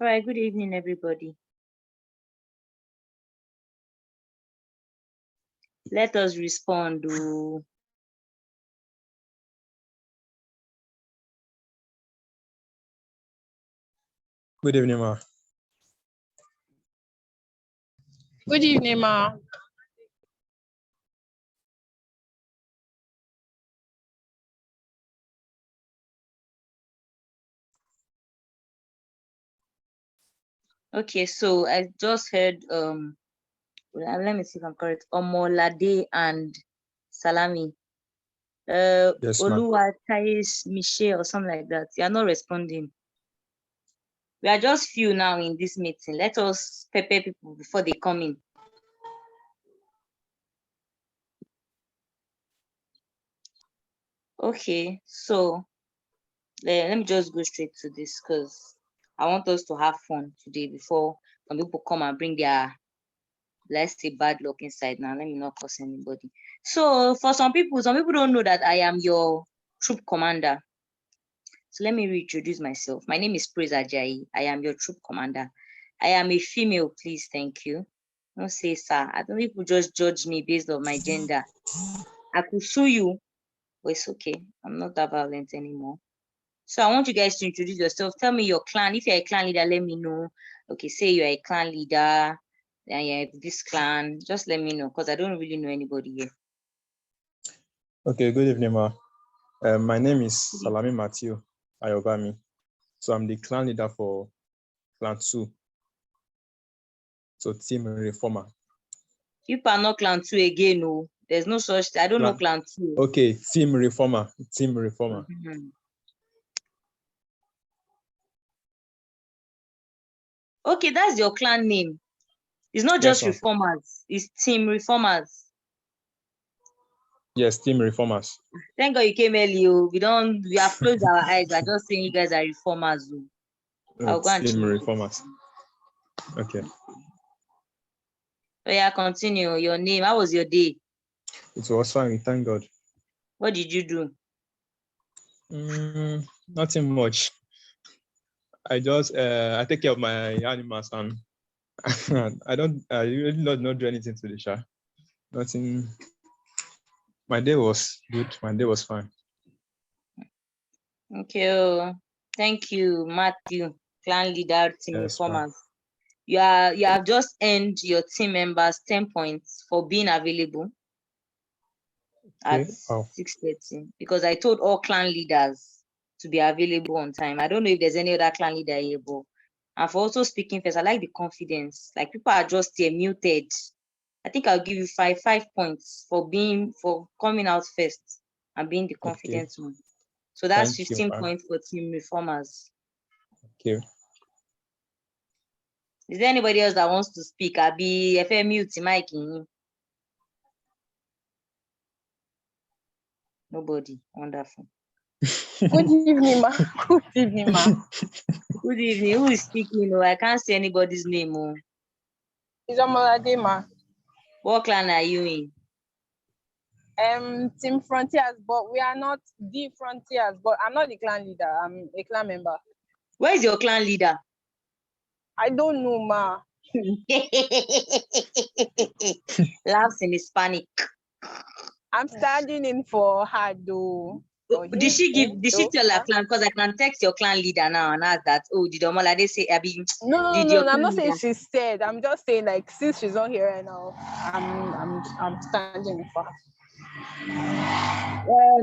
All right, good evening, everybody. Let us respond. Good evening, ma. Good evening, ma. Okay, so I just heard let me see if I'm correct. Omolade and Salami. Yes, ma'am. Oluwa, Thais, Michelle, or something like that. You are not responding. We are just few now in this meeting. Let us prepare people before they come in. Okay, so let me just go straight to this because I want us to have fun today before some people come and bring their, let's say, bad luck inside. Now, let me not curse anybody. So for some people don't know that I am your troop commander. So let me reintroduce myself. My name is Praise Ajayi. I am your troop commander. I am a female, please, thank you. Don't say sir. I don't people just judge me based on my gender. I could sue you, but it's okay. I'm not that violent anymore. So I want you guys to introduce yourself. Tell me your clan. If you're a clan leader, let me know. Okay, say you're a clan leader, and you're this clan. Just let me know because I don't really know anybody here. Okay, good evening, ma. My name is Salami Matthew Ayobami. So I'm the clan leader for Clan 2. So Team Reformer. You are not clan 2 again, no. There's no such. I don't know clan 2. Okay, Team Reformer. Team Reformer. Mm-hmm. Okay, that's your clan name. It's not just Reformers. It's Team Reformers. Yes, Team Reformers. Thank God you came early. We have closed our eyes. We're just saying you guys are Reformers. I'll go and Team Reformers. Okay. Oh yeah, continue. Your name. How was your day? It was fine, thank God. What did you do? Nothing much. I just I take care of my animals and I really don't do anything to the show. Nothing. My day was good. My day was fine. Okay. Thank you, Matthew, clan leader, Team Reformers. You have just earned your team members 10 points for being available at 6:30 because I told all clan leaders to be available on time. I don't know if there's any other clan leader here, but and for also speaking first, I like the confidence. Like people are just here muted. I think I'll give you five points for coming out first and being the confident one. So that's 15 points for Team Reformers. Okay. Is there anybody else that wants to speak? I'll be mute, Mike. Nobody. Wonderful. Good evening, ma. Good evening, ma. Good evening. Who is speaking? No, I can't see anybody's name. It's Omolade, ma. What clan are you in? Team Frontiers, but we are not the Frontiers. But I'm not the clan leader. I'm a clan member. Where is your clan leader? I don't know, ma. Laughs in Hispanic. I'm standing in for her, though. Did she tell her clan? Because I can text your clan leader now and ask that. Oh, did Omolade say? No, I'm not saying she said. I'm just saying, like, since she's not here right now, I'm standing in for her.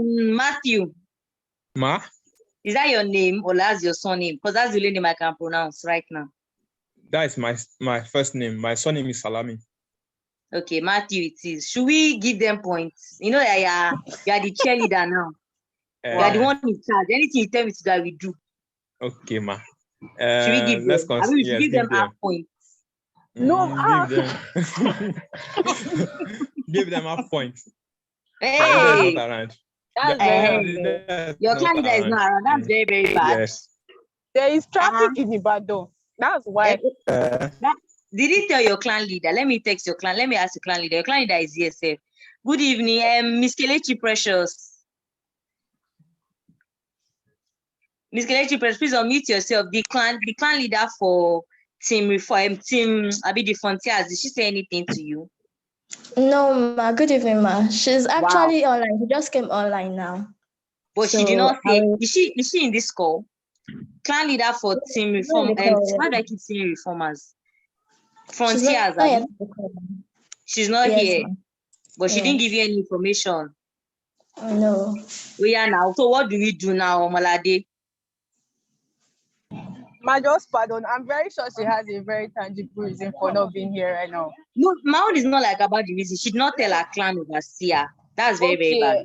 Matthew. Ma? Is that your name or that's your surname? Because that's the only name I can pronounce right now. That is my first name. My surname is Salami. Okay, Matthew, it is. Should we give them points? You know that you are the cheerleader now. You are the one in charge. Anything you tell me to do, I will do. Okay, ma. Should we give them? I mean, we should give them half points. No, give them half points. Hey, not around. Your clan leader is not around. That's very, very bad. Yes. There is traffic in Ibadan. That's why. Did he tell your clan leader? Let me text your clan. Let me ask your clan leader. Your clan leader is here, sir. Good evening, Miss Kelechi Precious. Miss Kelechi, please unmute yourself. The clan leader for Team Reform, Abi the Frontiers, did she say anything to you? No, ma. Good evening, ma. She's actually online. She just came online now. But she did not say. Is she in this call? Clan leader for Team Reform. Why do I keep saying Reformers? Frontiers. She's not here. Ma. But she didn't give you any information. No. We are now. So what do we do now, Omalade? Ma, just pardon. I'm very sure she has a very tangible reason for not being here right now. No, my own is not like about the reason. She did not tell her clan overseer. That's very, very bad.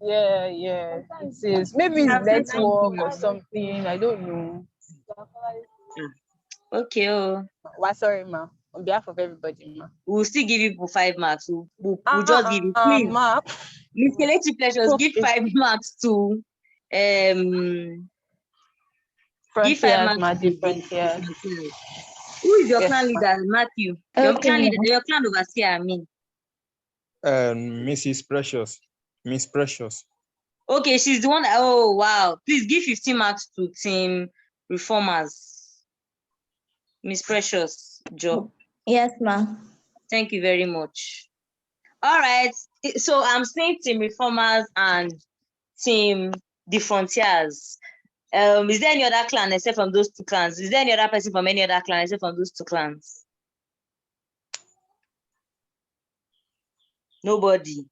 Yeah. It is. Maybe it's network or something. I don't know. Okay. Well, sorry, ma. On behalf of everybody, ma. We'll still give you 5 marks. We'll just give you, please. Miss Kelechi Pleasures, give 5 marks to give 5 marks to Frontiers. Who is your clan leader, Matthew? Your clan leader, your clan overseer, I mean. Mrs. Precious. Miss Precious. Okay, she's the one. Oh wow! Please give 15 marks to Team Reformers. Miss Precious, Joe. Yes, ma'am. Thank you very much. All right. So I'm saying Team Reformers and Team The Frontiers. Is there any other clan except from those 2 clans? Is there any other person from any other clan except from those 2 clans? Nobody.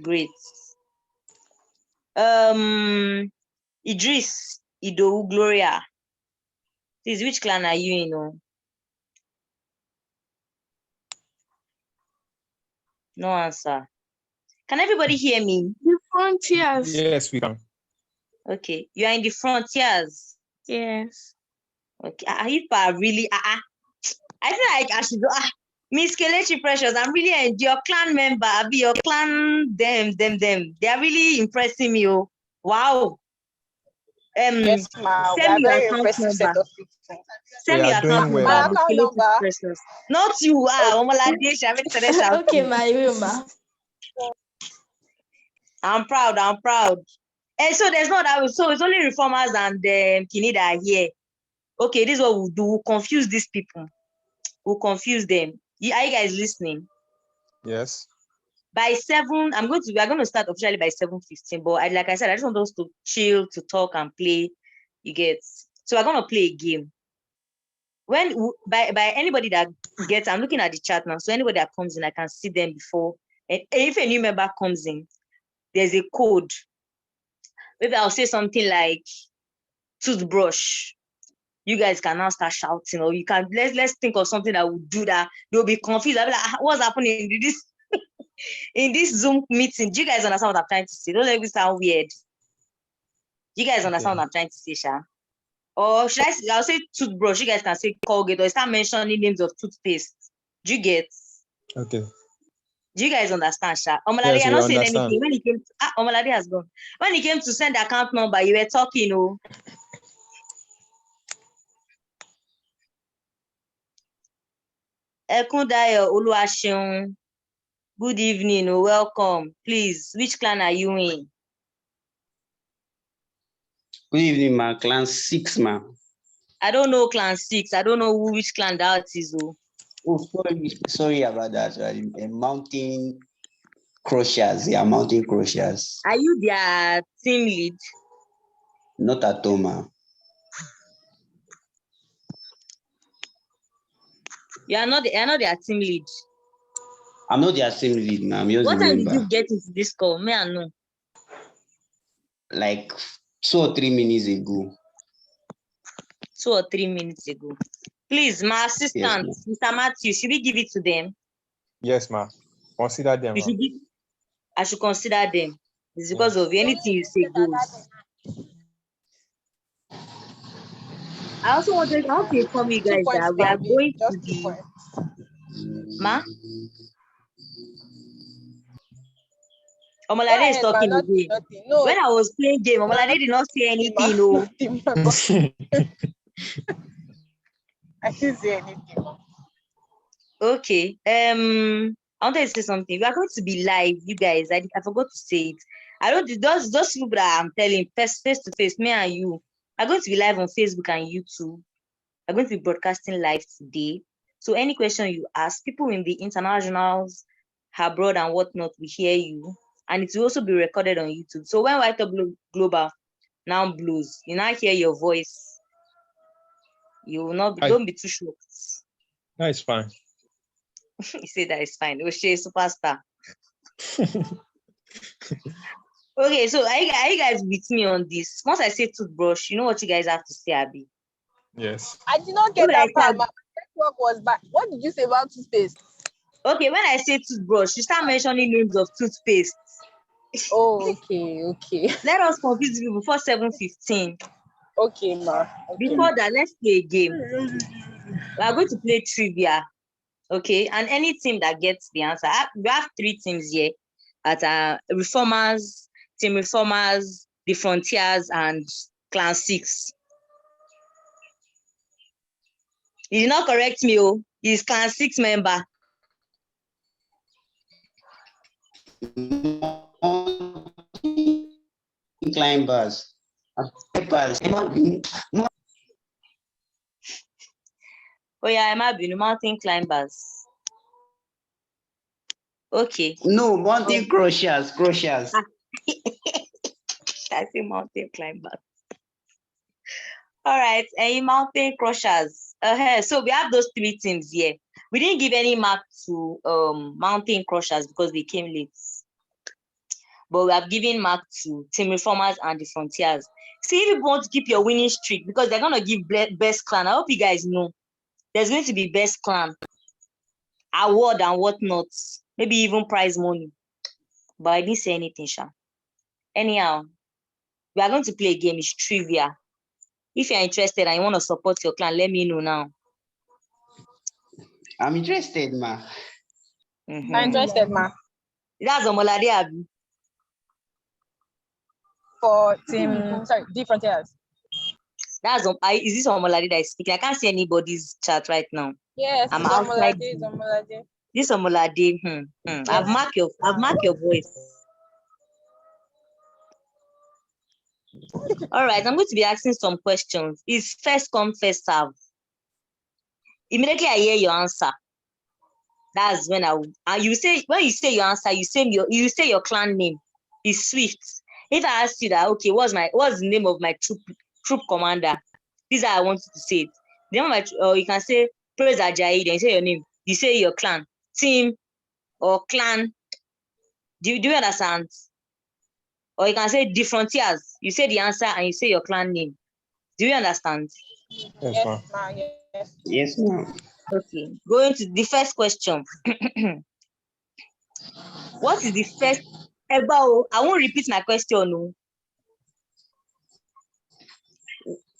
Great. Idris, Ido, Gloria. Please, which clan are you in? No answer. Can everybody hear me? The Frontiers. Yes, we can. Okay, you are in the Frontiers. Yes. Okay, if I really, I feel like I should go. Miss Kelechi Precious, I'm really your clan member. I'll be your clan. Them. They are really impressing me. Oh, wow. Yes, ma. We are very impressive set of people. Send me your account number. My account number. Not you. Okay, ma. I'm proud. And so there's not that. So it's only Reformers and Kinida here. Okay, this is what we'll do. We'll confuse these people. We'll confuse them. Are you guys listening? Yes. By 7, we are going to start officially by 7:15. But like I said, I just want us to chill, to talk and play. You get. So we're going to play a game. When by anybody that gets, I'm looking at the chat now. So anybody that comes in, I can see them before. And if a new member comes in, there's a code. Maybe I'll say something like toothbrush. You guys can now start shouting, or you can let's think of something that would do that. They'll be confused. I'll be like, what's happening in this in this Zoom meeting? Do you guys understand what I'm trying to say? Don't let me sound weird. Do you guys understand what I'm trying to say, Sha? Or should I'll say toothbrush. You guys can say Colgate, or start mentioning names of toothpaste. Do you get? Okay. Do you guys understand, Sha? Omalade, you're not saying anything. When he came to Omalade has gone. When he came to send the account number, you were talking, oh. Ekundayo Oluwaseun. Good evening, welcome. Please, which clan are you in? Good evening, ma. Clan 6, ma. I don't know clan 6. I don't know which clan that is. Oh, sorry about that. Mountain Crushers. Yeah, Mountain Crushers. Are you their team lead? Not at all, ma. You're not their team lead. I'm not their team lead, ma. I'm just What time member. did you get into this call? May I know? Like 2 or 3 minutes ago. 2 or 3 minutes ago. Please, my assistant, yes, Mr. Matthew, should we give it to them? Yes, ma. Consider them. I should consider them. It's because of anything you say goes. I also want to inform you guys that we are going to the Ma. Omalade is talking again. No. When I was playing game, Omalade did not say anything. No. I didn't say anything. Okay. I wanted to say something. We are going to be live, you guys. I forgot to say it. I don't those people that I'm telling face to face, me and you are going to be live on Facebook and YouTube. I'm going to be broadcasting live today. So any question you ask, people in the internationals, abroad and whatnot will hear you. And it will also be recorded on YouTube. So when White Up Global now blows, you now hear your voice. You will not be, don't be too shocked. That is fine. You say that is fine. Oshay superstar. Okay, so are you guys with me on this? Once I say toothbrush, you know what you guys have to say, Abby? Yes. I did not get that part. My network was back. What did you say about toothpaste? Okay, when I say toothbrush, you start mentioning names of toothpaste. Oh, okay. Let us confuse people before 7:15. Okay, ma. Okay. Before that, let's play a game. We are going to play trivia. Okay, and any team that gets the answer. We have 3 teams here at Reformers, Team Reformers, the Frontiers, and Clan 6. You did not correct me, oh. He's Clan 6 member. Climbers. Oh yeah, I'm Abinu, mountain climbers. Okay. No, mountain crushers. I say mountain climbers. All right, and mountain crushers. So we have those 3 teams here. We didn't give any mark to mountain crushers because they came late. But we have given mark to Team Reformers and the Frontiers. See, if you want to keep your winning streak, because they're going to give best clan. I hope you guys know. There's going to be best clan, award and whatnot. Maybe even prize money. But I didn't say anything, Sha. Anyhow, we are going to play a game. It's trivia. If you're interested and you want to support your clan, let me know now. I'm interested, ma. I'm interested, ma. That's Omolade Abi. For team, sorry, the Frontiers. That's is this Omolade that is speaking? I can't see anybody's chat right now. Yes, I'm it's outside. Omolade. This Omolade. Yes. I've marked your voice. All right, I'm going to be asking some questions. It's first come, first serve. Immediately I hear your answer. That's when when you say your answer, you say your clan name. It's Swift. If I ask you that, okay, what's the name of my troop commander? This is how I want you to say it. The name of my, you can say Praise Ajayi, then you say your name. You say your clan, team, or clan. Do you understand? Or you can say the Frontiers. You say the answer and you say your clan name. Do you understand? Yes, ma'am. Yes. Yes, ma'am. Okay. Going to the first question. What is the first ever? I won't repeat my question. No.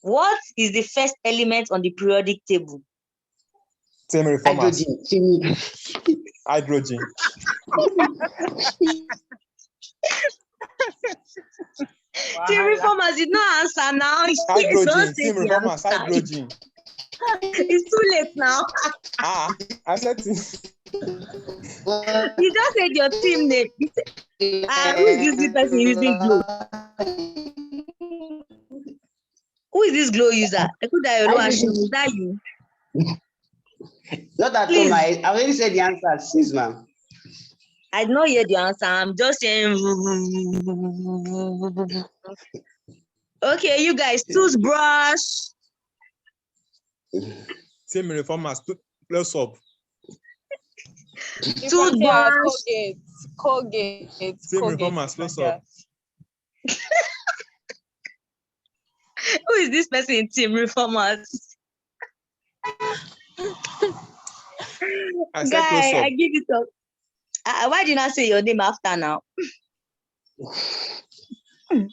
What is the first element on the periodic table? Team Reformers. Hydrogen. Hydrogen. Team Reformers did not answer now. Hydrogen. Team Reformers. Hydrogen. It's too late now. I said team. You just said your team name. Who is this person using glow? Who is this glow user? Is that you? Not at all, I already said the answer, sis, ma'am. I did not hear the answer. I'm just saying. Okay, you guys, toothbrush. Team Reformers. Close up. Toothbrush. Colgate. Team Reformers. Close up. Who is this person in Team Reformers? Guy, I give it up. Why did I say your name after now? All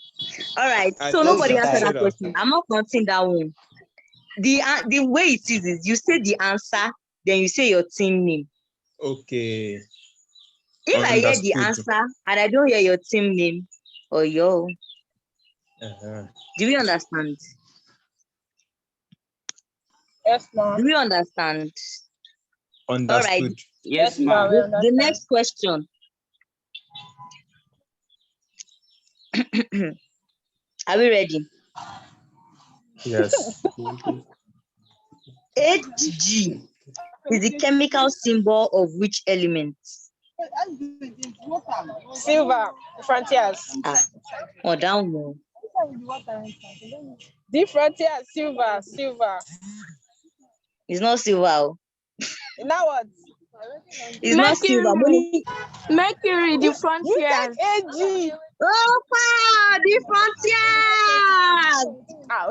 right. So nobody answered that question. I'm not counting that one. The way it is you say the answer, then you say your team name. Okay. If I hear the answer and I don't hear your team name, do we understand? Yes, ma'am. Do we understand? Understood. All right. Yes, ma'am. The next question. Are we ready? Yes. Hg is the chemical symbol of which element? Silver. Frontiers. Or down low. The frontiers. Silver. It's not silver. Now what? It's not silver. Money. Mercury, the You said frontiers. AG. Oh, the frontiers.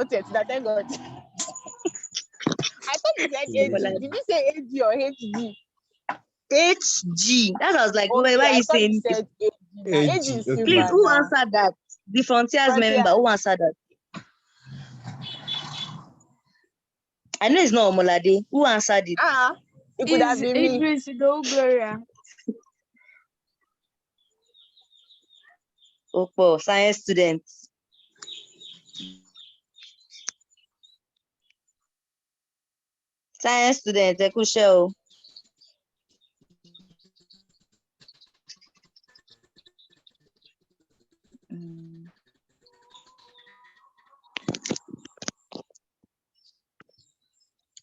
Okay. Thank God. I thought you said AG. Did you say AG or HG? Hg. That was like, Okay, why are I you thought saying? you said AG. AG is Okay. silver. Please, who now. answered that? The frontiers Frontiers. member. Who answered that? I know it's not Omolade. Who answered it? It could have Is been me. Idris Gloria. Opo, science students. Science students, ẹ kú iṣẹ́ o.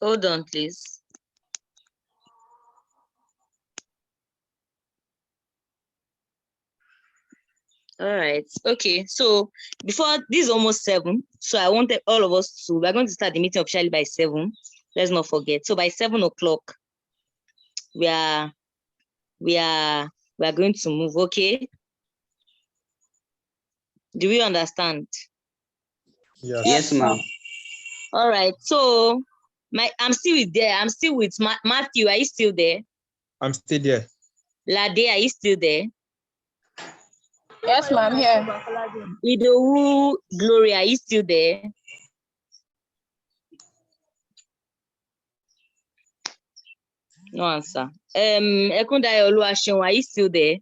Hold on, please. All right. Okay. So before this is almost 7. So I wanted all of us to. We're going to start the meeting officially by 7. Let's not forget. So by 7 o'clock, we are going to move. Okay. Do we understand? Yes, ma'am. All right. So I'm still there. I'm still with Matthew. Are you still there? I'm still there. Lade, are you still there? Yes, ma'am. Here. Idowu, Gloria, are you still there? No answer. Ekundayo Oluwaseun, are you still there?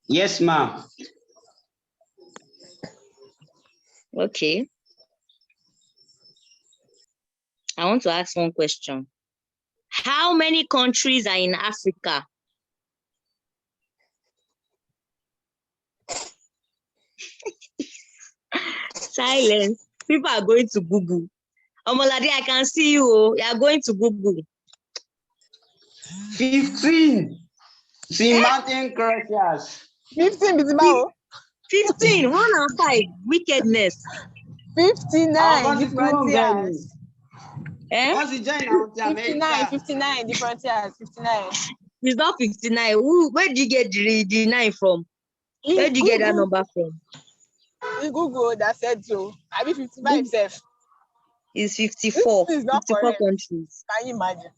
Yes, ma'am. Okay. I want to ask one question. How many countries are in Africa? Silence. People are going to Google. Omolade, I can see you. You are going to Google. 15. See mountain crushers. 15 is about 15. 1 and 5. Wickedness. 59. The frontiers. Once you join out to 59. 59. The frontiers. 59. It's not 59. Where did you get the 9 from? Where did you get that number from? In Google that said so. I mean 55 self. It's 54. This is not 54 correct. countries. Can you imagine?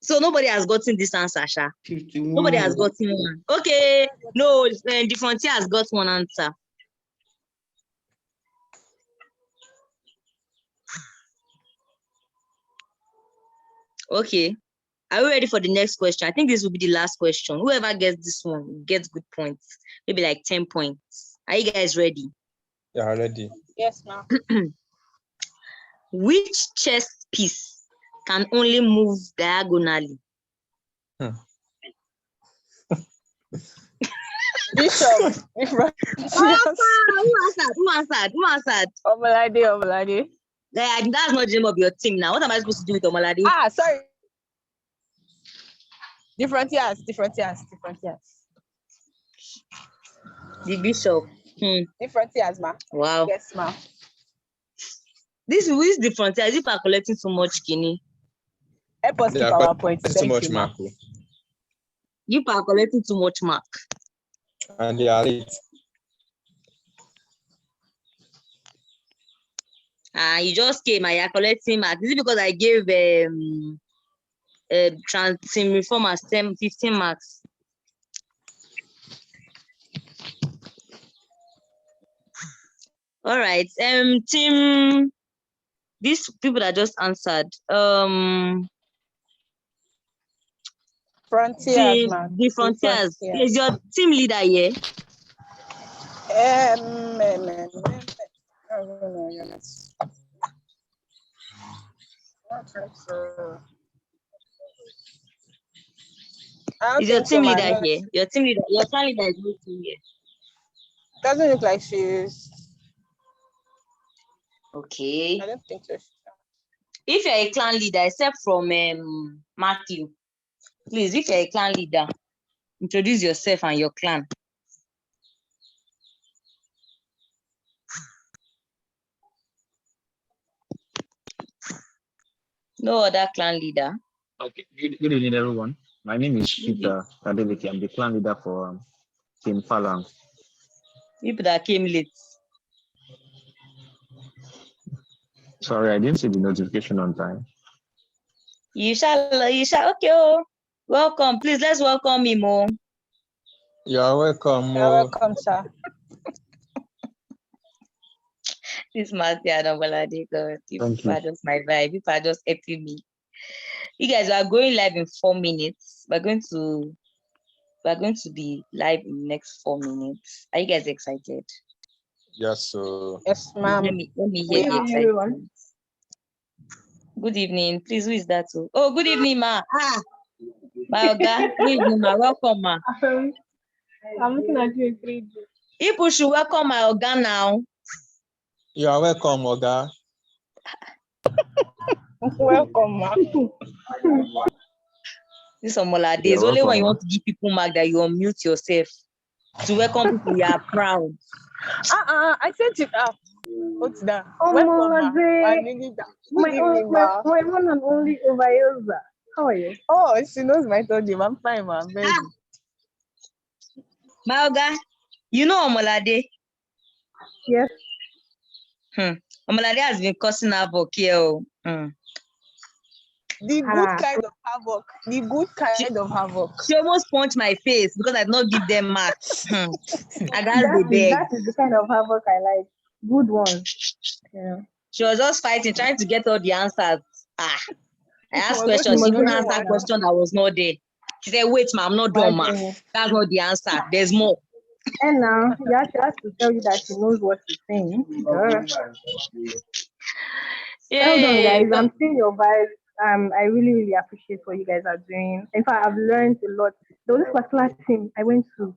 So nobody has gotten this answer, Sha. 51. Nobody has gotten one. Okay. No, the frontier has got one answer. Okay. Are we ready for the next question? I think this will be the last question. Whoever gets this one gets good points. Maybe like 10 points. Are you guys ready? Yeah, ready. Yes, ma'am. Which chess piece can only move diagonally? Bishop. The frontiers. Who answered? Omalade. That's not the name of your team now. What am I supposed to do with Omalade? Sorry. The frontiers. The bishop. The frontiers, ma'am. Wow. Yes, ma'am. This is the frontier. As if I'm collecting so much kidney. Help us keep Yeah, our points. too Thank much, you, ma'am. Marco. You are collecting too much mark. And they are late. You just came and you're collecting marks. Is it because I gave team reformers 15 marks? All right. Team, these people that just answered. Frontiers, ma'am. The frontiers. Is your team leader here? Is your team leader here? Your team leader is not here. Doesn't look like she's. Okay. I don't think so. If you're a clan leader, except from Matthew, please, if you're a clan leader, introduce yourself and your clan. No other clan leader. Okay. Good evening, everyone. My name is Peter Adeleke. I'm the clan leader for Team Falang. People that came late. Sorry, I didn't see the notification on time. You shall, okay. Oh. Welcome. Please, let's welcome him. Oh. You are welcome. You're welcome, sir. This must be Adabalade. Thank you. Just my vibe. People are just helping me. You guys are going live in 4 minutes. We're going to be live in the next 4 minutes. Are you guys excited? Yes, so Yes, ma'am. Let me hear the excitement. Good evening. Please, who is that? Oh, good evening, ma. My Oga. Good evening, ma. Welcome, ma. I'm looking at you in 3D. People should welcome my Oga now. you are welcome, Oga. Welcome, ma'am. This Omola You're days. Only when you welcome, want to give people mark that you unmute yourself. To welcome people, you are proud. I sent it out. What's that? Oh, Welcome, ma'am. Mother. My one and only Obayoza. How are you? Oh, she knows my third name. I'm fine, ma'am. Very good. My Oga, you know Omolade? Yes. Omolade has been causing havoc here. The good kind of havoc. The good kind of havoc. She almost punched my face because I did not give them marks. I got the beg. That is the kind of havoc I like. Good one. Yeah. She was just fighting, trying to get all the answers. I asked was questions. She looking even for answered one. question that was not there. She said, wait, ma, I'm not done, ma. That's not the answer. There's more. And now, yeah, she has to tell you that she knows what she's saying. Well done, guys. I'm seeing your vibes. I really, really appreciate what you guys are doing. In fact, I've learned a lot. There was this particular team I went to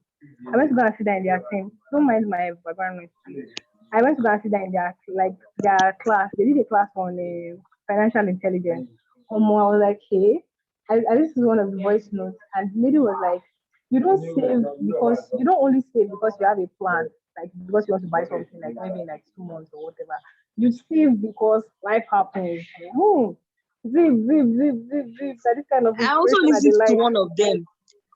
go and sit down in their team. Don't mind my background noise. I went to go and sit down in their class. They did a class on financial intelligence. I was like, hey, I listened to one of the voice notes, and the lady was like, you don't only save because you have a plan, like because you want to buy something, like maybe in like 2 months or whatever. You save because life happens. Zip. That is kind of I also inspiration listened I to like. one of them.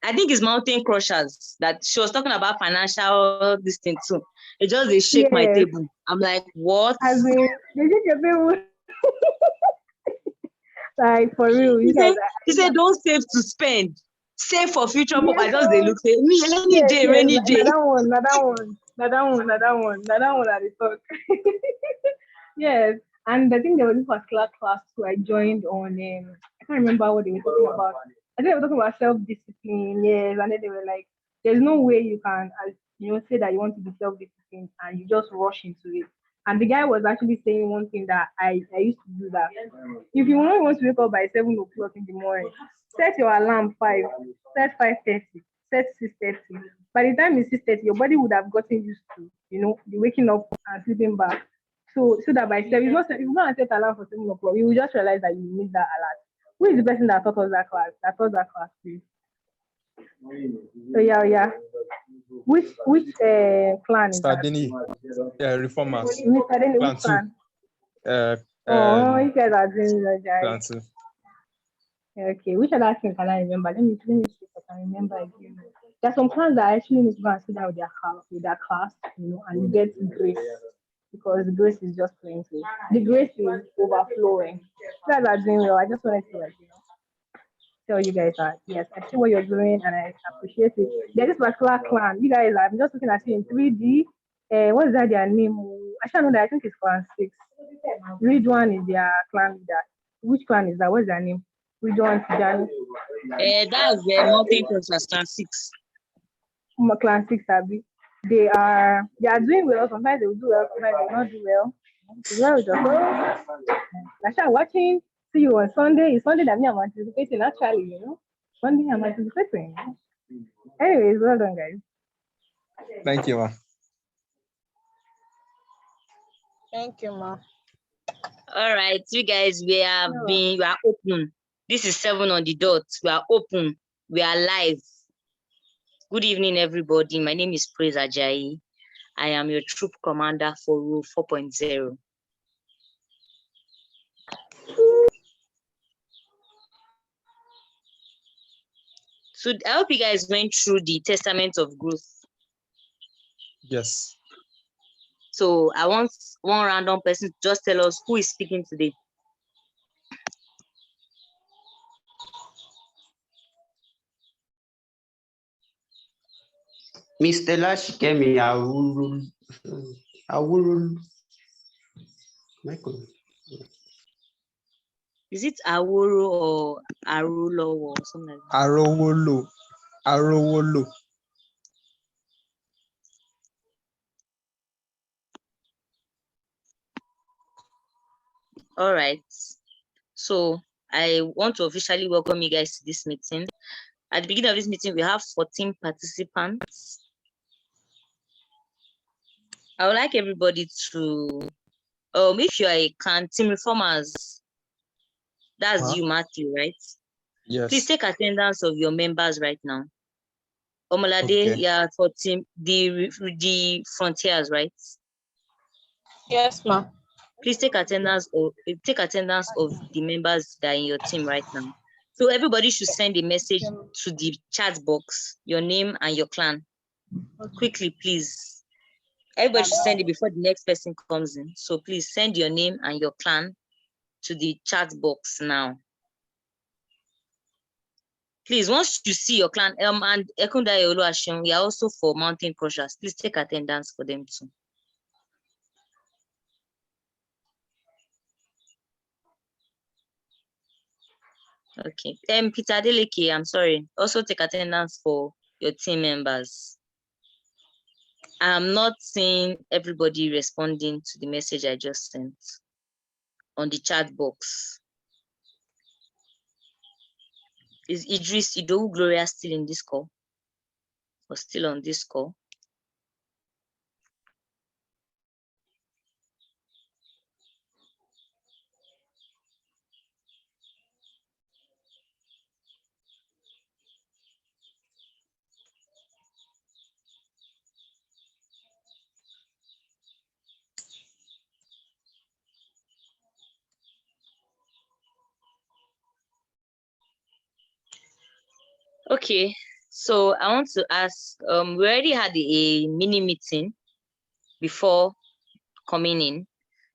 I think it's Mountain Crushers that she was talking about financial this thing too. It just they shake my Yes. table. I'm like, what? As in, they did your table. Like for real, you guys. He said, don't save to spend. Save for future purpose. I just they look say me Yes, rainy day. Another one at the talk. Yes, and I think there was this particular class too. I joined on. I can't remember what they were talking about. I think they were talking about self-discipline. Yes, and then they were like, "There's no way you can, say that you want to be self-disciplined and you just rush into it." And the guy was actually saying one thing that I used to do that. If you only want to wake up by 7 o'clock in the morning, set your alarm 5, set 5:30, set 6:30. By the time it's 6:30, your body would have gotten used to, the waking up and sleeping back. So that by 7, if you want to set alarm for 7 o'clock, you will just realize that you missed that alert. Who is the person that taught us that class? Please. So yeah. Which clan is that? Sardini, reformers. Mr. Denny, Plan which 2. clan? You guys are doing the Plan guys. 2. Okay, which other thing can I remember? Let me see if I can remember again. There are some plans that actually need to go and sit down with their class, and you get grace, because the grace is just plenty. The grace is overflowing. You guys are doing well. I just wanted to tell you guys that yes, I see what you're doing and I appreciate it. There's this particular clan. You guys, I'm just looking at you in 3D. What is that their name? I should know that. I think it's clan 6. Ridwan is their clan leader. Which clan is that? What's their name? Ridwan Tijani. That's the Mountain Crushers Clan 6. Clan 6, Abi. They are doing well. Sometimes they will do well, sometimes they will not do well. It's well with us. Lasha, watching. See you on Sunday. It's Sunday that me I'm anticipating, actually, Sunday I'm anticipating. Anyways, well done, guys. Thank you, ma. Thank you, ma. All right, you guys, we are open. This is 7 on the dot. We are open. We are live. Good evening, everybody. My name is Praise Ajayi. I am your troop commander for Rule 4.0. So I hope you guys went through the Testament of Growth. Yes. So I want one random person to just tell us who is speaking today. Mr. Sikemi Arowolo. Michael. Is it Aworo or Arolo or something like that? Arowolo. Arowolo. All right. So I want to officially welcome you guys to this meeting. At the beginning of this meeting, we have 14 participants. I would like everybody to, if you are a clan team reformers, that's you, Matthew, right? Yes. Please take attendance of your members right now. Omolade, Okay. yeah, for team the frontiers, right? Yes, ma. Please take attendance of the members that are in your team right now. So everybody should send a message to the chat box, your name and your clan. Quickly, please. Everybody should send it before the next person comes in. So please send your name and your clan to the chat box now. Please, once you see your clan, and Ekunda Oluwaseun, we are also for Mountain Crushers. Please take attendance for them too. Okay. Peter Adeleke, I'm sorry. Also take attendance for your team members. I'm not seeing everybody responding to the message I just sent on the chat box. Is Idris Idowu Gloria still in this call? Or still on this call? Okay, so I want to ask, we already had a mini meeting before coming in.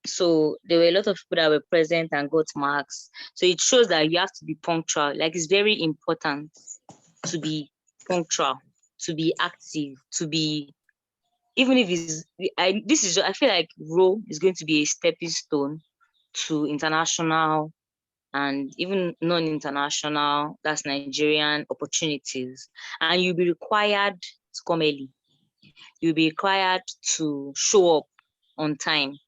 So there were a lot of people that were present and got marks. So it shows that you have to be punctual. Like, it's very important to be punctual, to be active, to be, even if it's, I feel like role is going to be a stepping stone to international and even non-international, that's Nigerian opportunities. And you'll be required to come early. You'll be required to show up on time.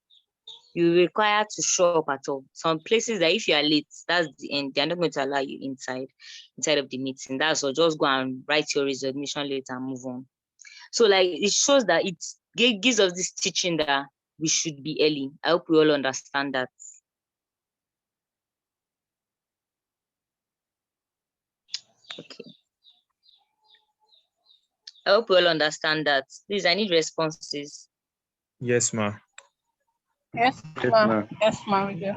You're required to show up at all. Some places that if you are late, that's the end. They're not going to allow you inside of the meeting. That's all. Just go and write your resignation letter and move on. So like, it shows that it gives us this teaching that we should be early. I hope we all understand that. Okay. I hope we all understand that. Please, I need responses. Yes, ma. Yes, ma. Yes, ma. We do.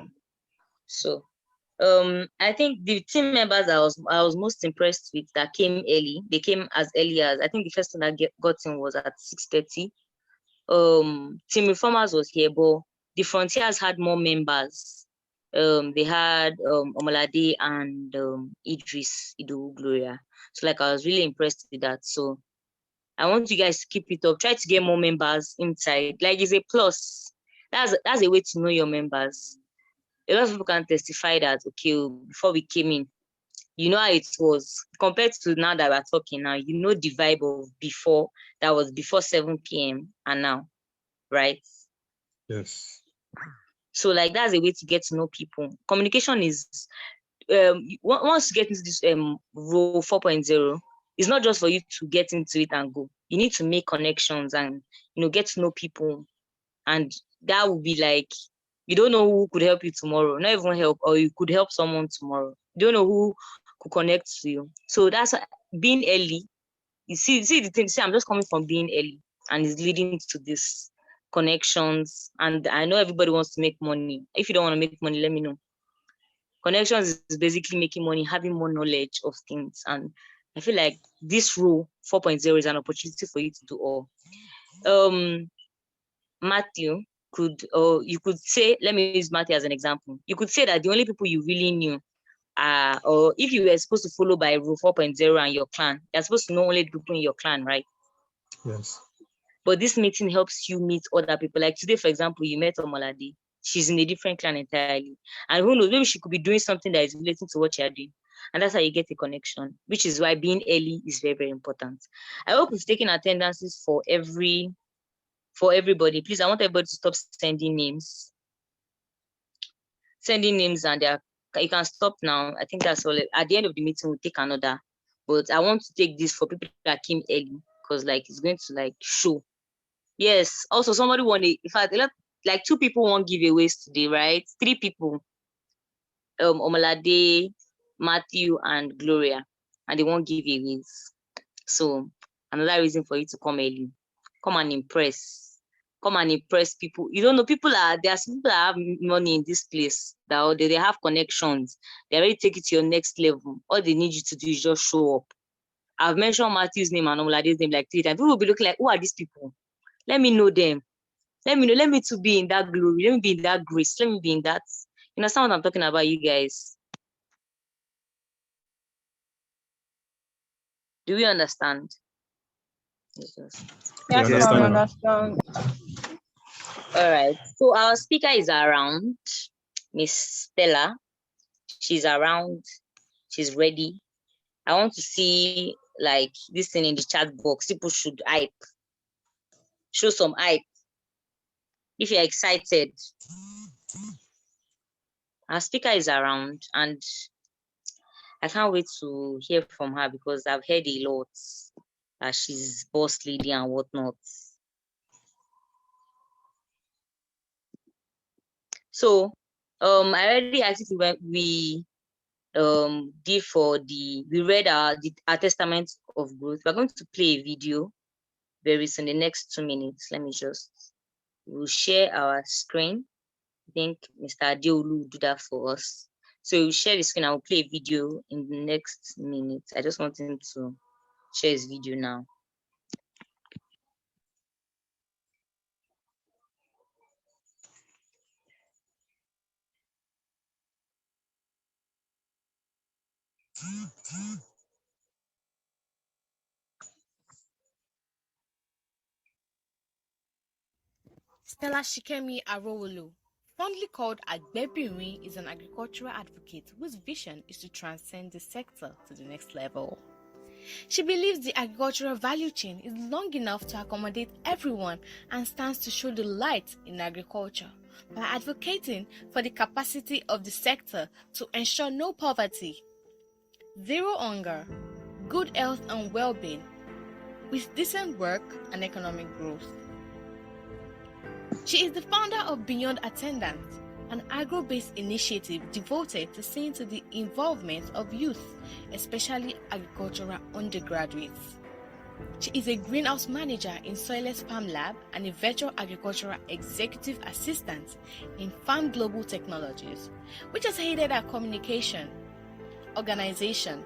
So, I think the team members I was most impressed with that came early. They came as early as, I think the first one that got in was at 6:30. Team reformers was here, but the frontiers had more members. They had Omolade and Idris Idowu Gloria. So like, I was really impressed with that. So I want you guys to keep it up. Try to get more members inside. Like, it's a plus. That's a way to know your members. A lot of people can testify that, okay, before we came in, you know how it was compared to now that we're talking now. You know the vibe of before, that was before 7 p.m. and now, right? Yes. So like, that's a way to get to know people. Communication is, once you get into this role 4.0, it's not just for you to get into it and go. You need to make connections and, get to know people and that would be like, you don't know who could help you tomorrow, not even help, or you could help someone tomorrow. You don't know who could connect to you. So that's being early. You see the thing. See, I'm just coming from being early, and it's leading to this connections. And I know everybody wants to make money. If you don't want to make money, let me know. Connections is basically making money, having more knowledge of things. And I feel like this role 4.0 is an opportunity for you to do all. Matthew could, or you could say, let me use Matthew as an example. You could say that the only people you really knew are, or if you were supposed to follow by rule 4.0 and your clan, you're supposed to know only the people in your clan, right? Yes. But this meeting helps you meet other people. Like today, for example, you met Omolade. She's in a different clan entirely. And who knows, maybe she could be doing something that is relating to what you're doing. And that's how you get a connection, which is why being early is very, very important. I hope we've taken attendances for everybody. Please, I want everybody to stop sending names. Sending names, and you can stop now. I think that's all. At the end of the meeting, we'll take another. But I want to take this for people that came early, because like it's going to like show. Yes. Also, somebody wanted, in fact, like 2 people want giveaways today, right? 3 people. Omalade, Matthew, and Gloria, and they want giveaways. So another reason for you to come early. Come and impress. Come and impress people. You don't know, there are some people that have money in this place, that they have connections. They already take it to your next level. All they need you to do is just show up. I've mentioned Matthew's name and Omalade's name like 3 times. People will be looking like, who are these people? Let me know them. Let me know. Let me to be in that glory. Let me be in that grace. Let me be in that. You understand what I'm talking about, you guys? Do we understand? Yes, Yes, ma'am, I ma'am. understand. All right. So our speaker is around, Miss Stella. She's around. She's ready. I want to see like this thing in the chat box. People should hype. Show some hype. If you're excited. Our speaker is around, and I can't wait to hear from her, because I've heard a lot that she's boss lady and whatnot. So I already asked if we we read our testament of growth. We're going to play a video very soon, the next 2 minutes. Let me we'll share our screen. I think Mr. Adeolu will do that for us. So we'll share the screen. I will play a video in the next minute. I just want him to share his video now. Stella Sikemi Arowolo, fondly called Agbebirin, is an agricultural advocate whose vision is to transcend the sector to the next level. She believes the agricultural value chain is long enough to accommodate everyone and stands to show the light in agriculture by advocating for the capacity of the sector to ensure no poverty, zero hunger, good health and well-being, with decent work and economic growth. She is the founder of Beyond Attendance, an agro-based initiative devoted to seeing to the involvement of youth, especially agricultural undergraduates. She is a greenhouse manager in Soilless Farm Lab and a virtual agricultural executive assistant in Farm Global Technologies, which has aided her communication, organization,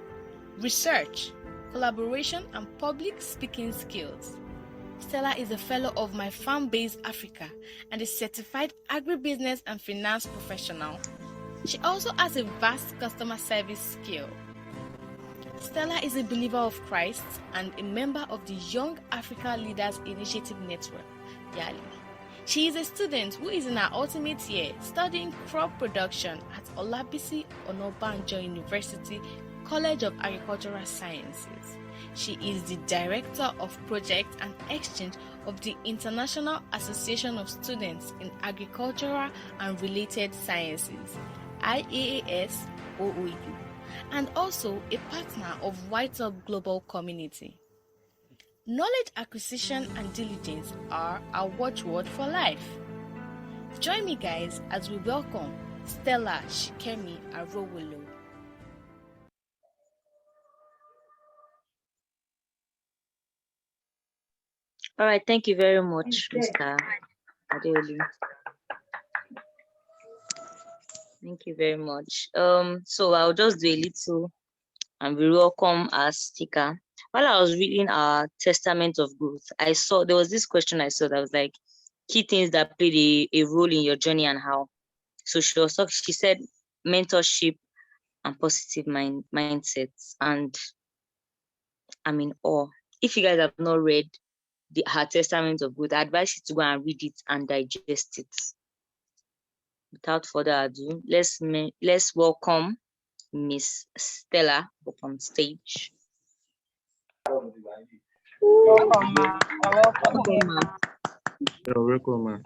research, collaboration, and public speaking skills. Stella is a fellow of My Farm Base Africa and a certified agribusiness and finance professional. She also has a vast customer service skill. Stella is a believer of Christ and a member of the Young Africa Leaders Initiative Network, YALI. She is a student who is in her ultimate year studying crop production at Olabisi Onabanjo University College of Agricultural Sciences. She is the Director of Project and Exchange of the International Association of Students in Agricultural and Related Sciences, IAAS-OOU, and also a partner of White Up Global Community. Knowledge acquisition and diligence are our watchword for life. Join me, guys, as we welcome Stella Sikemi Arowolo. All right, thank you very much, Mr. Adeolu. Thank you very much. So I'll just do a little and we welcome our speaker. While I was reading our Testament of Growth, I saw there was this question I saw that was like key things that played a role in your journey and how. So she said mentorship and positive mindsets. And I mean, if you guys have not read her Testament of Growth, I advise you to go and read it and digest it. Without further ado, let's welcome Miss Stella up on stage. Welcome, ma. Welcome. You're welcome, ma.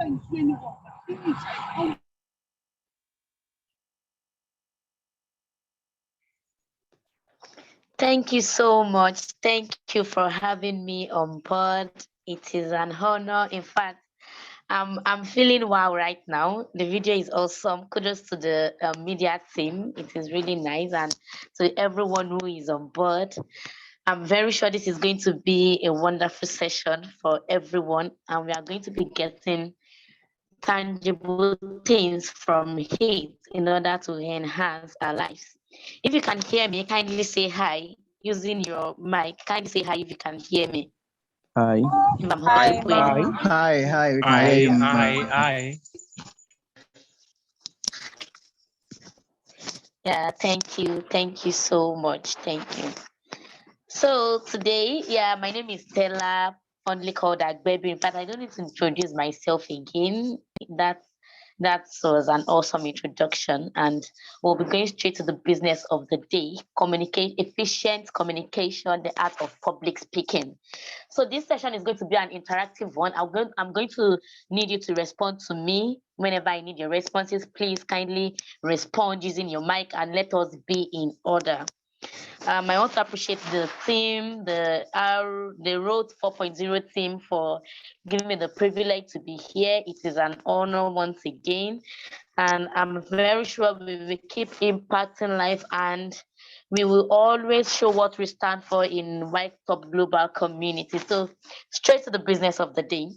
Thank you so much. Thank you for having me on board. It is an honor. In fact, I'm feeling wow right now. The video is awesome. Kudos to the media team. It is really nice, and to everyone who is on board. I'm very sure this is going to be a wonderful session for everyone, and we are going to be getting tangible things from it in order to enhance our lives. If you can hear me, kindly say hi using your mic. Kindly say hi if you can hear me. Hi. If I'm Hi, audible clearly. ma. Hi. We can Hi, hear you. hi. Yeah, thank you. Thank you so much. Thank you. So today, my name is Stella, fondly called Agbebirin. In fact, I don't need to introduce myself again. That was an awesome introduction, and we'll be going straight to the business of the day: efficient communication, the art of public speaking. So this session is going to be an interactive one. I'm going to need you to respond to me. Whenever I need your responses, please kindly respond using your mic and let us be in order. I want to appreciate the team, the Road 4.0 team, for giving me the privilege to be here. It is an honor once again, and I'm very sure we will keep impacting life, and we will always show what we stand for in White Top Global Community. So straight to the business of the day: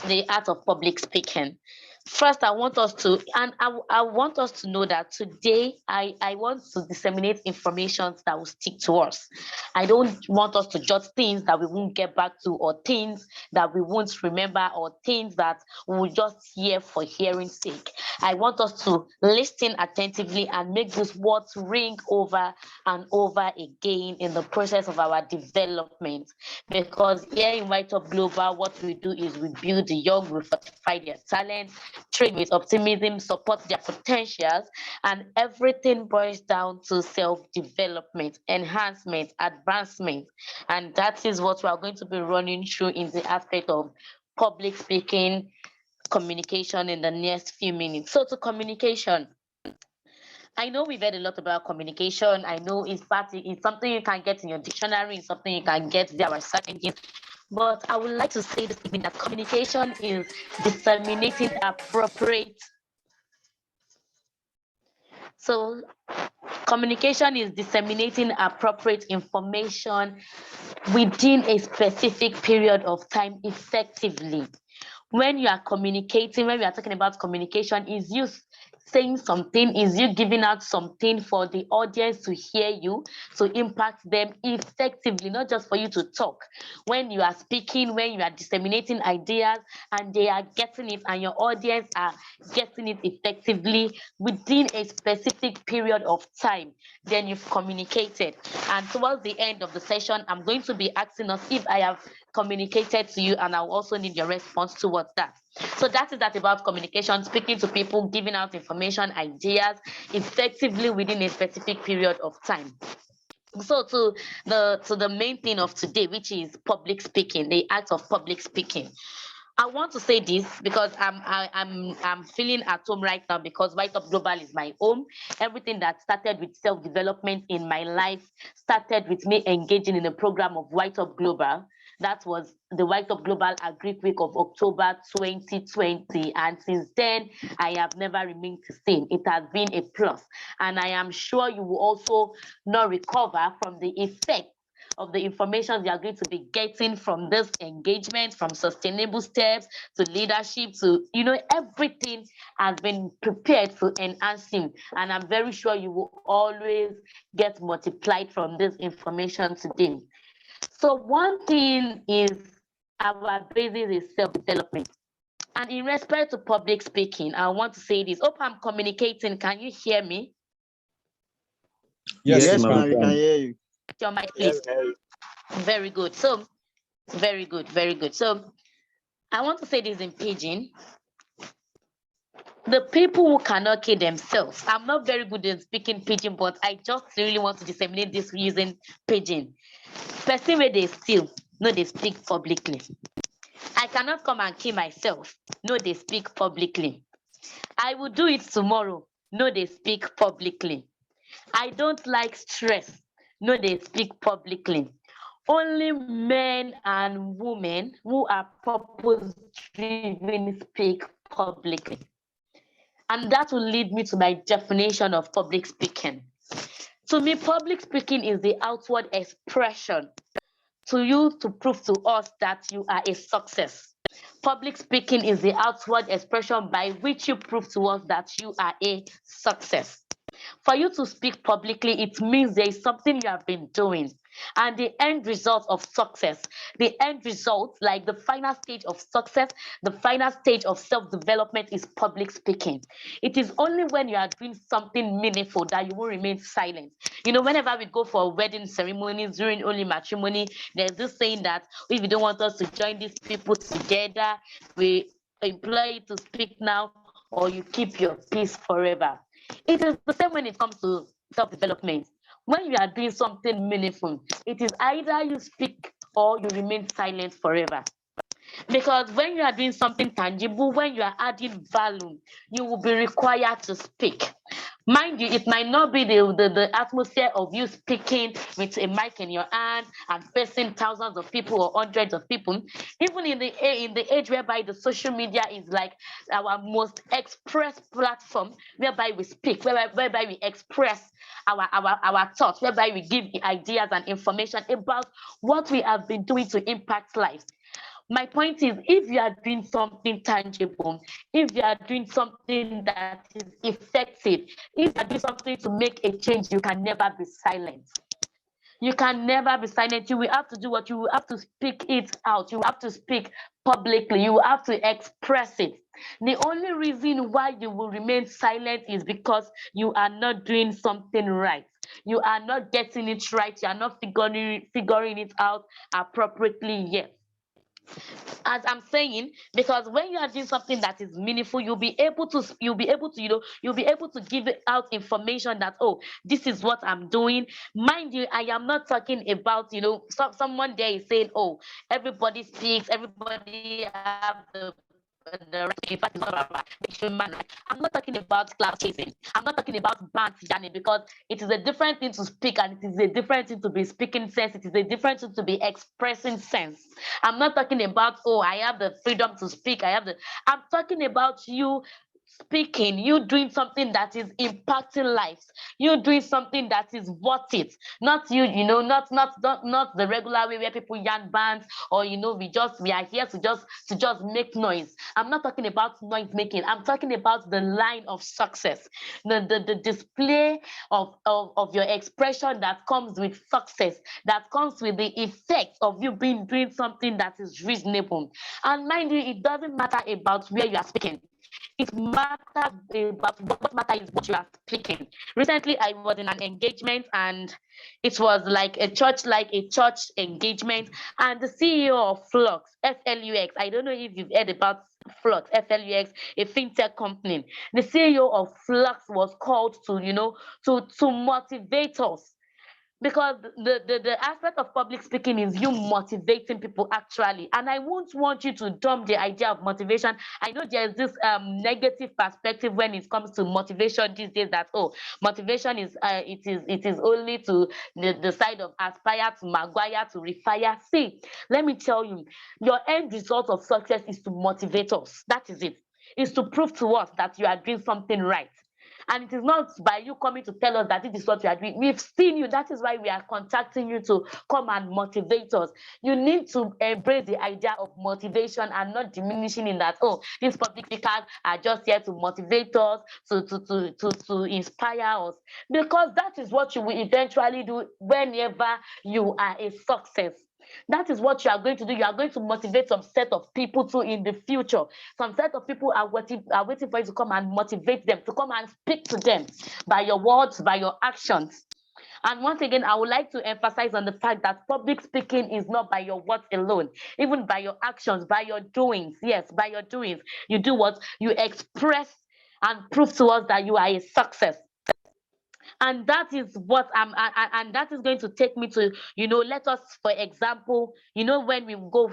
the art of public speaking. First, I want us to, and I want us to know that today I want to disseminate information that will stick to us. I don't want us to jot things that we won't get back to, or things that we won't remember, or things that we will just hear for hearing's sake. I want us to listen attentively and make those words ring over and over again in the process of our development. Because here in White Up Global, what we do is we build the young, we fortify their talents, train with optimism, support their potentials, and everything boils down to self-development, enhancement, advancement. And that is what we are going to be running through in the aspect of public speaking, communication in the next few minutes. So to communication, I know we've heard a lot about communication. I know it's something you can get in your dictionary, it's something you can get via our search engine. But I would like to say this evening that communication is disseminating appropriate. So communication is disseminating appropriate information within a specific period of time effectively. When you are communicating, when we are talking about communication, is you saying something, is you giving out something for the audience to hear you, to impact them effectively, not just for you to talk. When you are speaking, when you are disseminating ideas and they are getting it, and your audience are getting it effectively within a specific period of time, then you've communicated. And towards the end of the session, I'm going to be asking us if I have communicated to you, and I'll also need your response towards that. So that is that about communication: speaking to people, giving out information, ideas effectively within a specific period of time. So to the main thing of today, which is public speaking, the act of public speaking. I want to say this because I'm feeling at home right now, because White Up Global is my home. Everything that started with self-development in my life started with me engaging in a program of White Up Global. That was the White Up Global Agri Week of October 2020. And since then, I have never remained the same. It has been a plus. And I am sure you will also not recover from the effect of the information you are going to be getting from this engagement, from sustainable steps to leadership to, everything has been prepared to enhance him. And I'm very sure you will always get multiplied from this information today. So one thing is our basis is self-development. And in respect to public speaking, I want to say this. Hope I'm communicating. Can you hear me? Yes, ma'am, we can hear you. Your mic, please. Very good. So, very good, very good. So, I want to say this in pidgin. The people who cannot kill themselves. I'm not very good at speaking pidgin, but I just really want to disseminate this using pidgin. Person where they steal, no, they speak publicly. I cannot come and kill myself. No, they speak publicly. I will do it tomorrow. No, they speak publicly. I don't like stress. No, they speak publicly. Only men and women who are purpose-driven speak publicly. And that will lead me to my definition of public speaking. To me, public speaking is the outward expression to you to prove to us that you are a success. Public speaking is the outward expression by which you prove to us that you are a success. For you to speak publicly, it means there is something you have been doing. And the end result of success, the end result, like the final stage of success, the final stage of self-development is public speaking. It is only when you are doing something meaningful that you will remain silent. Whenever we go for wedding ceremonies, during only matrimony, there's this saying that if you don't want us to join these people together, we employ you to speak now or you keep your peace forever. It is the same when it comes to self-development. When you are doing something meaningful, it is either you speak or you remain silent forever. Because when you are doing something tangible, when you are adding value, you will be required to speak. Mind you, it might not be the atmosphere of you speaking with a mic in your hand and facing thousands of people or hundreds of people. Even in the age whereby the social media is like our most expressed platform, whereby we speak, whereby we express our thoughts, whereby we give ideas and information about what we have been doing to impact lives. My point is, if you are doing something tangible, if you are doing something that is effective, if you are doing something to make a change, you can never be silent. You can never be silent. You will have to do what you will have to speak it out. You have to speak publicly. You have to express it. The only reason why you will remain silent is because you are not doing something right. You are not getting it right. You are not figuring it out appropriately yet. As I'm saying, because when you are doing something that is meaningful, you'll be able to give out information that, oh, this is what I'm doing. Mind you, I am not talking about, someone there is saying, oh, everybody speaks, everybody have the right to impact is not about human life. I'm not talking about cloud chasing. I'm not talking about band journey, because it is a different thing to speak and it is a different thing to be speaking sense. It is a different thing to be expressing sense. I'm not talking about, oh, I have the freedom to speak. I'm talking about you speaking, you doing something that is impacting lives, you doing something that is worth it, not not the regular way where people yarn bands or we are here to just make noise. I'm not talking about noise making. I'm talking about the line of success, the display of your expression that comes with success, that comes with the effect of you doing something that is reasonable. And mind you, it doesn't matter about where you are speaking. It matters about what matters is what you are speaking. Recently, I was in an engagement and it was like a church engagement, and the CEO of Flux, FLUX, I don't know if you've heard about Flux, FLUX, a fintech company. The CEO of Flux was called to, to motivate us because the aspect of public speaking is you motivating people actually, and I won't want you to dump the idea of motivation. I know there's this negative perspective when it comes to motivation these days, that oh, motivation is it is only to the side of aspire to maguire to refire. See, let me tell you, your end result of success is to motivate us. That is it. Is to prove to us that you are doing something right. And it is not by you coming to tell us that this is what you are doing. We've seen you. That is why we are contacting you to come and motivate us. You need to embrace the idea of motivation and not diminishing in that, oh, these public speakers are just here to motivate us, to inspire us. Because that is what you will eventually do whenever you are a success. That is what you are going to do. You are going to motivate some set of people too in the future. Some set of people are waiting for you to come and motivate them, to come and speak to them by your words, by your actions. And once again, I would like to emphasize on the fact that public speaking is not by your words alone, even by your actions, by your doings. Yes, by your doings. You do what? You express and prove to us that you are a success. And that is what and that is going to take me to, let us, for example, when we go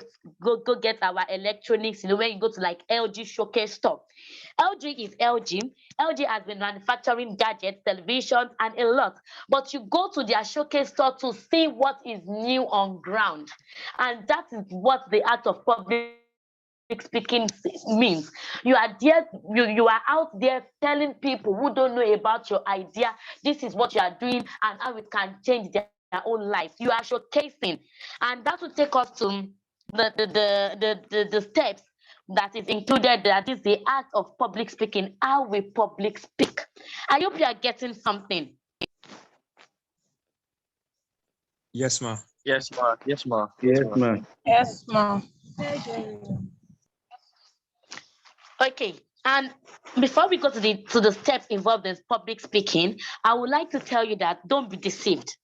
get our electronics, when you go to like LG showcase store. LG is LG has been manufacturing gadgets, televisions, and a lot, but you go to their showcase store to see what is new on ground. And that is what the act of public speaking means. You are there, you are out there telling people who don't know about your idea, this is what you are doing and how it can change their own life. You are showcasing, and that will take us to the steps that is included, that is the act of public speaking, how we public speak. I hope you are getting something. Yes, ma. Yes, ma. Yes, ma. Yes, ma. Yes, ma'am. Okay, and before we go to the steps involved in public speaking, I would like to tell you that don't be deceived.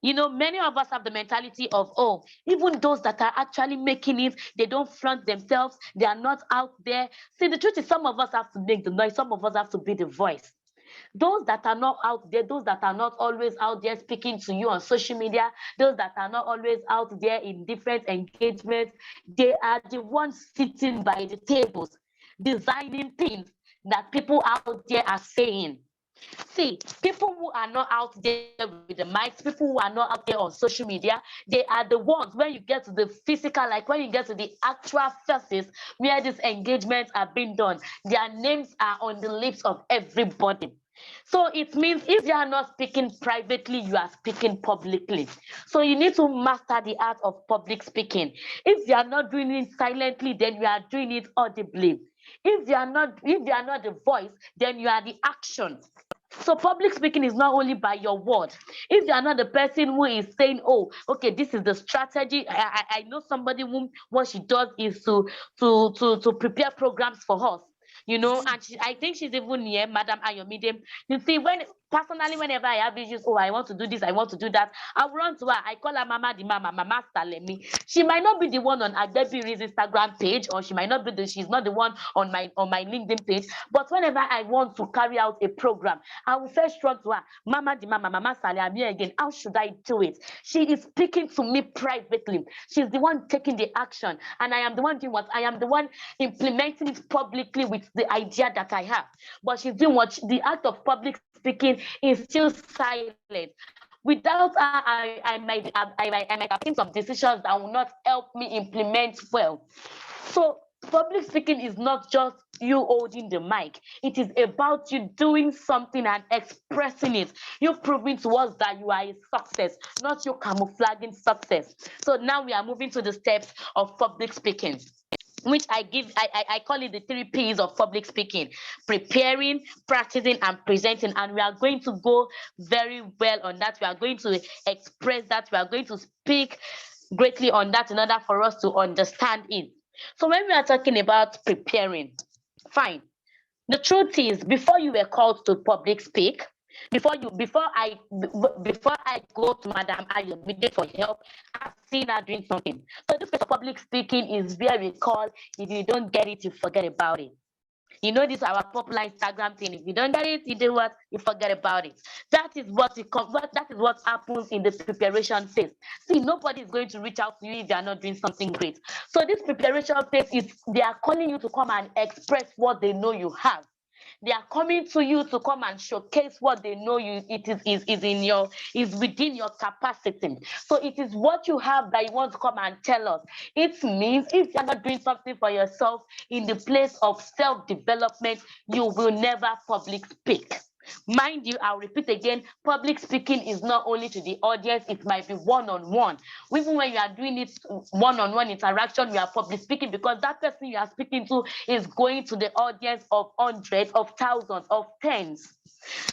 Many of us have the mentality of, oh, even those that are actually making it, they don't flaunt themselves, they are not out there. See, the truth is, some of us have to make the noise, some of us have to be the voice. Those that are not out there, those that are not always out there speaking to you on social media, those that are not always out there in different engagements, they are the ones sitting by the tables, designing things that people out there are saying. See, people who are not out there with the mics, people who are not out there on social media, they are the ones, when you get to the physical, like when you get to the actual faces where these engagements are being done, their names are on the lips of everybody. So it means if you are not speaking privately, you are speaking publicly. So you need to master the art of public speaking. If you are not doing it silently, then you are doing it audibly. If you are not the voice, then you are the action. So public speaking is not only by your word. If you are not the person who is saying, oh, okay, this is the strategy. I know somebody who what she does is to prepare programs for us. And I think she's even near Madam Ayomide. You see, whenever I have issues, oh, I want to do this, I want to do that, I'll run to her. I call her Mama the Mama Salemi. She might not be the one on Agbebirin's Instagram page, or she might not be she's not the one on my LinkedIn page. But whenever I want to carry out a program, I will first run to her, Mama the Mama Salemi. I'm here again. How should I do it? She is speaking to me privately. She's the one taking the action, and I am the one doing what? I am the one implementing it publicly with the idea that I have. But she's doing what? The act of public speaking is still silent. Without her, I might have taken some decisions that will not help me implement well. So public speaking is not just you holding the mic. It is about you doing something and expressing it. You're proving to us that you are a success, not you camouflaging success. So now we are moving to the steps of public speaking, which I call it the 3 P's of public speaking: preparing, practicing, and presenting. And we are going to go very well on that. We are going to express that. We are going to speak greatly on that in order for us to understand it. So when we are talking about preparing, fine. The truth is, before you were called to public speak, before I go to Madam Ayomide for help, I've seen her doing something. So this place of public speaking is where we call, if you don't get it, you forget about it. You know, this our popular Instagram thing. If you don't get it, you do what? You forget about it. That is what that is what happens in the preparation phase. See, nobody is going to reach out to you if they are not doing something great. So this preparation phase is they are calling you to come and express what they know you have. They are coming to you to come and showcase what they know you is in your is within your capacity. So it is what you have that you want to come and tell us. It means if you're not doing something for yourself in the place of self-development, you will never public speak. Mind you, I'll repeat again, public speaking is not only to the audience, it might be one-on-one. Even when you are doing it one-on-one interaction, you are public speaking because that person you are speaking to is going to the audience of hundreds, of thousands, of tens.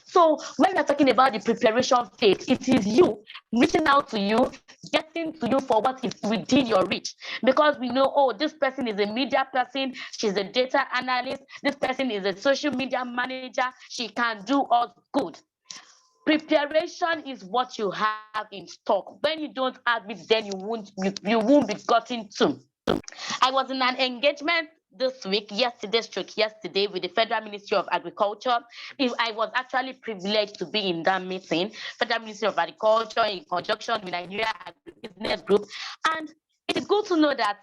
So when we are talking about the preparation phase, it is you reaching out to you, getting to you for what is within your reach. Because we know, oh, this person is a media person, she's a data analyst, this person is a social media manager, she can do us good. Preparation is what you have in stock. When you don't have it, then you won't be gotten to. I was in an engagement this week, yesterday, with the Federal Ministry of Agriculture. I was actually privileged to be in that meeting, Federal Ministry of Agriculture in conjunction with Nigeria Agribusiness Group. And it is good to know that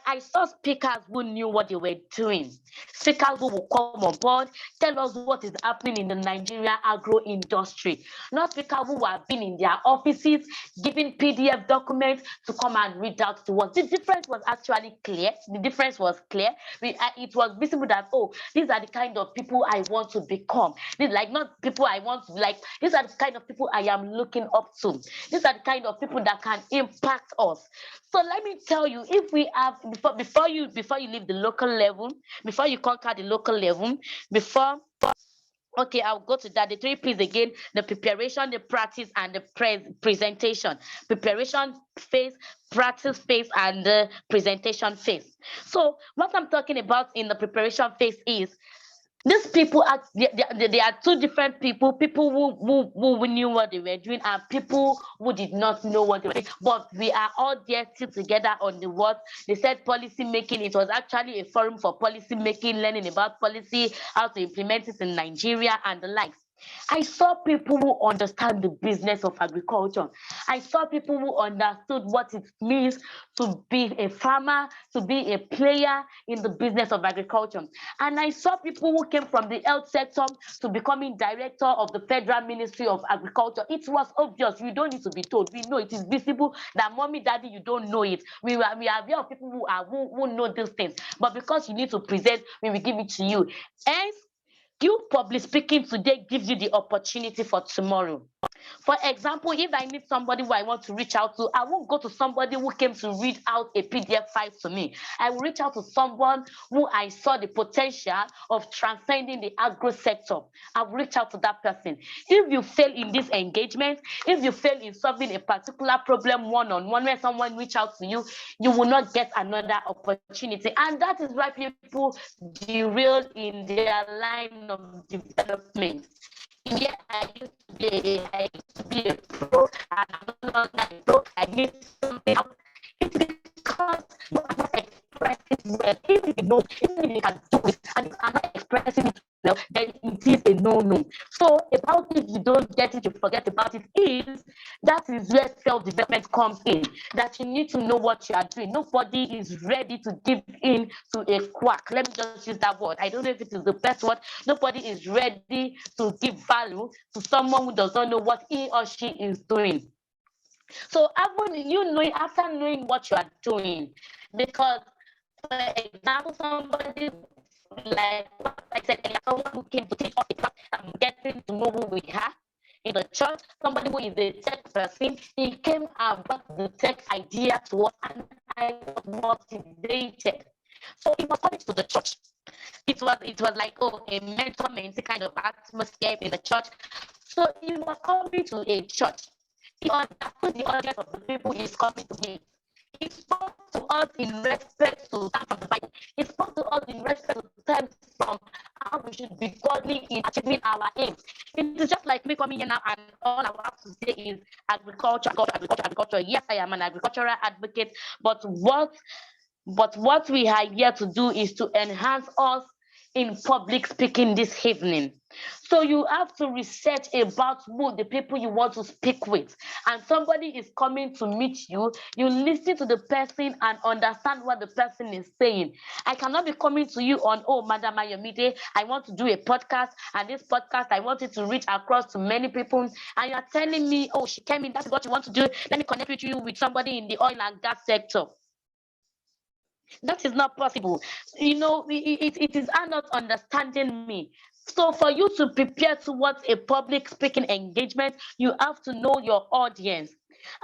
I saw speakers who knew what they were doing, speakers who will come on board, tell us what is happening in the Nigeria agro industry, not speakers who have been in their offices giving PDF documents to come and read out to us. The difference was actually clear. The difference was clear. It was visible that, oh, these are the kind of people I want to become. These like not people I want to like. These are the kind of people I am looking up to. These are the kind of people that can impact us. So let me tell you, if we have before you leave the local level, before you conquer the local level, okay, I'll go to that. The three P's again: the preparation, the practice, and the presentation. Preparation phase, practice phase, and the presentation phase. So what I'm talking about in the preparation phase is these people are they are two different people who knew what they were doing and people who did not know what they were doing, but we are all there still together on the what they said policy making. It was actually a forum for policy making, learning about policy, how to implement it in Nigeria and the likes. I saw people who understand the business of agriculture. I saw people who understood what it means to be a farmer, to be a player in the business of agriculture. And I saw people who came from the health sector to becoming director of the Federal Ministry of Agriculture. It was obvious. You don't need to be told. We know it is visible that mommy, daddy, you don't know it. We are aware of people who know these things. But because you need to present, we will give it to you. Hence, you public speaking today gives you the opportunity for tomorrow. For example, if I need somebody who I want to reach out to, I won't go to somebody who came to read out a PDF file to me. I will reach out to someone who I saw the potential of transcending the agro sector. I will reach out to that person. If you fail in this engagement, if you fail in solving a particular problem one-on-one, when someone reach out to you, you will not get another opportunity. And that is why people derail in their line of development. Yeah, I used to be a pro, and I'm no longer a pro. I need something else. It's because you are not expressing well. If you can do it and you are not expressing it well, then it is a no-no. So about if you don't get it, you forget about it, that is where self-development comes in. That you need to know what you are doing. Nobody is ready to give in to a quack. Let me just use that word. I don't know if it is the best word. Nobody is ready to give value to someone who does not know what he or she is doing. So after knowing what you are doing, because for example, somebody like what I said, someone who came to teach us a class, getting to know who we are in the church, somebody who is a tech person, he came and brought the tech idea to us, and I was motivated. So he was coming to the church. It was like a mentor-mentee kind of atmosphere in the church. So he was coming to a church. He understood the audience of the people he's coming to meet. He spoke to us in respect to time from the Bible. He spoke to us in respect to time from how we should be godly in achieving our aims. It is just like me coming here now and all I have to say is agriculture. Yes, I am an agricultural advocate, but what we are here to do is to enhance us in public speaking this evening. So you have to research about who the people you want to speak with. And somebody is coming to meet you, you listen to the person and understand what the person is saying. I cannot be coming to you on, oh, Madam Ayomide, I want to do a podcast, and this podcast, I want it to reach across to many people. And you are telling me, oh, she came in, that's what you want to do. Let me connect with you with somebody in the oil and gas sector. That is not possible. It is not understanding me. So for you to prepare towards a public speaking engagement, you have to know your audience.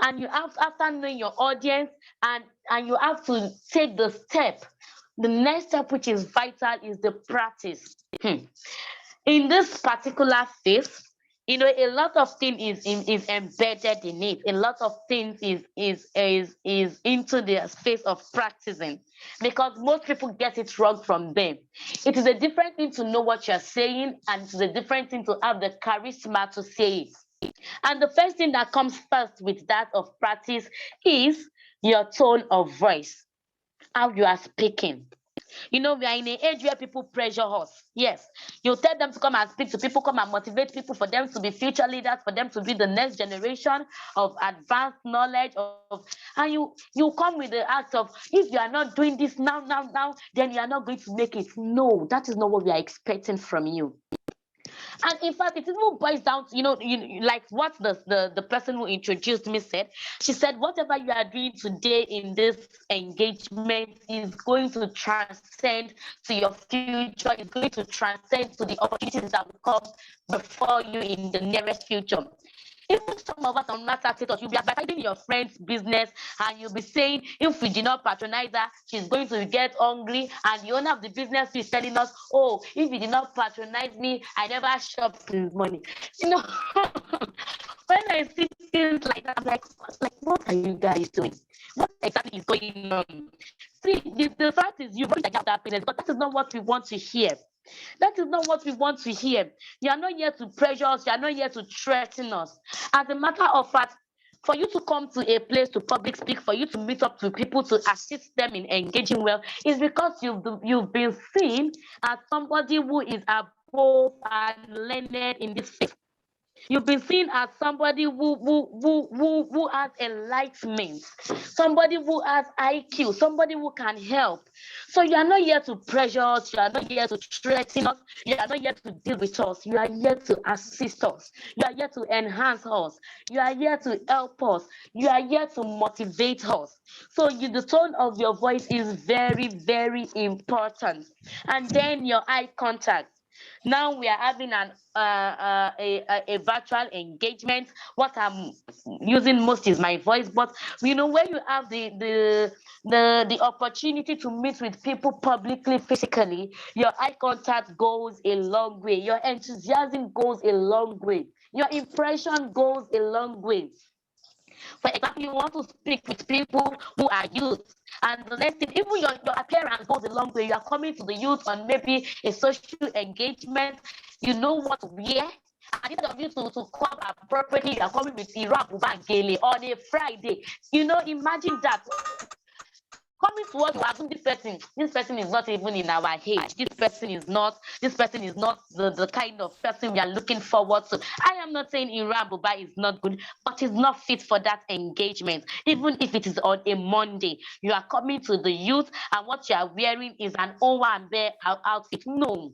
And you have, after knowing your audience, and you have to take the step. The next step, which is vital, is the practice. In this particular phase, a lot of things is embedded in it. A lot of things is into the space of practicing, because most people get it wrong from them. It is a different thing to know what you're saying, and it's a different thing to have the charisma to say it. And the first thing that comes first with that of practice is your tone of voice, how you are speaking. We are in an age where people pressure us. Yes, you tell them to come and speak to people, come and motivate people for them to be future leaders, for them to be the next generation of advanced knowledge. And you come with the act of, if you are not doing this now, then you are not going to make it. No, that is not what we are expecting from you. And in fact, it even boils down to, like what the person who introduced me said. She said, whatever you are doing today in this engagement is going to transcend to your future, is going to transcend to the opportunities that will come before you in the nearest future. Even some of us on that status, you'll be advertising your friend's business, and you'll be saying, if we did not patronize her, she's going to get hungry. And the owner of the business is telling us, oh, if you did not patronize me, I never shop his money. When I see things like that, I'm like, what are you guys doing? What exactly is going on? See, the fact is, you've already got that business, but that is not what we want to hear. That is not what we want to hear. You are not here to pressure us. You are not here to threaten us. As a matter of fact, for you to come to a place to public speak, for you to meet up to people to assist them in engaging well, is because you've been seen as somebody who is above and learned in this field. You've been seen as somebody who has enlightenment, somebody who has IQ, somebody who can help. So you are not here to pressure us, you are not here to threaten us, you are not here to deal with us, you are here to assist us, you are here to enhance us, you are here to help us, you are here to motivate us. So the tone of your voice is very, very important. And then your eye contact. Now we are having a virtual engagement. What I'm using most is my voice, but when you have the opportunity to meet with people publicly, physically, your eye contact goes a long way. Your enthusiasm goes a long way. Your impression goes a long way. For example, you want to speak with people who are youth, and the next thing, even your appearance goes a long way. You are coming to the youth on maybe a social engagement, you know what to wear. And instead of you to come appropriately, you are coming with Iraq Bangele on a Friday. Imagine that. Coming to us, this person is not even in our age. This person is not the kind of person we are looking forward to. I am not saying Iran Buba is not good, but it's not fit for that engagement. Even if it is on a Monday, you are coming to the youth, and what you are wearing is an Owambe outfit. No.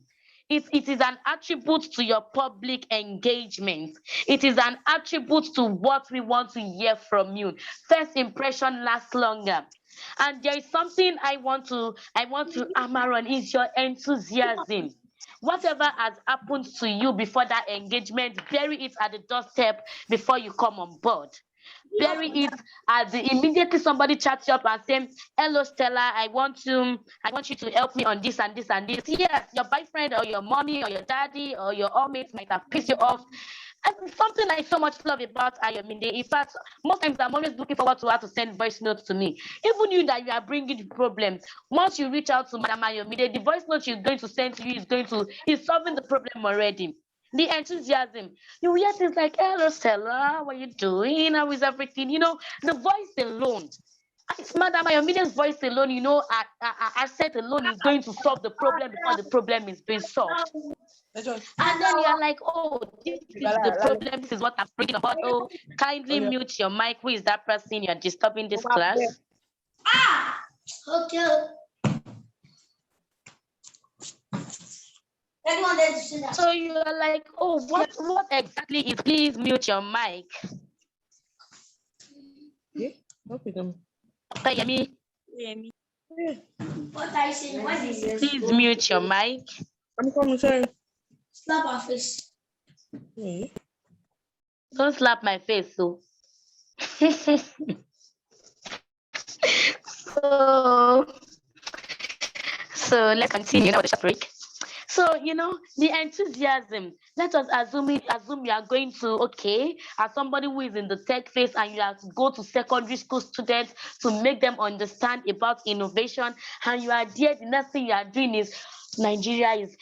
It is an attribute to your public engagement. It is an attribute to what we want to hear from you. First impression lasts longer. And there is something I want to hammer on, is your enthusiasm. Whatever has happened to you before that engagement, bury it at the doorstep before you come on board. Bury it immediately somebody chats you up and says, hello Stella, I want you to help me on this and this and this. Yes, your boyfriend or your mommy or your daddy or your mates might have pissed you off. And something I so much love about Ayomide, in fact, most times I'm always looking forward to her to send voice notes to me. Even you that you are bringing the problems, once you reach out to Madam Ayomide, the voice note she's going to send to you is solving the problem already. The enthusiasm. You hear things like, hello Stella, how are you doing? How is everything? The voice alone Madam, your media's voice alone, you know, asset alone is going to solve the problem before the problem is being solved. And then you're like, oh, this is the problem. This is what I'm bringing about. Oh, kindly mute your mic. Who is that person? You're disturbing this class. Okay. So you're like, oh, what exactly is? Please mute your mic. Can you hear me? What I say? What is it? Please mute your mic. I'm coming, sorry. Slap our face. Don't slap my face, so. So let's continue now with the break. So, you know, the enthusiasm, let us assume you are going to, okay, as somebody who is in the tech phase and you have to go to secondary school students to make them understand about innovation, and you are there, the next thing you are doing is Nigeria is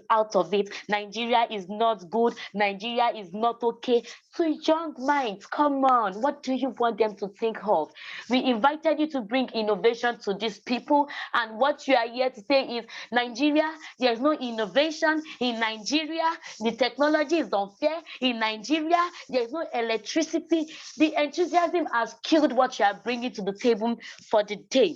out of it. Nigeria is not good. Nigeria is not okay. So young minds, come on. What do you want them to think of? We invited you to bring innovation to these people, and what you are here to say is Nigeria, there's no innovation in Nigeria. The technology is unfair in Nigeria. There's no electricity. The enthusiasm has killed what you are bringing to the table for the day.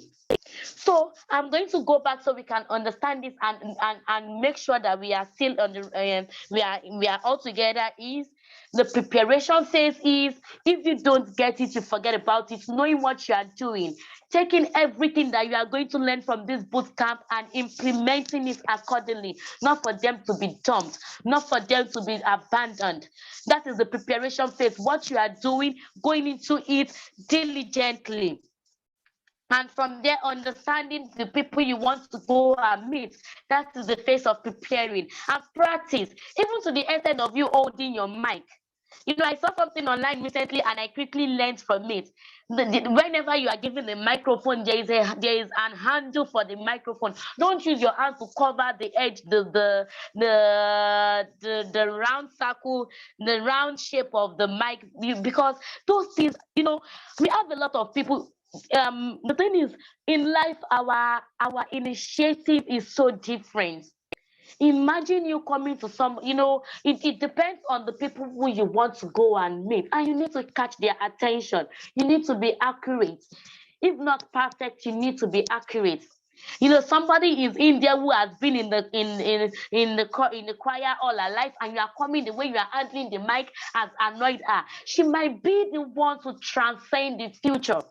So I'm going to go back so we can understand this and make sure that we are still on the we are all together. Is the preparation phase is if you don't get it, you forget about it. Knowing what you are doing, taking everything that you are going to learn from this boot camp and implementing it accordingly. Not for them to be dumped, not for them to be abandoned. That is the preparation phase. What you are doing, going into it diligently. And from there, understanding the people you want to go and meet. That is the phase of preparing and practice, even to the extent of you holding your mic. You know, I saw something online recently and I quickly learned from it. Whenever you are given the microphone, there is an handle for the microphone. Don't use your hand to cover the edge, the round circle, the round shape of the mic, because those things, you know, we have a lot of people. The thing is, in life, our initiative is so different. Imagine you coming to some, you know, it depends on the people who you want to go and meet, and you need to catch their attention. You need to be accurate. If not perfect, you need to be accurate. You know, somebody is in there who has been in the choir all her life, and you are coming, the way you are handling the mic has annoyed her. She might be the one to transcend the future.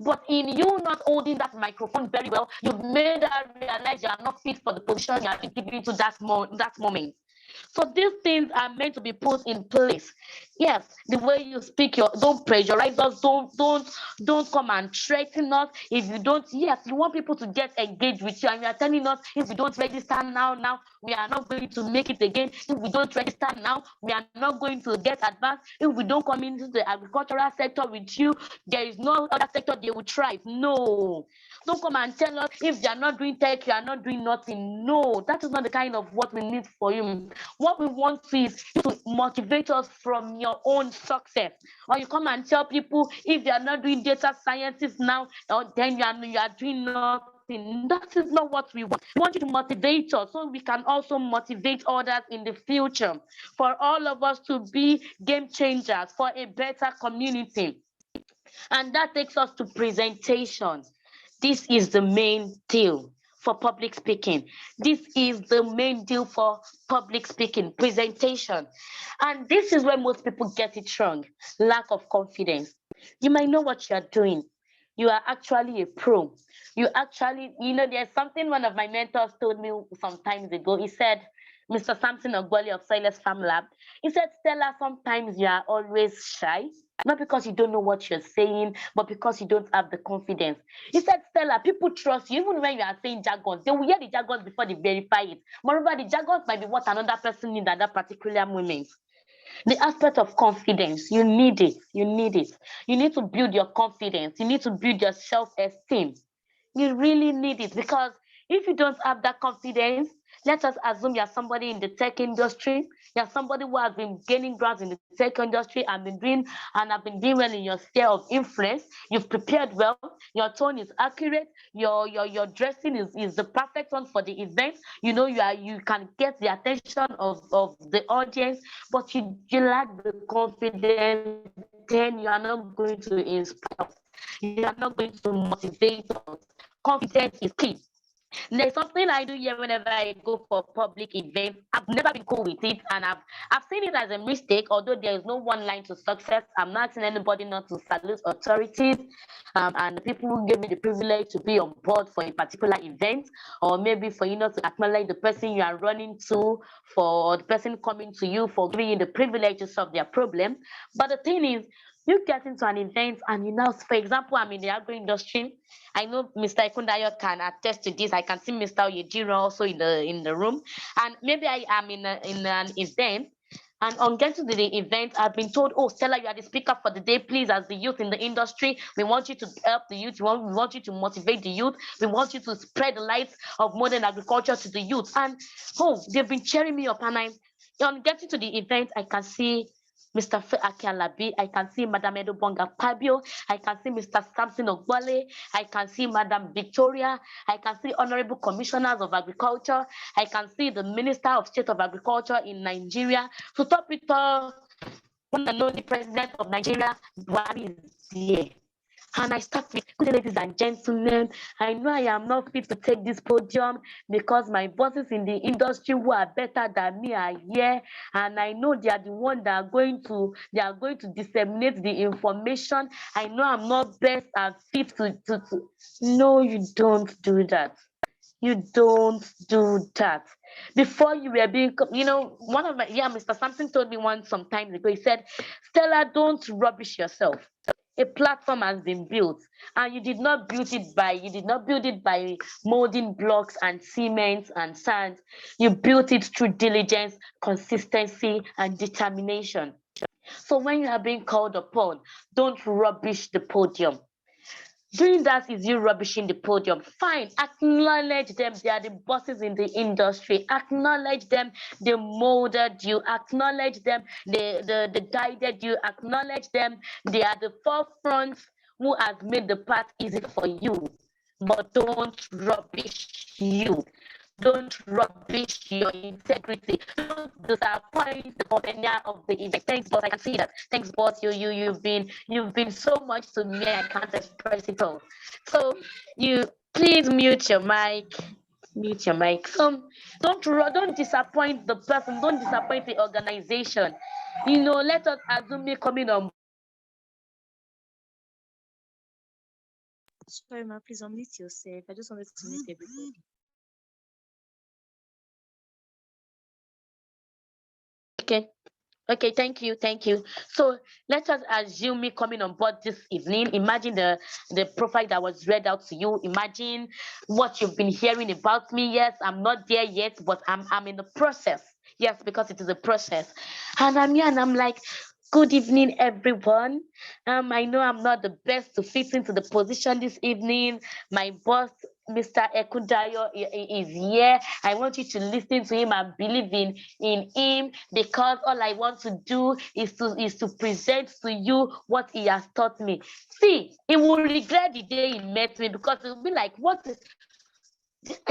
But in you not holding that microphone very well, you've made her realize you are not fit for the position you are given to that moment. So these things are meant to be put in place. Yes, the way you speak, don't pressurize us, don't come and threaten us. If you don't, yes, you want people to get engaged with you, and you are telling us if we don't register now, we are not going to make it again. If we don't register now, we are not going to get advanced. If we don't come into the agricultural sector with you, there is no other sector they will thrive. No. Don't come and tell us if you are not doing tech, you are not doing nothing. No, that is not the kind of what we need for you. What we want is to motivate us from your own success. Or you come and tell people if you are not doing data sciences now, then you are doing nothing. That is not what we want. We want you to motivate us so we can also motivate others in the future. For all of us to be game changers for a better community. And that takes us to presentation. This is the main deal for public speaking. This is the main deal for public speaking, presentation. And this is where most people get it wrong, lack of confidence. You might know what you're doing. You are actually a pro. You actually, you know, there's something one of my mentors told me some times ago. He said, Mr. Samson Ogboli of Silas Farm Lab, he said, Stella, sometimes you are always shy. Not because you don't know what you're saying, but because you don't have the confidence. He said, Stella, people trust you even when you are saying jargons. They will hear the jargons before they verify it. Moreover, the jargons might be what another person needs at that particular moment. The aspect of confidence, you need it. You need it. You need to build your confidence. You need to build your self-esteem. You really need it, because if you don't have that confidence, Let us assume you're somebody in the tech industry. You're somebody who has been gaining grounds in the tech industry and have been doing well in your sphere of influence. You've prepared well. Your tone is accurate. Your dressing is the perfect one for the event. You can get the attention of the audience, but you lack the confidence. Then you are not going to inspire. You are not going to motivate us. Confidence is key. There's something I do here whenever I go for public events. I've never been cool with it, and I've seen it as a mistake. Although there is no one line to success, I'm not asking anybody not to salute authorities, and the people who gave me the privilege to be on board for a particular event, or maybe for you not to acknowledge the person you are running to, for the person coming to you, for giving you the privilege to solve their problem. But the thing is, you get into an event and for example, I'm in the agro industry. I know Mr. Ekundayo can attest to this. I can see Mr. Oyejiro also in the room. And maybe I am in an event. And on getting to the event, I've been told, oh, Stella, you are the speaker for the day. Please, as the youth in the industry, we want you to help the youth. We want you to motivate the youth. We want you to spread the light of modern agriculture to the youth. And, they've been cheering me up. And on getting to the event, I can see Mr. Akialabi, I can see Madam Edo Bonga Pabio, I can see Mr. Samson Ogbole, I can see Madam Victoria, I can see Honorable Commissioners of Agriculture, I can see the Minister of State of Agriculture in Nigeria. To top it all, one and only President of Nigeria, Buhari, is here. And I start with, good ladies and gentlemen, I know I am not fit to take this podium because my bosses in the industry who are better than me are here, and I know they are the ones that are going to disseminate the information. I know I'm not best and fit to. No, you don't do that. You don't do that. Before you were being, Mr. Sampson told me once some time ago, he said, Stella, don't rubbish yourself. A platform has been built, and you did not build it by molding blocks and cement and sand. You built it through diligence, consistency, and determination. So when you are being called upon, don't rubbish the podium. Doing that is you rubbishing the podium. Fine, acknowledge them. They are the bosses in the industry. Acknowledge them. They molded you. Acknowledge them. They guided you. Acknowledge them. They are the forefront who has made the path easy for you. But don't rubbish you. Don't rubbish your integrity. Don't disappoint the company of the event. Thanks, boss. I can see that. Thanks, boss. You've been so much to me. I can't express it all. So you please mute your mic. Mute your mic. Don't disappoint the person. Don't disappoint the organization. Let us assume me coming on. Sorry, ma, please unmute yourself. I just wanted to meet everybody. Okay, thank you. So let us assume me coming on board this evening. Imagine the profile that was read out to you. Imagine what you've been hearing about me. Yes, I'm not there yet, but I'm in the process. Yes, because it is a process. And I'm here and I'm like, good evening, everyone. I know I'm not the best to fit into the position this evening. My boss, Mr. Ekundayo, is here. I want you to listen to him and believe in him, because all I want to do is to present to you what he has taught me. See, he will regret the day he met me, because it will be like, what is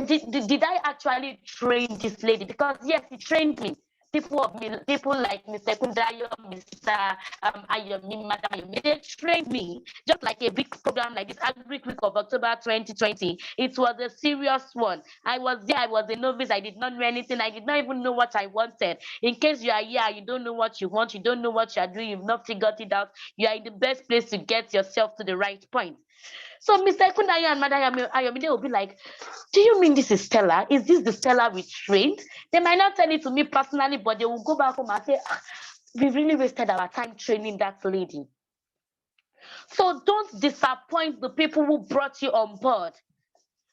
did I actually train this lady? Because yes, he trained me. People like Mr. Kundayo, Mr. Ayomi, Madam Ayomi, they trained me just like a big program like this Agri Week of October 2020. It was a serious one. I was there, I was a novice, I did not know anything, I did not even know what I wanted. In case you are here, you don't know what you want, you don't know what you are doing, you've not figured it out, you are in the best place to get yourself to the right point. So Mr. Kundayo and Madam Ayomide will be like, do you mean this is Stella? Is this the Stella we trained? They might not tell it to me personally, but they will go back home and say, we really wasted our time training that lady. So don't disappoint the people who brought you on board.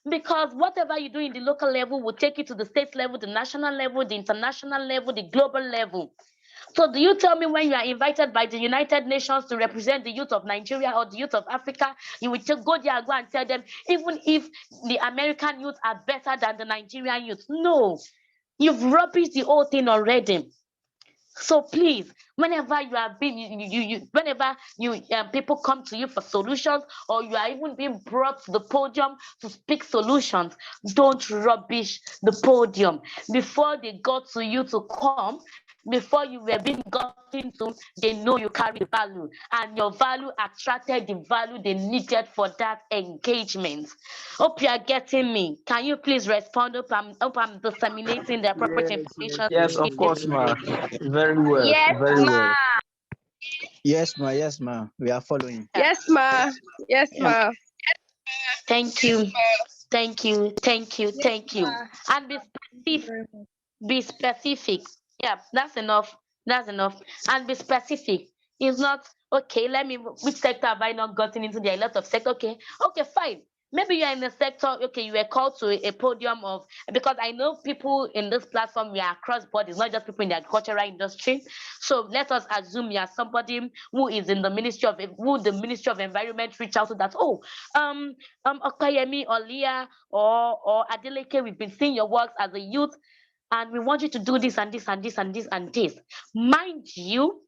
Because whatever you do in the local level will take you to the state level, the national level, the international level, the global level. So do you tell me when you are invited by the United Nations to represent the youth of Nigeria or the youth of Africa, you will go there and go and tell them, even if the American youth are better than the Nigerian youth? No. You've rubbished the whole thing already. So please, whenever you are being, whenever people come to you for solutions, or you are even being brought to the podium to speak solutions, don't rubbish the podium. Before they got to you to come, before you were being gotten to, they know you carry the value, and your value attracted the value they needed for that engagement. Hope you are getting me. Can you please respond? Hope I'm disseminating the appropriate information Yes, of in this. course, ma. Very well, Yes, very ma. well. Yes, ma. Yes, ma. We are following. Yes, ma. Yes, Yeah. ma. Thank you. Thank you. Thank you. Thank you. And be specific. Be specific. Yeah, that's enough. That's enough. And be specific. It's not okay. Let me. Which sector have I not gotten into? There are a lot of sector. Okay. Okay. Fine. Maybe you are in a sector. Okay, you were called to a podium of, because I know people in this platform, we are across board. It's not just people in the agricultural industry. So let us assume you are somebody who is in the Ministry of, who the Ministry of Environment reach out to, that, oh, Okayemi or Leah or Adeleke, we've been seeing your works as a youth, and we want you to do this and this and this and this and this. Mind you,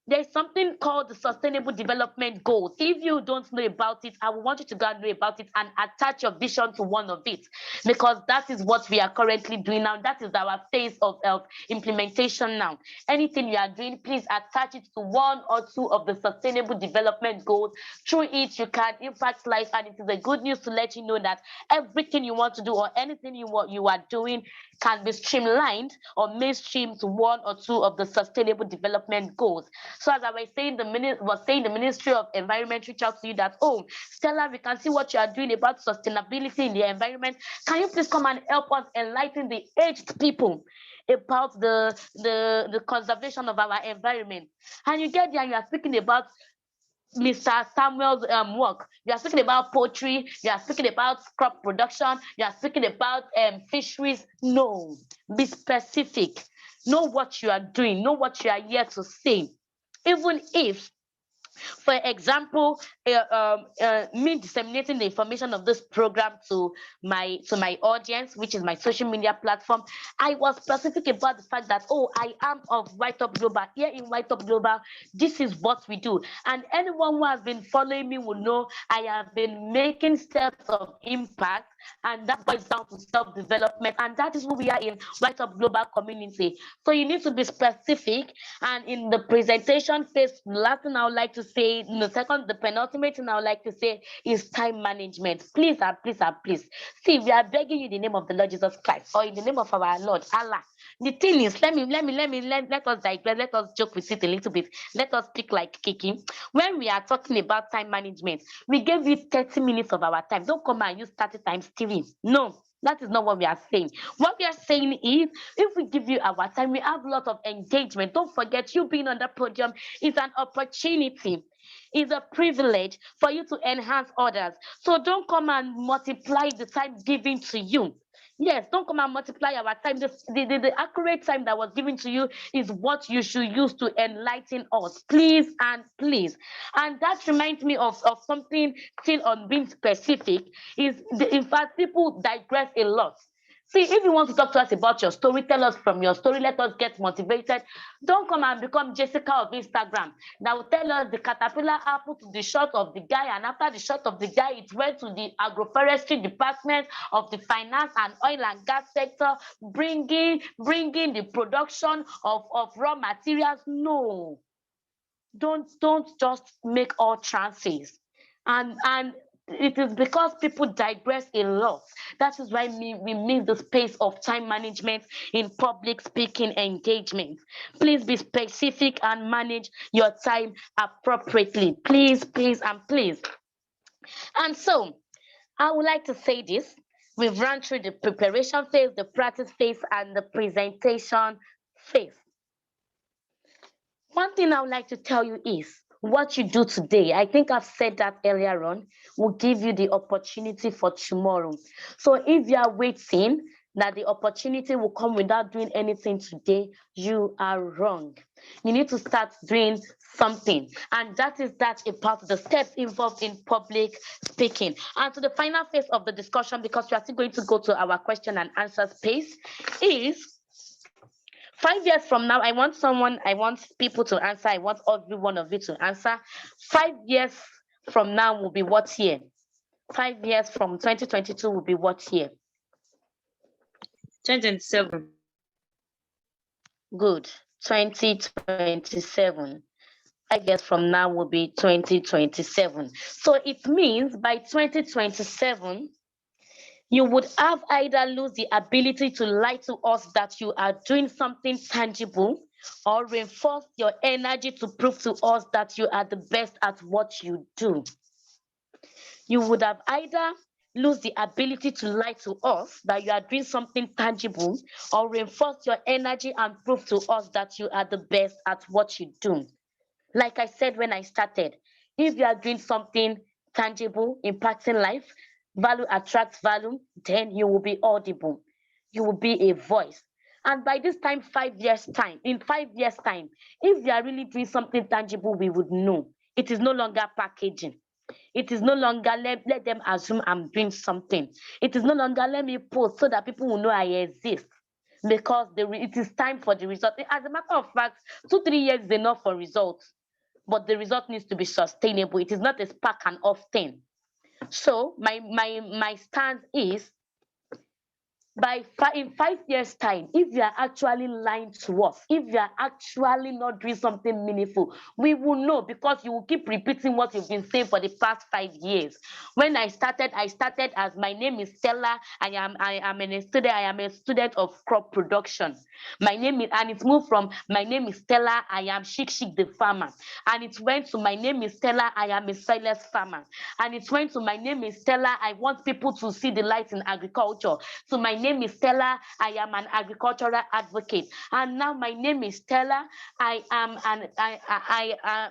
there's something called the Sustainable Development Goals. If you don't know about it, I want you to go and know about it and attach your vision to one of it, because that is what we are currently doing now. That is our phase of implementation now. Anything you are doing, please attach it to one or two of the Sustainable Development Goals. Through it, you can impact life, and it is a good news to let you know that everything you want to do or anything you are doing can be streamlined or mainstreamed to one or two of the Sustainable Development Goals. So as I was saying, the Ministry of Environment reached out to you that, oh, Stella, we can see what you are doing about sustainability in the environment. Can you please come and help us enlighten the aged people about the conservation of our environment? And you get there and you are speaking about Mr. Samuel's work. You are speaking about poultry, you are speaking about crop production, you are speaking about fisheries. No, be specific. Know what you are doing, know what you are here to say. Even if, for example, me disseminating the information of this program to my audience, which is my social media platform, I was specific about the fact that, oh, I am of White Up Global. Here in White Up Global, this is what we do. And anyone who has been following me will know I have been making steps of impact, and that boils down to self-development. And that is who we are in White Up Global community. So you need to be specific. And in the presentation phase, the last thing I would like to say, the penultimate thing I would like to say is time management. Please, please. See, we are begging you in the name of the Lord Jesus Christ, or in the name of our Lord Allah. The thing is, let us digress, let us joke with it a little bit. Let us speak like Kiki. When we are talking about time management, we gave you 30 minutes of our time. Don't come and use 30 times 3. No. That is not what we are saying. What we are saying is, if we give you our time, we have a lot of engagement. Don't forget, you being on the podium is an opportunity. It's a privilege for you to enhance others. So don't come and multiply the time given to you. Yes, don't come and multiply our time. The accurate time that was given to you is what you should use to enlighten us. Please and please. And that reminds me of something still on being specific. In fact, people digress a lot. See, if you want to talk to us about your story, tell us from your story. Let us get motivated. Don't come and become Jessica of Instagram. That will tell us the caterpillar happened to the shot of the guy, and after the shot of the guy, it went to the agroforestry department of the finance and oil and gas sector, bringing the production of raw materials. No, don't just make all chances. And it is because people digress a lot. That is why we miss the space of time management in public speaking engagement. Please be specific and manage your time appropriately. Please, and please. And so, I would like to say this. We've run through the preparation phase, the practice phase, and the presentation phase. One thing I would like to tell you is, what you do today, I think I've said that earlier on, will give you the opportunity for tomorrow. So if you are waiting that the opportunity will come without doing anything today, you are wrong. You need to start doing something. And that is about the steps involved in public speaking. And to the final phase of the discussion, because we are still going to go to our question and answer space, is 5 years from now, I want people to answer. I want every one of you to answer. 5 years from now will be what year? 5 years from 2022 will be what year? 2027. Good. 2027. 5 years from now will be 2027. So it means by 2027, you would have either lose the ability to lie to us that you are doing something tangible, or reinforce your energy to prove to us that you are the best at what you do. You would have either lose the ability to lie to us that you are doing something tangible, or reinforce your energy and prove to us that you are the best at what you do. Like I said when I started, if you are doing something tangible, impacting life, value attracts value, then you will be audible. You will be a voice. And by this time, 5 years time, in 5 years time, if you are really doing something tangible, we would know. It is no longer packaging. It is no longer let them assume I'm doing something. It is no longer let me post so that people will know I exist. Because it is time for the result. As a matter of fact, 2-3 years is enough for results. But the result needs to be sustainable. It is not a spark and off thing. So my stance is, in 5 years' time, if you are actually lying to us, if you are actually not doing something meaningful, we will know, because you will keep repeating what you've been saying for the past 5 years. When I started as my name is Stella. I am a student of crop production. My name is, and it moved from my name is Stella. I am Chic the farmer, and it went to my name is Stella. I am a silas farmer, and it went to my name is Stella. I want people to see the light in agriculture. So my name is Stella. I am an agricultural advocate, and now my name is Stella. I am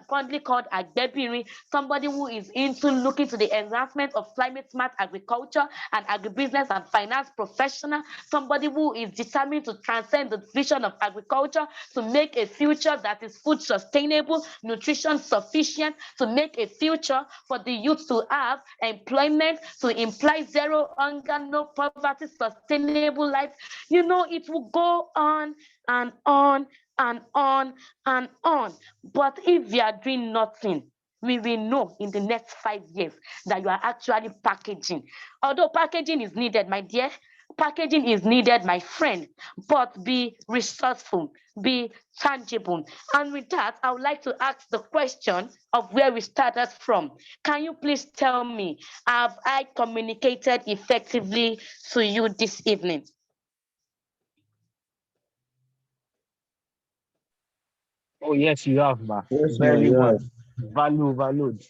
fondly called Agbebirin, somebody who is into looking to the advancement of climate smart agriculture and agribusiness and finance professional, somebody who is determined to transcend the vision of agriculture to make a future that is food sustainable, nutrition sufficient, to make a future for the youth to have employment, to imply zero hunger, no poverty, sustainable life. You know, it will go on and on and on and on. But if you are doing nothing, we will know in the next 5 years that you are actually packaging. Although packaging is needed, my dear, packaging is needed, my friend, but be resourceful, be tangible. And with that, I would like to ask the question of where we started from. Can you please tell me, have I communicated effectively to you this evening? Oh, yes, you have, ma. Yes, ma'am, Very you well. have. Value, valued.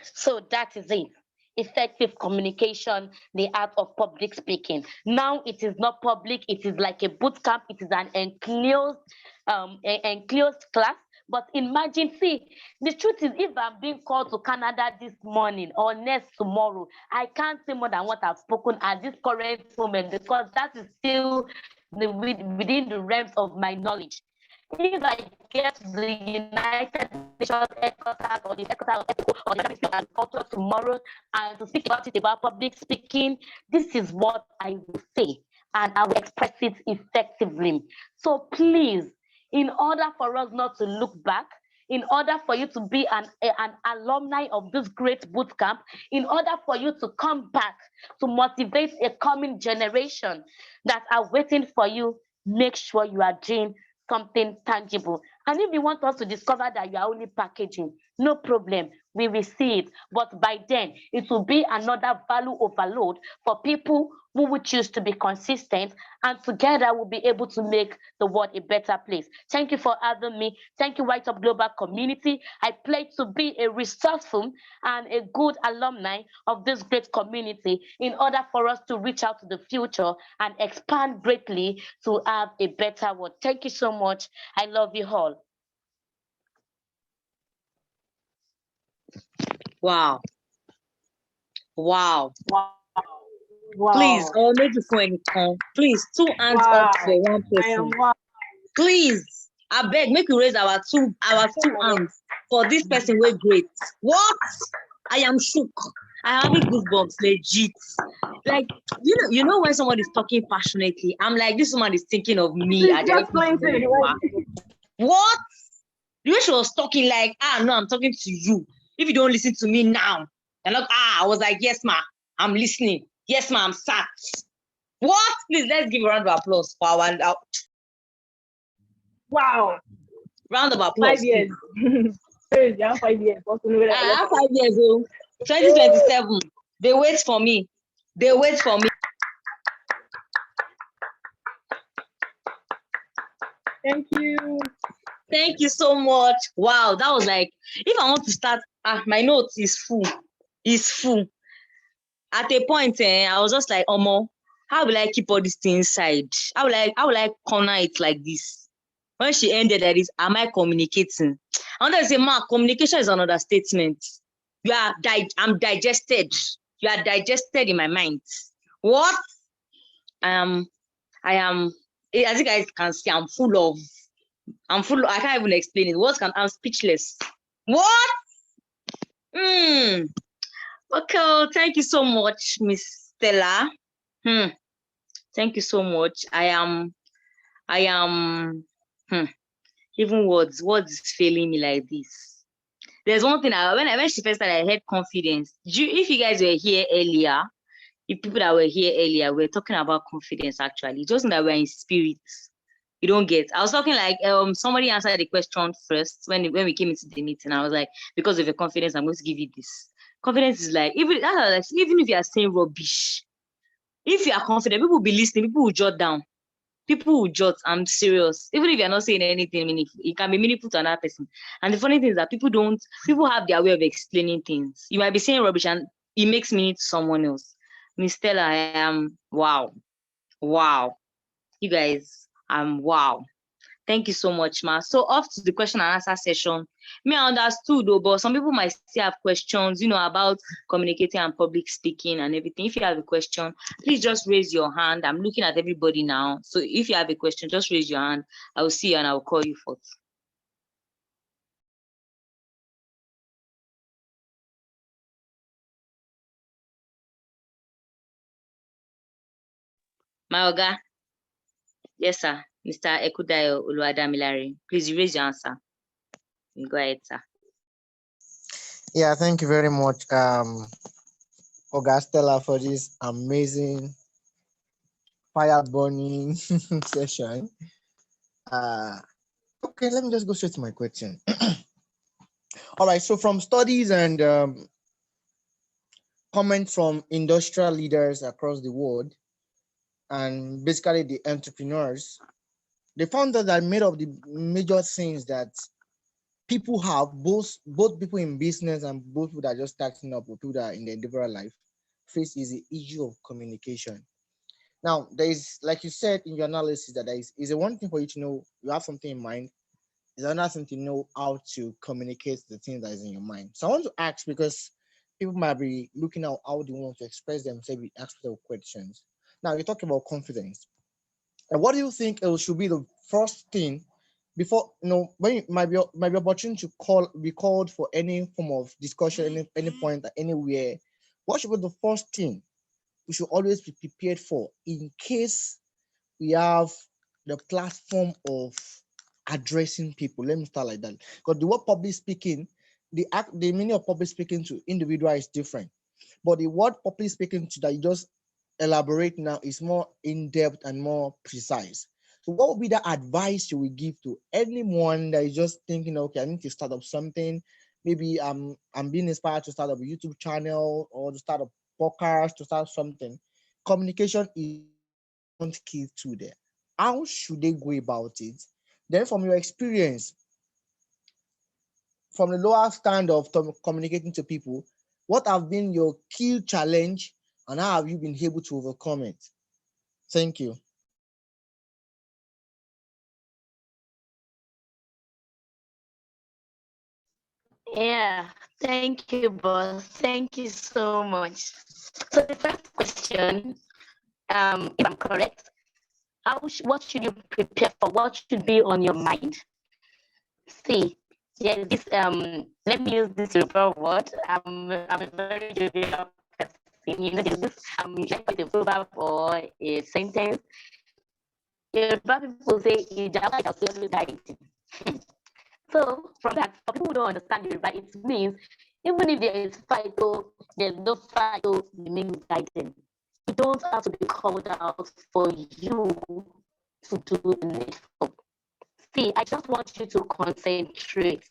So that is it. Effective communication, the art of public speaking. Now it is not public, it is like a boot camp, it is an enclosed class. But imagine, see, the truth is, if I'm being called to Canada this morning or next tomorrow, I can't say more than what I've spoken at this current moment, because that is still within the realms of my knowledge. If I get to the United Nations headquarters or the headquarters of EPCO or the Ministry of Agriculture tomorrow and to speak about it, about public speaking, this is what I will say, and I will express it effectively. So please, in order for us not to look back, in order for you to be an alumni of this great boot camp, in order for you to come back to motivate a coming generation that are waiting for you, make sure you are doing something tangible. And if you want us to discover that you are only packaging, no problem, we will see it. But by then, it will be another value overload for people who will choose to be consistent, and together we'll be able to make the world a better place. Thank you for having me. Thank you, White Up Global community. I pledge to be a resourceful and a good alumni of this great community in order for us to reach out to the future and expand greatly to have a better world. Thank you so much. I love you all. Wow. Wow. Wow. Please, I'll make you for any come. Please, 2 hands up for one I am person. wow. Please, I beg, make you raise our two hands for this person. We're great. What? I am shook. I'm having goosebumps, legit. Like, you know when someone is talking passionately, I'm like, this woman is thinking of me. She's just going to the What? The way she was talking, like, no, I'm talking to you. If you don't listen to me now, you're not, I was like, yes, ma, I'm listening. Yes, ma, I'm sat. What? Please, let's give a round of applause for our wow. round of applause. 5 years. Crazy, I have 5 years. I have 5 years old. 2027. They wait for me. They wait for me. Thank you. Thank you so much. Wow, that was like, if I want to start, my notes is full. It's full. At a point, I was just like, Omo, how will I keep all these things inside? How will I corner it like this? When she ended like this, am I communicating? I want to say, ma, communication is another statement. I'm digested. You are digested in my mind. What? I am, as you guys can see, I can't even explain it. I'm speechless. What? Okay, thank you so much, Miss Stella. Thank you so much. I am, even words is failing me like this. There's one thing, when she first started, I had confidence. If you guys were here earlier, if people that were here earlier, we're talking about confidence actually. It wasn't that we're in spirit. You don't get. I was talking like somebody answered the question first when we came into the meeting. I was like, because of your confidence, I'm going to give you this. Confidence is like, even if you are saying rubbish, if you are confident, people will be listening, people will jot down. People will jot, I'm serious. Even if you're not saying anything meaningful, it can be meaningful to another person. And the funny thing is that people have their way of explaining things. You might be saying rubbish and it makes meaning to someone else. Miss Stella, I am wow. You guys, I'm wow. Thank you so much, ma. So off to the question and answer session. Me, I understood though, but some people might still have questions, about communicating and public speaking and everything. If you have a question, please just raise your hand. I'm looking at everybody now. So if you have a question, just raise your hand. I will see you and I will call you forth. My Oga. Yes, sir. Mr. Ekudayo Uluwadamilare. Please raise your answer. Go ahead, sir. Yeah, thank you very much, Oga Stella, for this amazing fire burning session. Okay, let me just go straight to my question. All right, so from studies and comments from industrial leaders across the world, and basically the entrepreneurs, they found that made of the major things that people have, both people in business and both people that are just starting up, or people that are in the individual life, face is the issue of communication. Now, there is, like you said in your analysis, that there is a one thing for you to know you have something in mind. It's another thing to know how to communicate the thing that is in your mind. So I want to ask, because people might be looking at how they want to express themselves, ask their questions. Now, you talk about confidence. And what do you think it should be the first thing before, when you might be opportunity to be called for any form of discussion, any point, anywhere? What should be the first thing we should always be prepared for in case we have the platform of addressing people? Let me start like that, because the word public speaking, the meaning of public speaking to individual is different, but the word public speaking to that you just elaborate now is more in-depth and more precise. So what would be the advice you would give to anyone that is just thinking, okay, I need to start up something? Maybe I'm being inspired to start up a YouTube channel or to start a podcast, to start something. Communication is key to there. How should they go about it? Then from your experience, from the lower stand of communicating to people, what have been your key challenge and how have you been able to overcome it? Thank you. Yeah, thank you, boss. Thank you so much. So the first question, if I'm correct, what should you prepare for? What should be on your mind? See, yeah, this let me use this Yoruba word. I'm a very jovial there's this like a proverb or a sentence. Yoruba people say Ijaba is always guiding. So from that, for people who don't understand Yoruba, it means even if there is fight, oh, there's no fight, oh, the means guiding. You don't have to be called out for you to do the needful. See, I just want you to concentrate.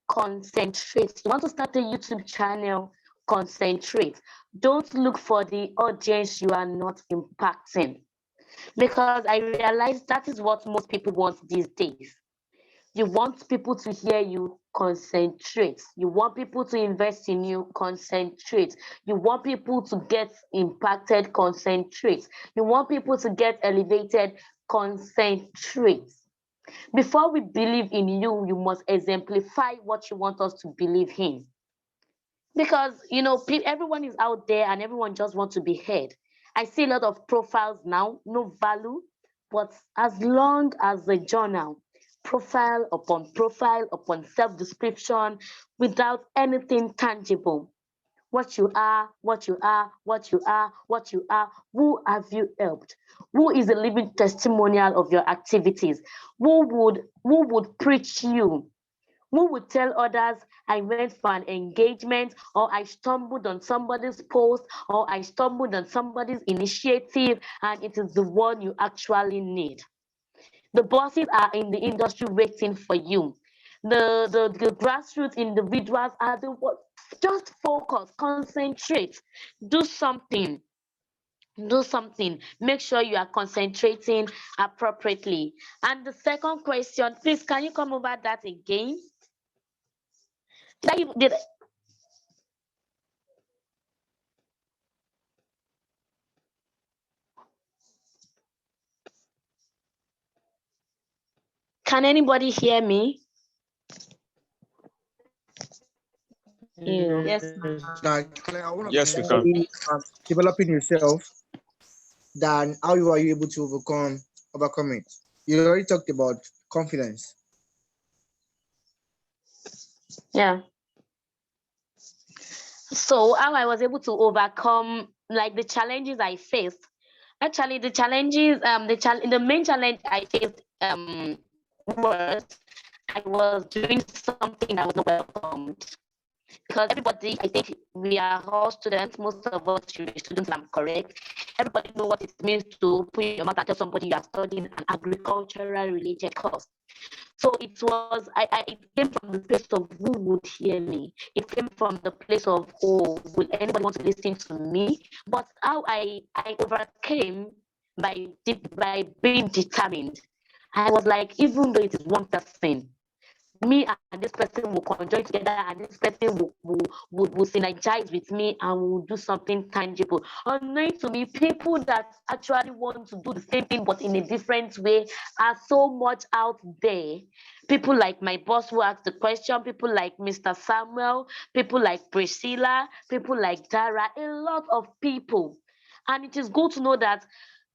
Concentrate. You want to start a YouTube channel? Concentrate. Don't look for the audience you are not impacting. Because I realize that is what most people want these days. You want people to hear you, concentrate. You want people to invest in you, concentrate. You want people to get impacted, concentrate. You want people to get elevated, concentrate. Before we believe in you, you must exemplify what you want us to believe in. Because, you know, everyone is out there and everyone just wants to be heard. I see a lot of profiles now, no value, but as long as the journal, profile upon self-description, without anything tangible. What you are, what you are, what you are, what you are, who have you helped? Who is a living testimonial of your activities? Who would preach you? Who would tell others I went for an engagement, or I stumbled on somebody's post, or I stumbled on somebody's initiative, and it is the one you actually need? The bosses are in the industry waiting for you. The grassroots individuals are the ones. Just focus, concentrate, do something. Do something. Make sure you are concentrating appropriately. And the second question, please, can you come over that again? Did Can anybody hear me? Yes, Now, Claire, I want to Yes, we can. developing yourself, then how are you able to overcome it? You already talked about confidence. Yeah. So how I was able to overcome like the challenges I faced. Actually, the challenges, the main challenge I faced was I was doing something that was not welcomed. Because everybody, I think we are all students, most of us students, I'm correct. Everybody know what it means to put your mouth and tell somebody you are studying an agricultural related course. So it was, it came from the place of who would hear me. It came from the place of, oh, will anybody want to listen to me? But how I overcame by being determined. I was like, even though it is one person, me and this person will conjoin together and this person will synergize with me and will do something tangible. Unknown to me, people that actually want to do the same thing but in a different way are so much out there. People like my boss who asked the question, people like Mr. Samuel, people like Priscilla, people like Dara, a lot of people. And it is good to know that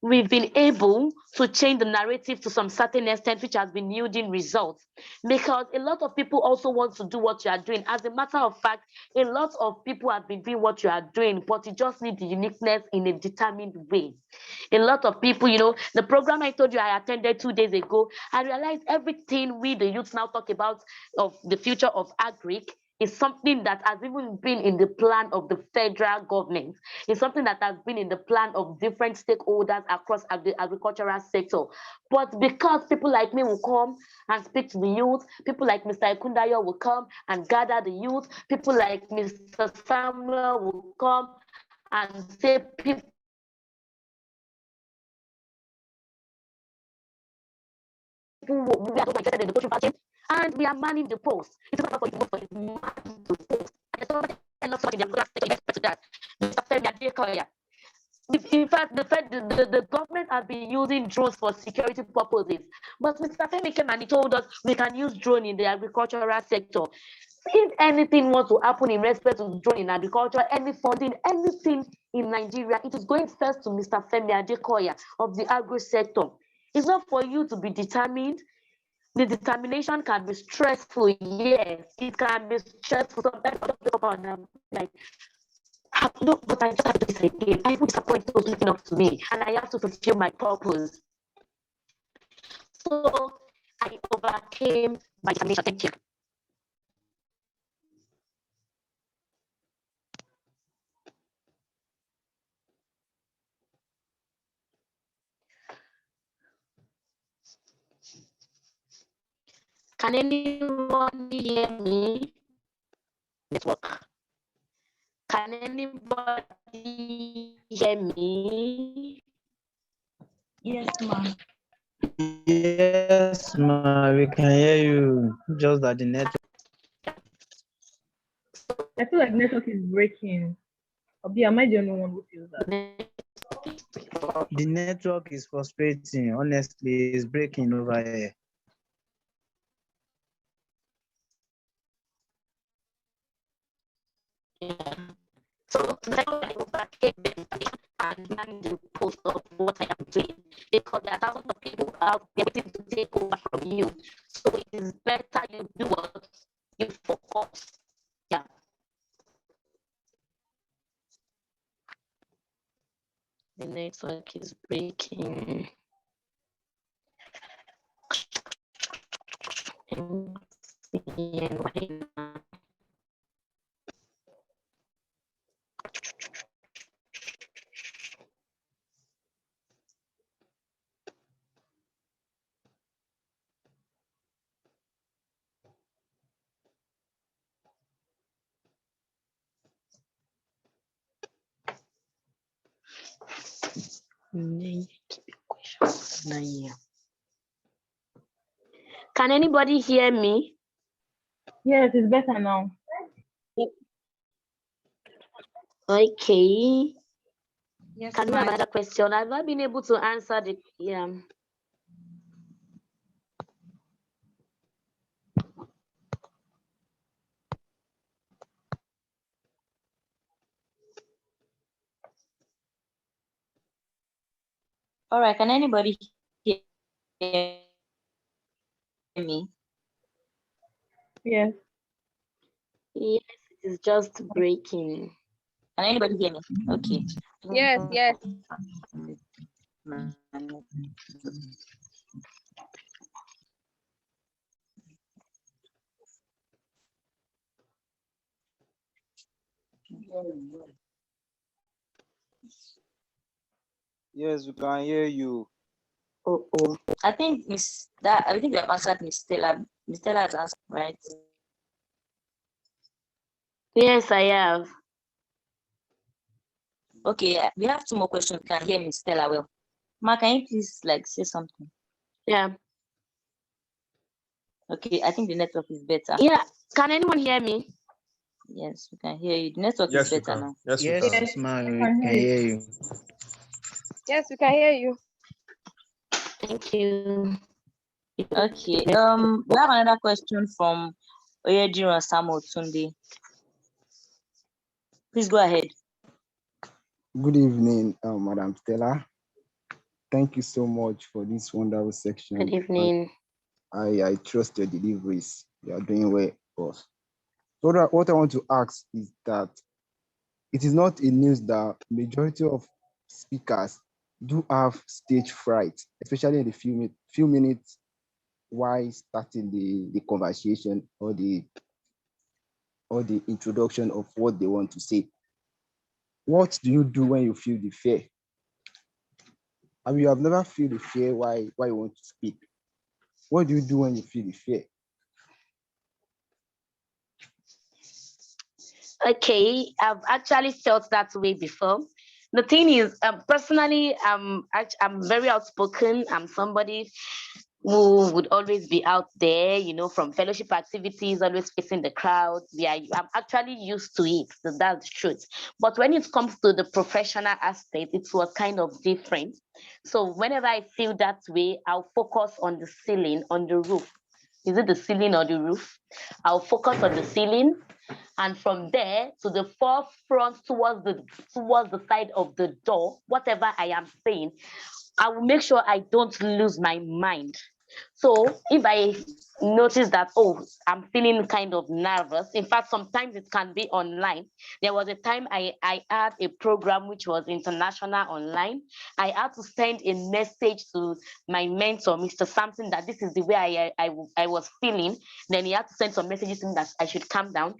we've been able to change the narrative to some certain extent, which has been yielding results. Because a lot of people also want to do what you are doing. As a matter of fact, a lot of people have been doing what you are doing, but you just need the uniqueness in a determined way. A lot of people, you know, the program I told you I attended 2 days ago, I realized everything we, the youth, now talk about of the future of agric is something that has even been in the plan of the federal government. It's something that has been in the plan of different stakeholders across the agricultural sector. But because people like me will come and speak to the youth, people like Mr. Ikundayo will come and gather the youth, people like Mr. Samuel will come and say people we are interested in the coaching package, and we are manning the post. It's not for you to man the post. And somebody else in the sector to that. Mr. Femi Adekoya. In fact, the government has been using drones for security purposes. But Mr. Femi came and he told us we can use drone in the agricultural sector. If anything wants to happen in respect to drone in agriculture, any funding, anything in Nigeria, it is going first to Mr. Femi Adekoya of the agri sector. It's not for you to be determined. The determination can be stressful, yes. It can be stressful sometimes. Like, No, but I just have to do this again. I will disappoint those looking up to me, and I have to fulfill my purpose. So I overcame my determination. Thank you. Can anyone hear me? Network. Can anybody hear me? Yes, ma'am. Yes, ma, we can hear you. Just that the network. I feel like network is breaking. Obi, am I the only one who feels that? The network is frustrating. Honestly, it's breaking over here. Yeah. So that's why I overcame and manage the post of what I am doing, because there are thousands of people out there waiting to take over from you. So it is better you do what you focus. Yeah. The network is breaking. Can anybody hear me? Yes, it's better now. Okay. Yes, Can you have ma'am. another question? I've not been able to answer the All right, can anybody hear me? Yes. Yes, it is just breaking. Can anybody hear me? Okay. Yes, yes. Yes, we can hear you. Oh, I think we have answered Miss Stella. Miss Stella has answered, right? Yes, I have. Okay, we have two more questions. We can hear Miss Stella well. Ma, can you please say something? Yeah. Okay, I think the network is better. Yeah. Can anyone hear me? Yes, we can hear you. The network Yes, is we better can. now. Yes, we Yes, can. ma, we can hear you. Yes, we can hear you. Thank you. Okay. We have another question from Oyediran Samuel Tunde. Please go ahead. Good evening, Madam Stella. Thank you so much for this wonderful section. Good evening. I trust your deliveries. You are doing well, boss. So what I want to ask is that it is not a news that majority of speakers do have stage fright, especially in the few minutes while starting the conversation or the introduction of what they want to say. What do you do when you feel the fear? I mean, you have never feel the fear why you want to speak. What do you do when you feel the fear? Okay, I've actually felt that way before. The thing is, personally, I'm very outspoken. I'm somebody who would always be out there, from fellowship activities, always facing the crowd. Yeah, I'm actually used to it. So that's the truth. But when it comes to the professional aspect, it was kind of different. So whenever I feel that way, I'll focus on the ceiling, on the roof. Is it the ceiling or the roof? I'll focus on the ceiling, and from there to the forefront towards the side of the door, whatever I am saying, I will make sure I don't lose my mind. So if I notice that, oh, I'm feeling kind of nervous, in fact, sometimes it can be online. There was a time I had a program which was international online. I had to send a message to my mentor, Mr. Sampson, that this is the way I was feeling. Then he had to send some messages to me that I should calm down.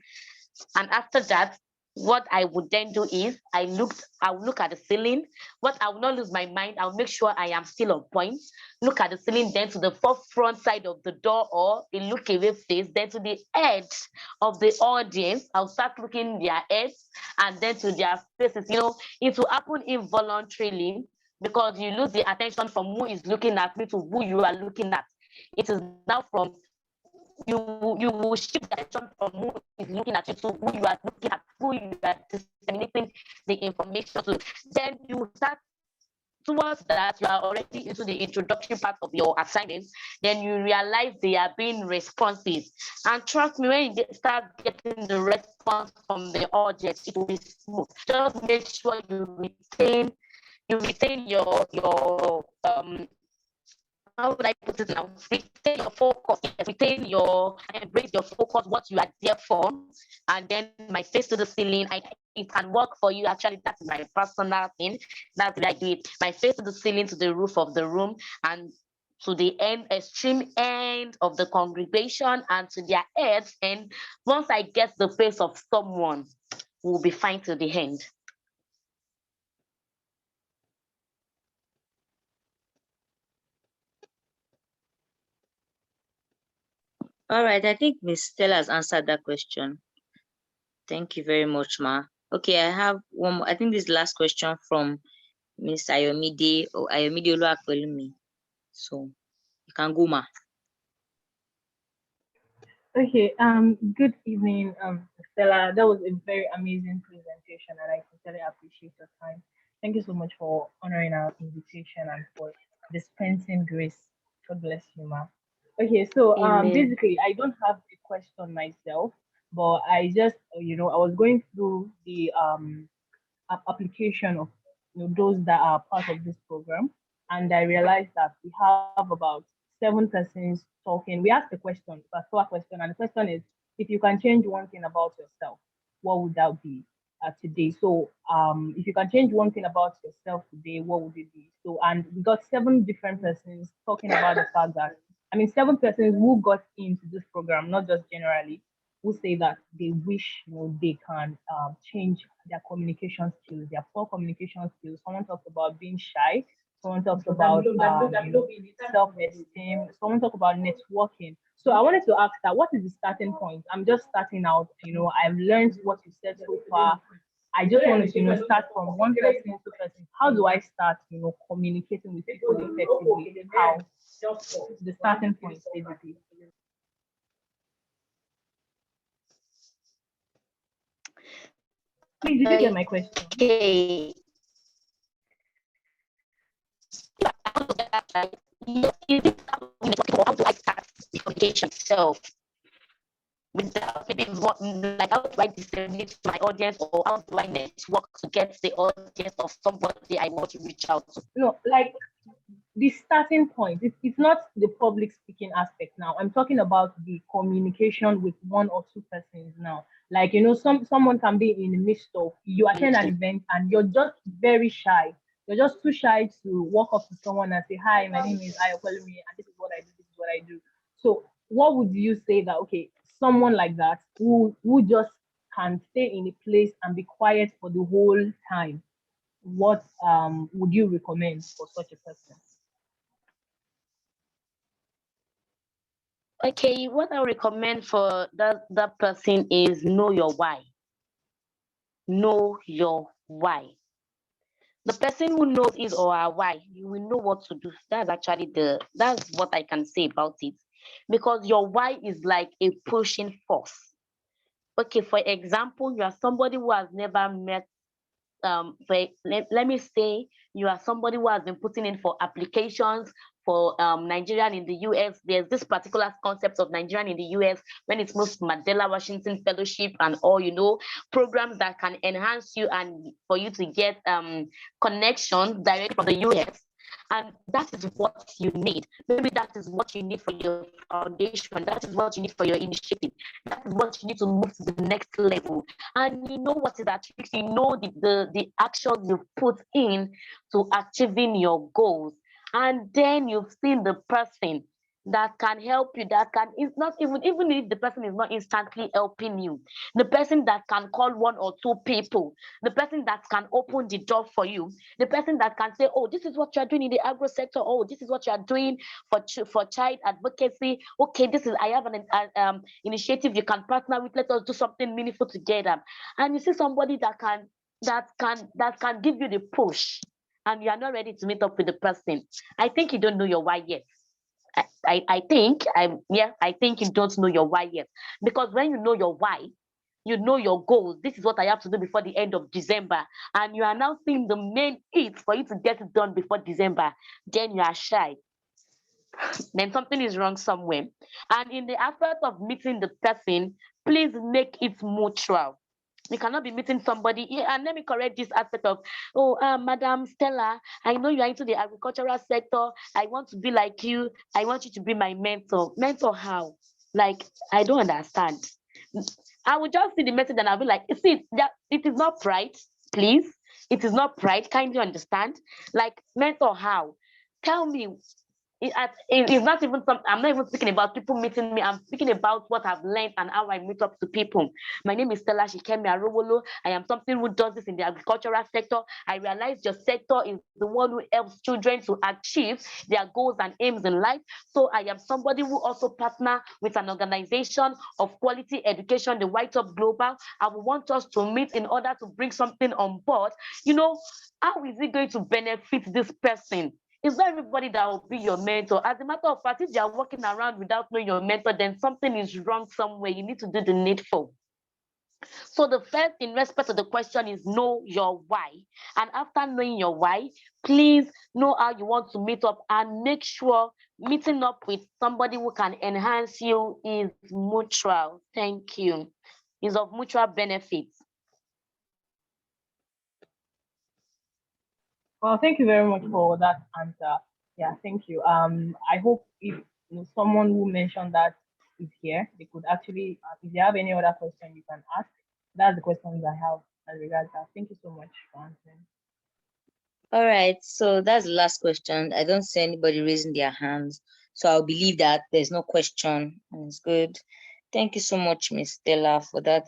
And after that, what I would then do is I would look at the ceiling. What I will not lose my mind, I'll make sure I am still on point. Look at the ceiling, then to the forefront side of the door or a look away face, then to the edge of the audience. I'll start looking their heads and then to their faces. It will happen involuntarily because you lose the attention from who is looking at me to who you are looking at. It is now from you will shift the attention from who is looking at you to who you are looking at, who you are disseminating the information to. Then you start towards that, you are already into the introduction part of your assignment. Then you realize they are being responsive. And trust me, when you start getting the response from the audience, it will be smooth. Just make sure you retain your how would I put it now? Retain your focus, retain your embrace your focus, what you are there for, and then my face to the ceiling. It can work for you. Actually, that's my personal thing. That's what I do it. My face to the ceiling, to the roof of the room, and to the extreme end of the congregation, and to their heads. And once I get the face of someone, we'll be fine to the end. All right, I think Miss Stella has answered that question. Thank you very much, Ma. Okay, I have one more. I think this is the last question from Miss Ayomide or Ayomide Oluwapelumi. So you can go, Ma. Okay, good evening, Stella. That was a very amazing presentation, and I sincerely appreciate your time. Thank you so much for honoring our invitation and for dispensing grace. God bless you, ma. Okay, so Amen. basically, I don't have a question myself, but I just, I was going through the application of those that are part of this program, and I realized that we have about 7 persons talking. We asked a question, a particular question, and the question is, if you can change one thing about yourself, what would that be today? So, if you can change one thing about yourself today, what would it be? So, and we got 7 different persons talking about the fact that, 7 persons who got into this program, not just generally, who say that they wish they can change their communication skills, their poor communication skills. Someone talks about being shy. Someone talks about self-esteem. Someone talks about networking. So I wanted to ask that, what is the starting point? I'm just starting out. I've learned what you said so far. I just want to, start from 1 person, 2 persons. How do I start, communicating with people effectively? How? The starting point, basically. Please, did you get my question? Okay. How do I start the communication itself? Without maybe like how do I disseminate to my audience, or how do I network to get the audience of somebody I want to reach out to? Like the starting point. It's not the public speaking aspect now. I'm talking about the communication with 1 or 2 persons now. Like someone can be in the midst of you attend an event and you're just very shy. You're just too shy to walk up to someone and say, "Hi, my name is Ayopelumi, and this is what I do. This is what I do." So, what would you say that someone like that who just can stay in a place and be quiet for the whole time? What would you recommend for such a person? Okay, what I recommend for that person is know your why. Know your why. The person who knows his or her why, you will know what to do. That's what I can say about it. Because your why is like a pushing force. Okay, for example, you are somebody who has never met let me say you are somebody who has been putting in for applications for Nigerian in the US. There's this particular concept of Nigerian in the US when it moves to Mandela Washington Fellowship and all, programs that can enhance you and for you to get connections directly from the US. And that is what you need. Maybe that is what you need for your foundation. That is what you need for your initiative. That is what you need to move to the next level. And you know what is at risk. You know the actions you put in to achieving your goals. And then you've seen the person that can help you, that can, it's not even if the person is not instantly helping you, the person that can call one or two people, the person that can open the door for you, the person that can say, oh, this is what you're doing in the agro sector, oh, this is what you're doing for child advocacy, okay, this is, I have an initiative you can partner with, let us do something meaningful together. And you see somebody that can give you the push, and you are not ready to meet up with the person. I think you don't know your why yet. I think you don't know your why yet. Because when you know your why, you know your goals. This is what I have to do before the end of December. And you are now seeing the main hit for you to get it done before December. Then you are shy. Then something is wrong somewhere. And in the aspect of meeting the person, please make it mutual. You cannot be meeting somebody. Yeah, and let me correct this aspect of, oh, Madam Stella, I know you are into the agricultural sector. I want to be like you. I want you to be my mentor. Mentor how? Like, I don't understand. I will just see the message and I'll be like, see, that it is not pride, please. It is not pride. Kindly understand. Like, mentor how? Tell me. It's not even something. I'm not even speaking about people meeting me. I'm speaking about what I've learned and how I meet up to people. My name is Stella Sikemi Arowolo. I am something who does this in the agricultural sector. I realize your sector is the one who helps children to achieve their goals and aims in life. So I am somebody who also partner with an organization of quality education, the White Up Global. I would want us to meet in order to bring something on board. You know, how is it going to benefit this person? It's not everybody that will be your mentor. As a matter of fact, if you are walking around without knowing your mentor, then something is wrong somewhere. You need to do the needful. So the first in respect to the question is know your why. And after knowing your why, please know how you want to meet up and make sure meeting up with somebody who can enhance you is mutual. Thank you. Is of mutual benefit. Well, thank you very much for that answer. Yeah, thank you. I hope if someone who mentioned that is here, they could actually, if you have any other question, you can ask. That's the questions I have as regards that. Thank you so much for answering. All right, so that's the last question. I don't see anybody raising their hands, so I'll believe that there's no question, and it's good. Thank you so much, Miss Stella, for that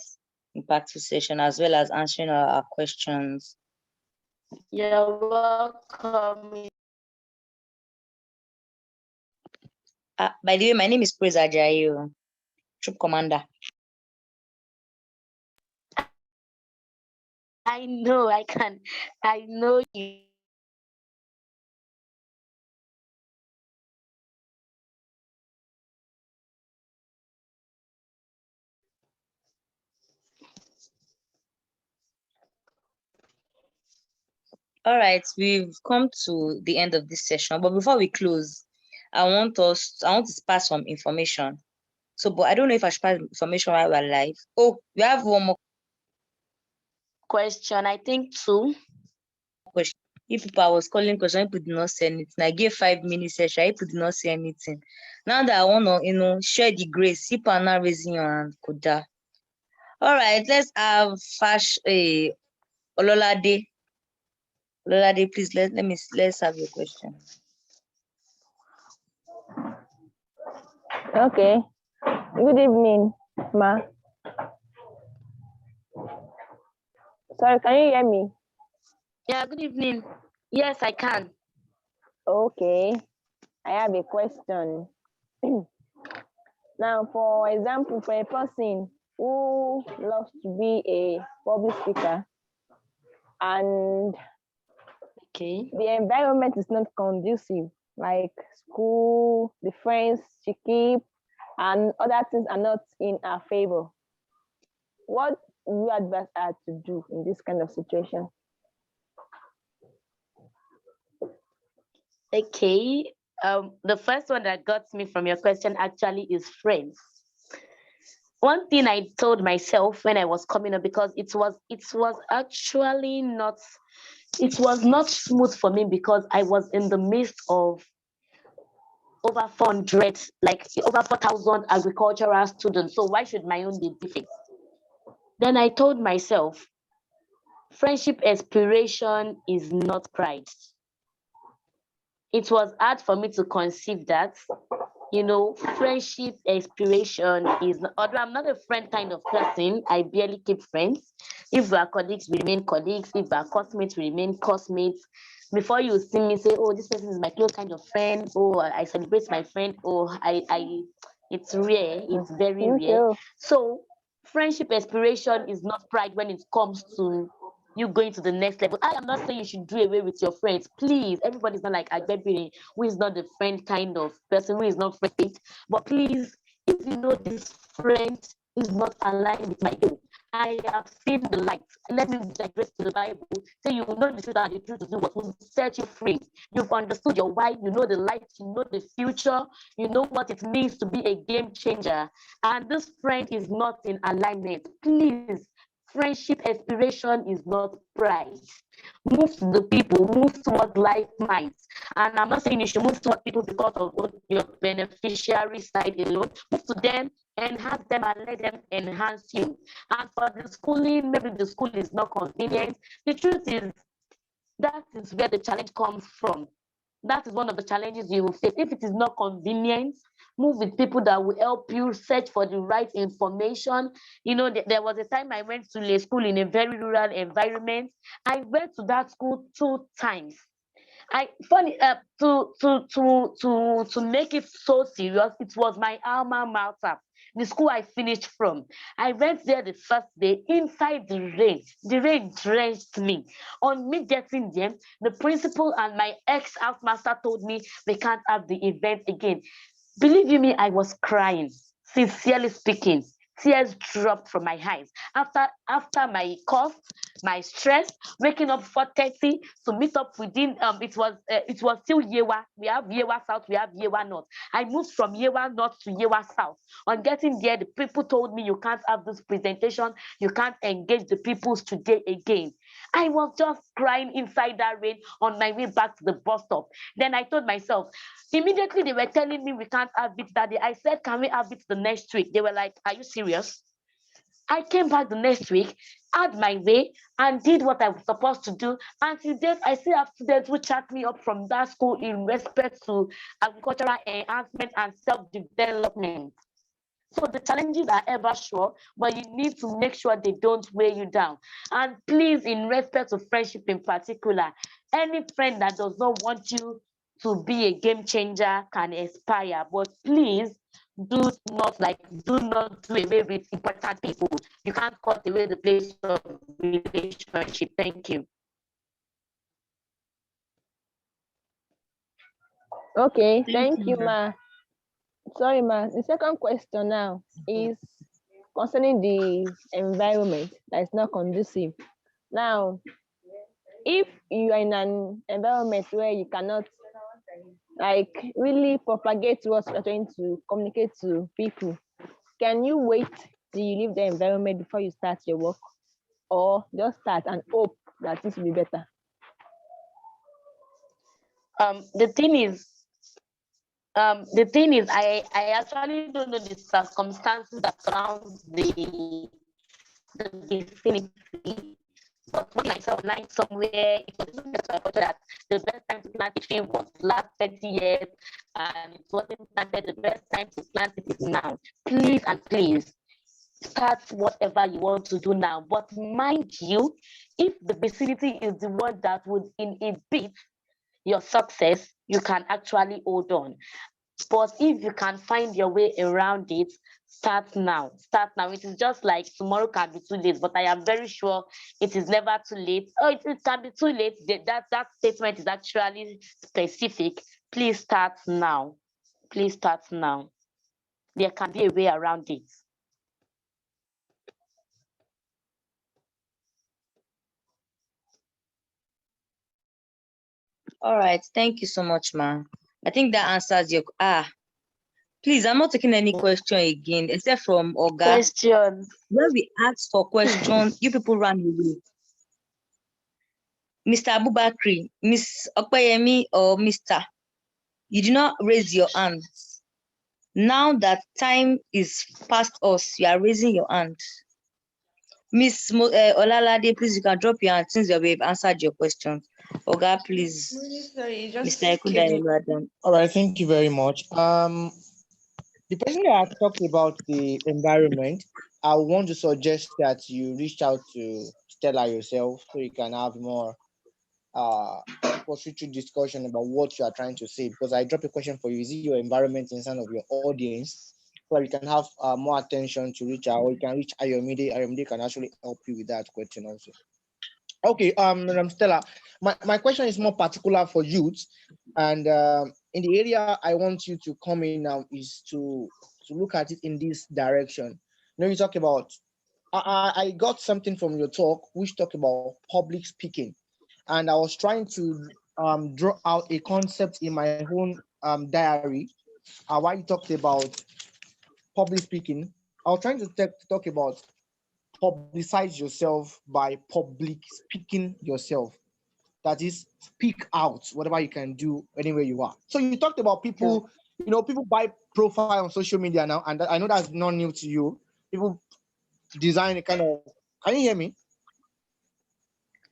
impactful session, as well as answering our questions. You're welcome. By the way, my name is Praise Ajayi, Troop Commander. I know I know you. All right, we've come to the end of this session, but before we close, I want to pass some information. So, but I don't know if I should pass information while we're live. Oh, we have one more question. I think two. question. If people I was calling question, people did not say anything. I gave 5 minutes session, people did not say anything. Now that I want to, share the grace, people are now raising your hand, Koda. All right, let's have Ololade. Ololade, please let's have your question. Okay. Good evening, Ma. Sorry, can you hear me? Yeah, good evening. Yes, I can. Okay. I have a question. Now, for example, for a person who loves to be a public speaker and the environment is not conducive, like school, the friends she keeps, and other things are not in her favor, what do you advise her to do in this kind of situation? Okay. The first one that got me from your question actually is friends. one thing I told myself when I was coming up, because it was actually not, it was not smooth for me, because I was in the midst of over 400, like over 4,000 agricultural students. So why should my own be different? Then I told myself, friendship aspiration is not pride. It was hard for me to conceive that, friendship aspiration is not, although I'm not a friend kind of person, I barely keep friends. If we are colleagues, we remain colleagues. If we are classmates, we remain classmates. Before you see me say, oh, this person is my close kind of friend, oh, I celebrate my friend, oh, it's rare, it's very rare. So friendship aspiration is not pride when it comes to you going to the next level. I am not saying you should do away with your friends. Please, everybody's not like Agbebirin, who is not the friend kind of person, who is not friend. But please, if you know this friend is not aligned with my goal, I have seen the light. Let me digress to the Bible. So you will know the truth, and the truth is what will set you free. You've understood your why, you know the light, you know the future, you know what it means to be a game changer. And this friend is not in alignment. Please, friendship aspiration is not pride. Move to the people, move towards life minds. And I'm not saying you should move toward people because of your beneficiary side alone. Move to them, enhance them, and let them enhance you. And for the schooling, maybe the school is not convenient. The truth is, that is where the challenge comes from. That is one of the challenges you will face. If it is not convenient, move with people that will help you search for the right information. There was a time I went to a school in a very rural environment. I went to that school 2 times. To make it so serious, it was my alma mater, the school I finished from. I went there the first day inside the rain. The rain drenched me. On me getting there, the principal and my ex-housemaster told me we can't have the event again. Believe you me, I was crying, sincerely speaking. Tears dropped from my eyes after my cough, my stress, waking up 4:30 to meet up within it was still Yewa. We have Yewa South, we have Yewa North. I moved from Yewa North to Yewa South. On getting there, the people told me you can't have this presentation, you can't engage the peoples today again. I was just crying inside that rain on my way back to the bus stop. Then I told myself, immediately they were telling me we can't have it that day. I said, can we have it the next week? They were like, are you serious? I came back the next week, had my way, and did what I was supposed to do. And to date, I still have students who chat me up from that school in respect to agricultural enhancement and self-development. So the challenges are ever sure, but you need to make sure they don't weigh you down. And please, in respect to friendship in particular, any friend that does not want you to be a game changer can aspire, but please do not do away with important people. You can't cut away the place of relationship. Thank you. Okay, thank you, ma. Sorry, ma. The second question now is concerning the environment that is not conducive. Now, if you are in an environment where you cannot really propagate what you're trying to communicate to people, can you wait till you leave the environment before you start your work, or just start and hope that this will be better? The thing is, I actually don't know the circumstances that surround the vicinity. But when I saw online somewhere, it was that the best time to plant a tree was last 30 years, and it wasn't planted. The best time to plant it is now. Please and please, start whatever you want to do now. But mind you, if the vicinity is the one that would inhibit your success, you can actually hold on. But if you can find your way around it, start now. Start now. It is just like tomorrow can be too late, but I am very sure it is never too late. Oh, it can be too late. That statement is actually specific. Please start now. Please start now. There can be a way around it. All right. Thank you so much, ma. I think that answers your Please, I'm not taking any question again, except from Oga. Questions. When we asked for questions, you people ran away. Mr. Abubakri, Miss Okpeyemi, or Mr. You did not raise your hands. Now that time is past us, you are raising your hand. Miss Olalade, please, you can drop your hand since you've answered your questions. Oga, please. Sorry, Mr. Ekunda. All right, thank you very much. The person that has talked about the environment, I want to suggest that you reach out to Stella yourself so you can have more constructive discussion about what you are trying to say. Because I dropped a question for you: is it your environment inside of your audience? So you can have more attention to reach out, or you can reach Ayomide. Ayomide can actually help you with that question also. Okay, Madam Stella, my question is more particular for youth, and in the area I want you to come in now is to look at it in this direction. You know, you talk about, I got something from your talk which talk about public speaking, and I was trying to draw out a concept in my own diary. While you talked about public speaking, I was trying to talk about publicize yourself by public speaking yourself. That is, speak out whatever you can do anywhere you are. So you talked about people, you know, people buy profile on social media now, and I know that's not new to you. People design a kind of, can you hear me?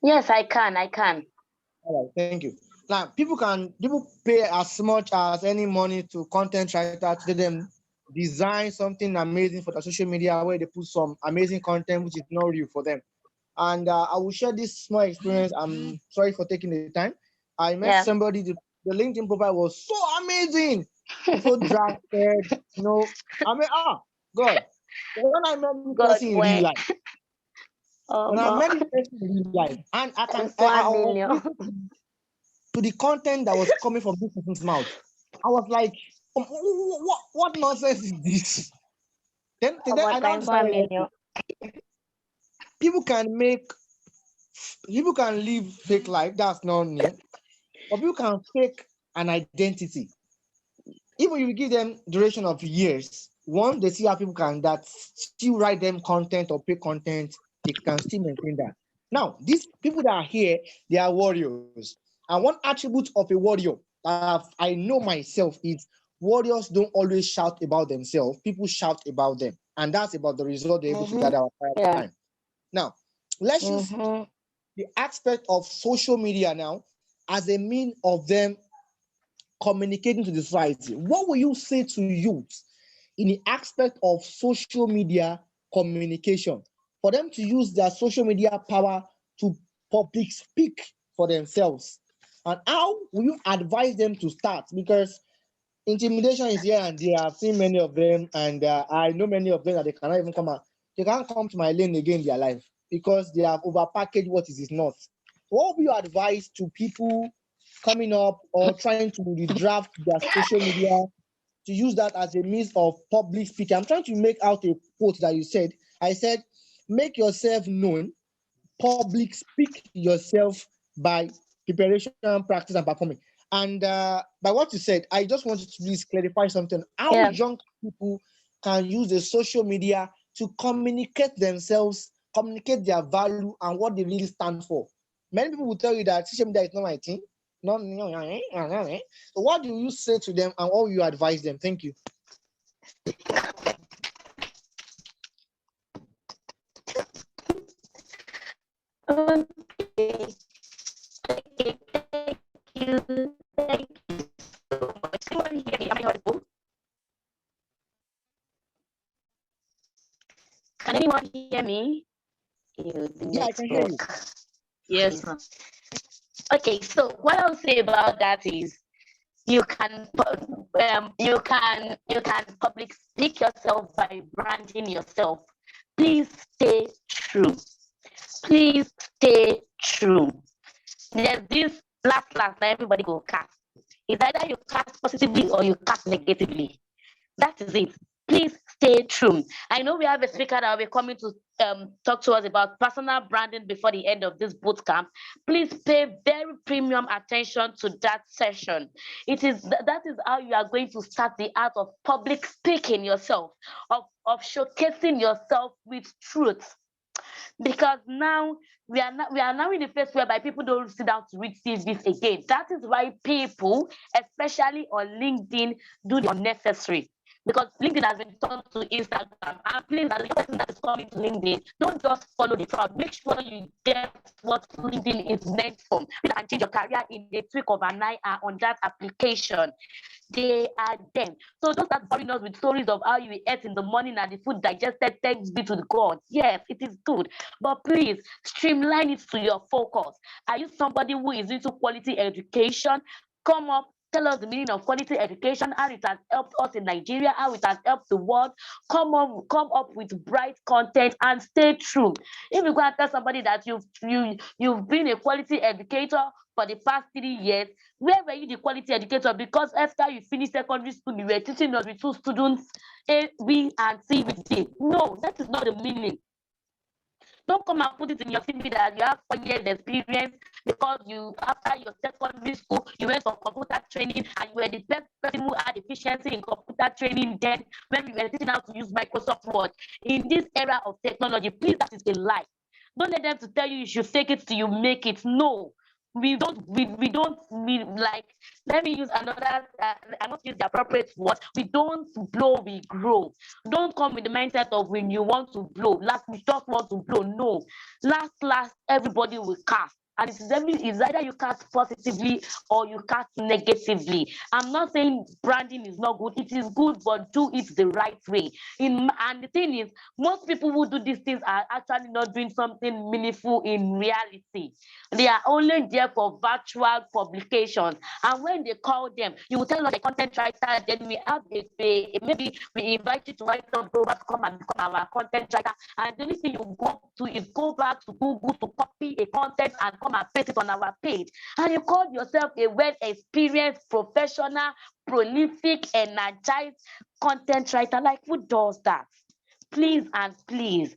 Yes, I can. All right, thank you. Now people pay as much as any money to content writer to let them design something amazing for the social media where they put some amazing content which is not real for them. And I will share this small experience. I'm sorry for taking the time. I met somebody, the LinkedIn profile was so amazing, so drafted, you know. I mean, God. When I met this person in real life, when I met this person in real life, and I was to the content that was coming from this person's mouth, I was like, what nonsense is this? Then I now decided people can live fake life, that's not new. But people can fake an identity. Even if you give them duration of years, once they see how people can that still write them content or pay content, they can still maintain that. Now, these people that are here, they are warriors. And one attribute of a warrior I know myself is warriors don't always shout about themselves. People shout about them. And that's about the result they're able to gather at time. Now, let's use the aspect of social media now as a means of them communicating to the society. What will you say to youth in the aspect of social media communication for them to use their social media power to public speak for themselves? And how will you advise them to start? Because intimidation is here and there. I've seen many of them, and I know many of them that they cannot even come out. They can't come to my lane again in their life because they have overpackaged what is not. What will you advise to people coming up or trying to redraft their social media to use that as a means of public speaking? I'm trying to make out a quote that you said. I said, make yourself known, public speak yourself by preparation, practice, and performing. And by what you said, I just wanted to please clarify something. How young people can use the social media to communicate themselves, communicate their value and what they really stand for. Many people will tell you that social media is not my thing. No. So what do you say to them and what will you advise them? Thank you. Okay. Thank you so much. Anyone hear me? Am I audible? Can anyone hear me? Yeah, I can hear you. Yes, ma'am. Okay, so what I'll say about that is you can public speak yourself by branding yourself. Please stay true. Please stay true. There's this last that everybody will cast. It's either you cast positively or you cast negatively. That is it. Please stay true. I know we have a speaker that will be coming to talk to us about personal branding before the end of this boot camp. Please pay very premium attention to that session. It is that is how you are going to start the art of public speaking yourself, of showcasing yourself with truth. Because now we are now in the phase whereby people don't sit down to read CVs again. That is why people, especially on LinkedIn, do the unnecessary. Because LinkedIn has been turned to Instagram. And please, as a person that is coming to LinkedIn, don't just follow the crowd. Make sure you get what LinkedIn is meant for. You can change your career in the tweak of an eye on that application. They are them. So don't start boring us with stories of how you ate in the morning and the food digested, thanks be to God. Yes, it is good. But please streamline it to your focus. Are you somebody who is into quality education? Come up, tell us the meaning of quality education, how it has helped us in Nigeria, how it has helped the world. Come up with bright content and stay true. If you go and tell somebody that you've been a quality educator for the past 3 years, where were you the quality educator? Because after you finished secondary school, you were teaching us with 2 students, A, B, and C with D. No, that is not the meaning. Don't come and put it in your CV that you have 4 years experience because you, after your secondary school, you went for computer training and you were the best person who had efficiency in computer training then when we were teaching how to use Microsoft Word. In this era of technology, please, that is a lie. Don't let them to tell you should fake it till you make it. No. We don't like, let me use another, I must use the appropriate word. We don't blow, we grow. Don't come with the mindset of when you want to blow, last we just want to blow. No, last everybody will cast. And it's either you cast positively or you cast negatively. I'm not saying branding is not good. It is good, but do it the right way. And the thing is, most people who do these things are actually not doing something meaningful in reality. They are only there for virtual publications. And when they call them, you will tell us a content writer, then we have maybe we invite you to write up to come and become our content writer. And the only thing you go to is go back to Google to copy a content and come and paste it on our page. And you call yourself a well-experienced, professional, prolific, energized content writer. Like, who does that? Please and please.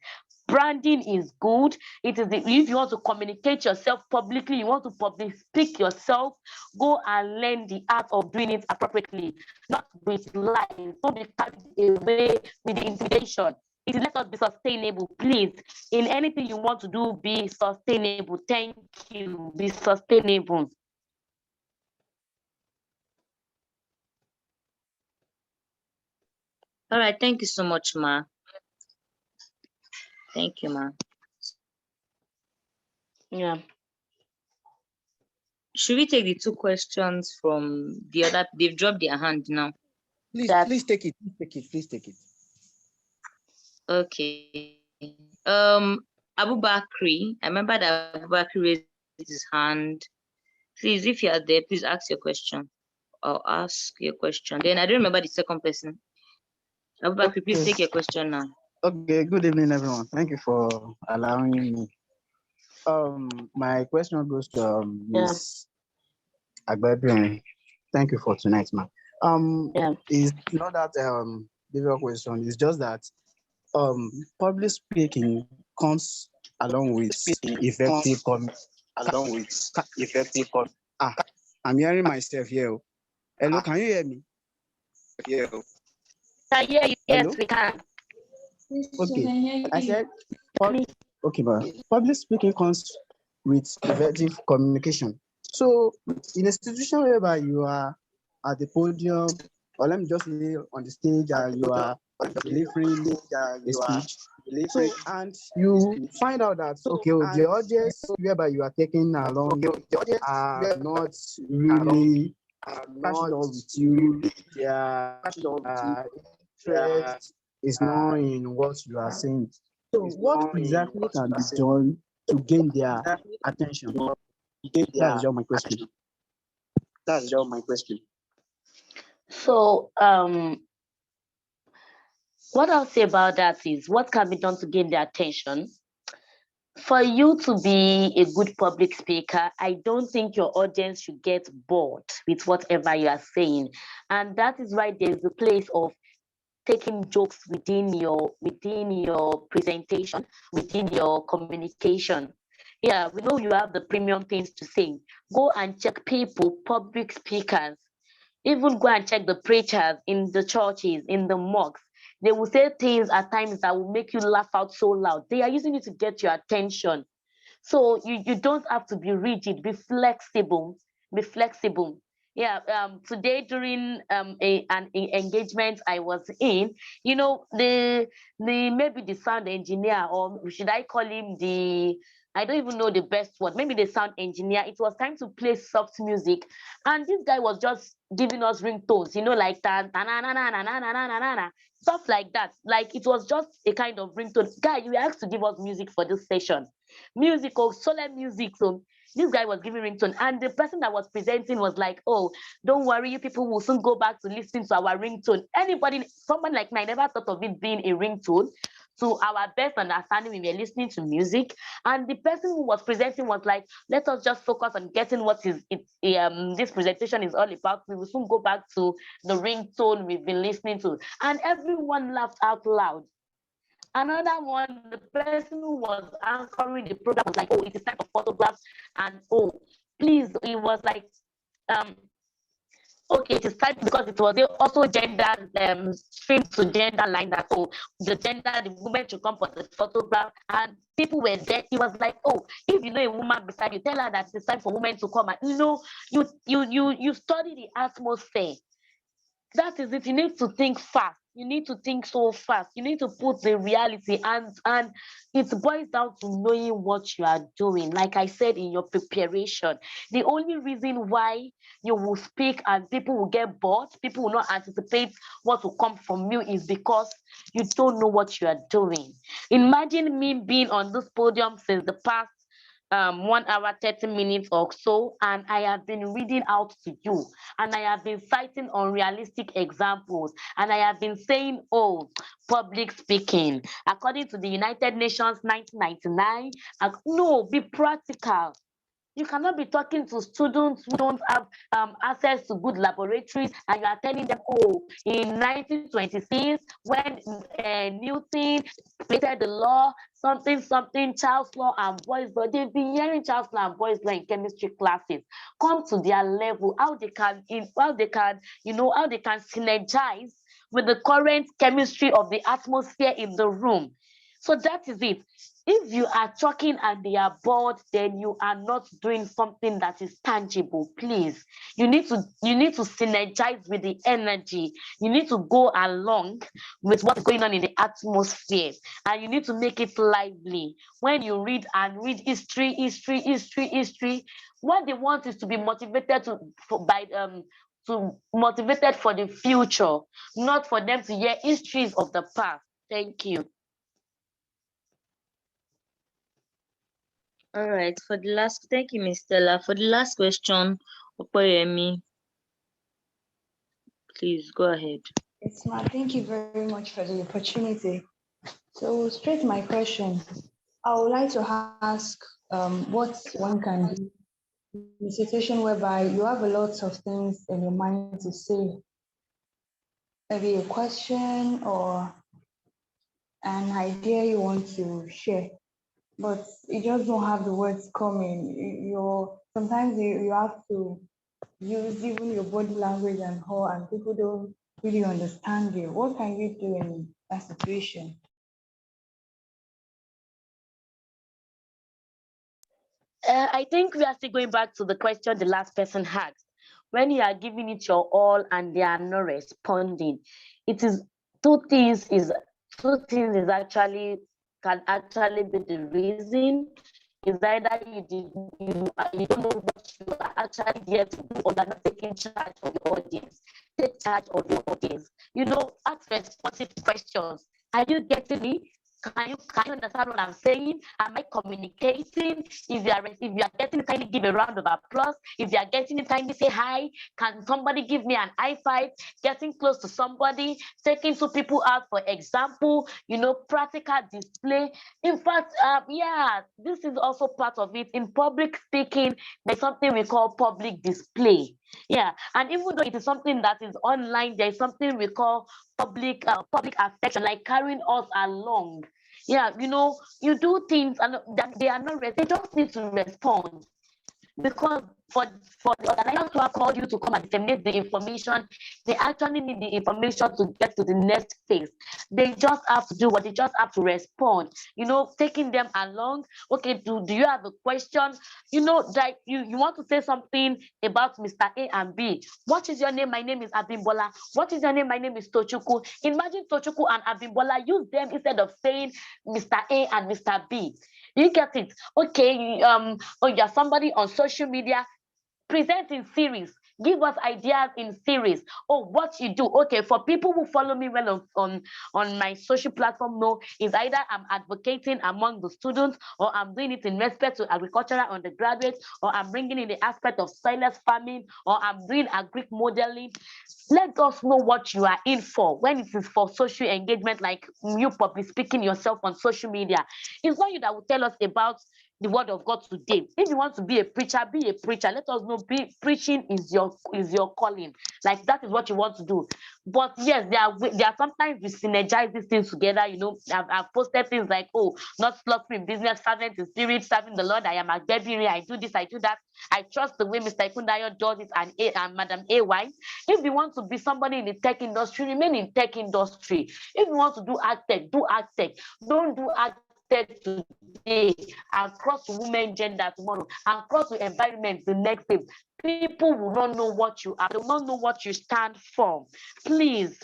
Branding is good. It is if you want to communicate yourself publicly, you want to public speak yourself, go and learn the art of doing it appropriately, not with lies. Don't be carried away with the intimidation. It is let us be sustainable, please. In anything you want to do, be sustainable. Thank you. Be sustainable. All right, thank you so much, Ma. Thank you, Ma. Yeah. Should we take the 2 questions from the other? They've dropped their hand now. Please take it. Please take it. Okay. Abu Bakri. I remember that Abu Bakri raised his hand. Please, if you are there, please ask your question. Or ask your question. Then I don't remember the second person. Abu Bakri, please take your question now. Okay, good evening, everyone. Thank you for allowing me. My question goes to Ms. Agbebirin. Thank you for tonight, ma'am. Is not that difficult question. It's just that public speaking comes along with effective I'm hearing myself here. Hello, can you hear me? I hear you. Yes, Hello? we can. Okay, I said, okay, but public speaking comes with effective communication. So, in a situation whereby you are at the podium, or let me just say on the stage, you are delivering a speech. So, and you find out that okay, the audience whereby you are taking along are not really catching up with you. Their interest is not in what you are saying. So, what exactly can be done to gain their attention? That's just my question. So, what I'll say about that is what can be done to gain their attention. For you to be a good public speaker, I don't think your audience should get bored with whatever you are saying. And that is why there's a place of taking jokes within your presentation, within your communication. Yeah, we know you have the premium things to say. Go and check people, public speakers. Even go and check the preachers in the churches, in the mosques. They will say things at times that will make you laugh out so loud. They are using it to get your attention. So you don't have to be rigid, be flexible, be flexible. Yeah, today during an engagement I was in, you know, the maybe the sound engineer, or should I call him the, I don't even know the best word, maybe the sound engineer, it was time to play soft music, and this guy was just giving us ringtones, you know, like that, stuff like that. Like it was just a kind of ringtone. Guy, you were asked to give us music for this session, music or solemn music. So this guy was giving ringtone, and the person that was presenting was like, "Oh, don't worry, you people will soon go back to listening to our ringtone." Anybody, someone like me, I never thought of it being a ringtone. To our best understanding, we were listening to music, and the person who was presenting was like, "Let us just focus on getting what is it. This presentation is all about. We will soon go back to the ringtone we've been listening to," and everyone laughed out loud. Another one, the person who was anchoring the program was like, "Oh, it is time for photographs," and oh, please, it was like, um, okay, it is time, because it was also gender stream to gender line, that oh, the gender, the woman should come for the photograph, and people were there. It was like, oh, if you know a woman beside you, tell her that it's time for women to come, and you know, you study the atmosphere. That is it. You need to think fast. You need to think so fast. You need to put the reality, and it boils down to knowing what you are doing. Like I said, in your preparation, the only reason why you will speak and people will get bored, people will not anticipate what will come from you, is because you don't know what you are doing. Imagine me being on this podium since the past 1 hour 30 minutes or so, and I have been reading out to you, and I have been citing unrealistic examples, and I have been saying, oh, public speaking according to the United Nations 1999. No, be practical. You cannot be talking to students who don't have access to good laboratories, and you are telling them, oh, in 1926, when Newton created the law, something, something, Charles law and Boyle's law. They've been hearing Charles law and Boyle's law in chemistry classes. Come to their level, how they can, how they can, how they can synergize with the current chemistry of the atmosphere in the room. So that is it. If you are talking and they are bored, then you are not doing something that is tangible. Please, you need to synergize with the energy. You need to go along with what's going on in the atmosphere, and you need to make it lively. When you read history, what they want is to be motivated motivated for the future, not for them to hear histories of the past. Thank you. All right. Thank you, Ms. Stella. For the last question, Okoyemi, please go ahead. Yes, ma'am. Thank you very much for the opportunity. So, straight to my question, I would like to ask what one can do in a situation whereby you have a lot of things in your mind to say, maybe a question or an idea you want to share, but you just don't have the words coming. Sometimes you have to use even your body language and all, and people don't really understand you. What can you do in that situation? I think we are still going back to the question the last person asked. When you are giving it your all and they are not responding, it is two things is actually can actually be the reason. Is either you don't know what you are actually there to do, or you are not taking charge of your audience. Take charge of your audience. Ask responsive questions. Are you getting me? Can you understand what I'm saying? Am I communicating? If you are getting it, kindly give a round of applause. If you are getting it, kindly say hi. Can somebody give me an high five? Getting close to somebody, taking two people out, for example, practical display. In fact, this is also part of it. In public speaking, there's something we call public display. Yeah, and even though it is something that is online, there's something we call public affection, like carrying us along. Yeah, you know, you do things and that they are not, they just need to respond. Because for the organizers who have called you to come and disseminate the information, they actually need the information to get to the next phase. They just have to do what they just have to respond. You know, taking them along. Okay, do you have a question? You know, like you want to say something about Mr. A and B. What is your name? My name is Abimbola. What is your name? My name is Tochukwu. Imagine Tochukwu and Abimbola, use them instead of saying Mr. A and Mr. B. You get it? Okay, oh, you're somebody on social media, present in series, give us ideas in series. Oh, what you do? Okay, for people who follow me well on my social platform, know is either I'm advocating among the students, or I'm doing it in respect to agricultural undergraduates, or I'm bringing in the aspect of silence farming, or I'm doing agric modeling. Let us know what you are in for when it is for social engagement, like you public speaking yourself on social media. It's not you that will tell us about the word of God today. If you want to be a preacher, be a preacher. Let us know preaching is your calling. Like that is what you want to do. But yes, there are sometimes we synergize these things together. You know, I've posted things like, oh, not slothful in business, fervent in spirit, serving the Lord. I am Agbebirin. I do this, I do that. I trust the way Mr. Ikundayo does it, and Madam AY. If you want to be somebody in the tech industry, remain in tech industry. If you want to do ag tech, do ag tech. Don't do ag tech today and cross to women gender tomorrow and cross to environment the next day. People will not know what you are. They will not know what you stand for. Please,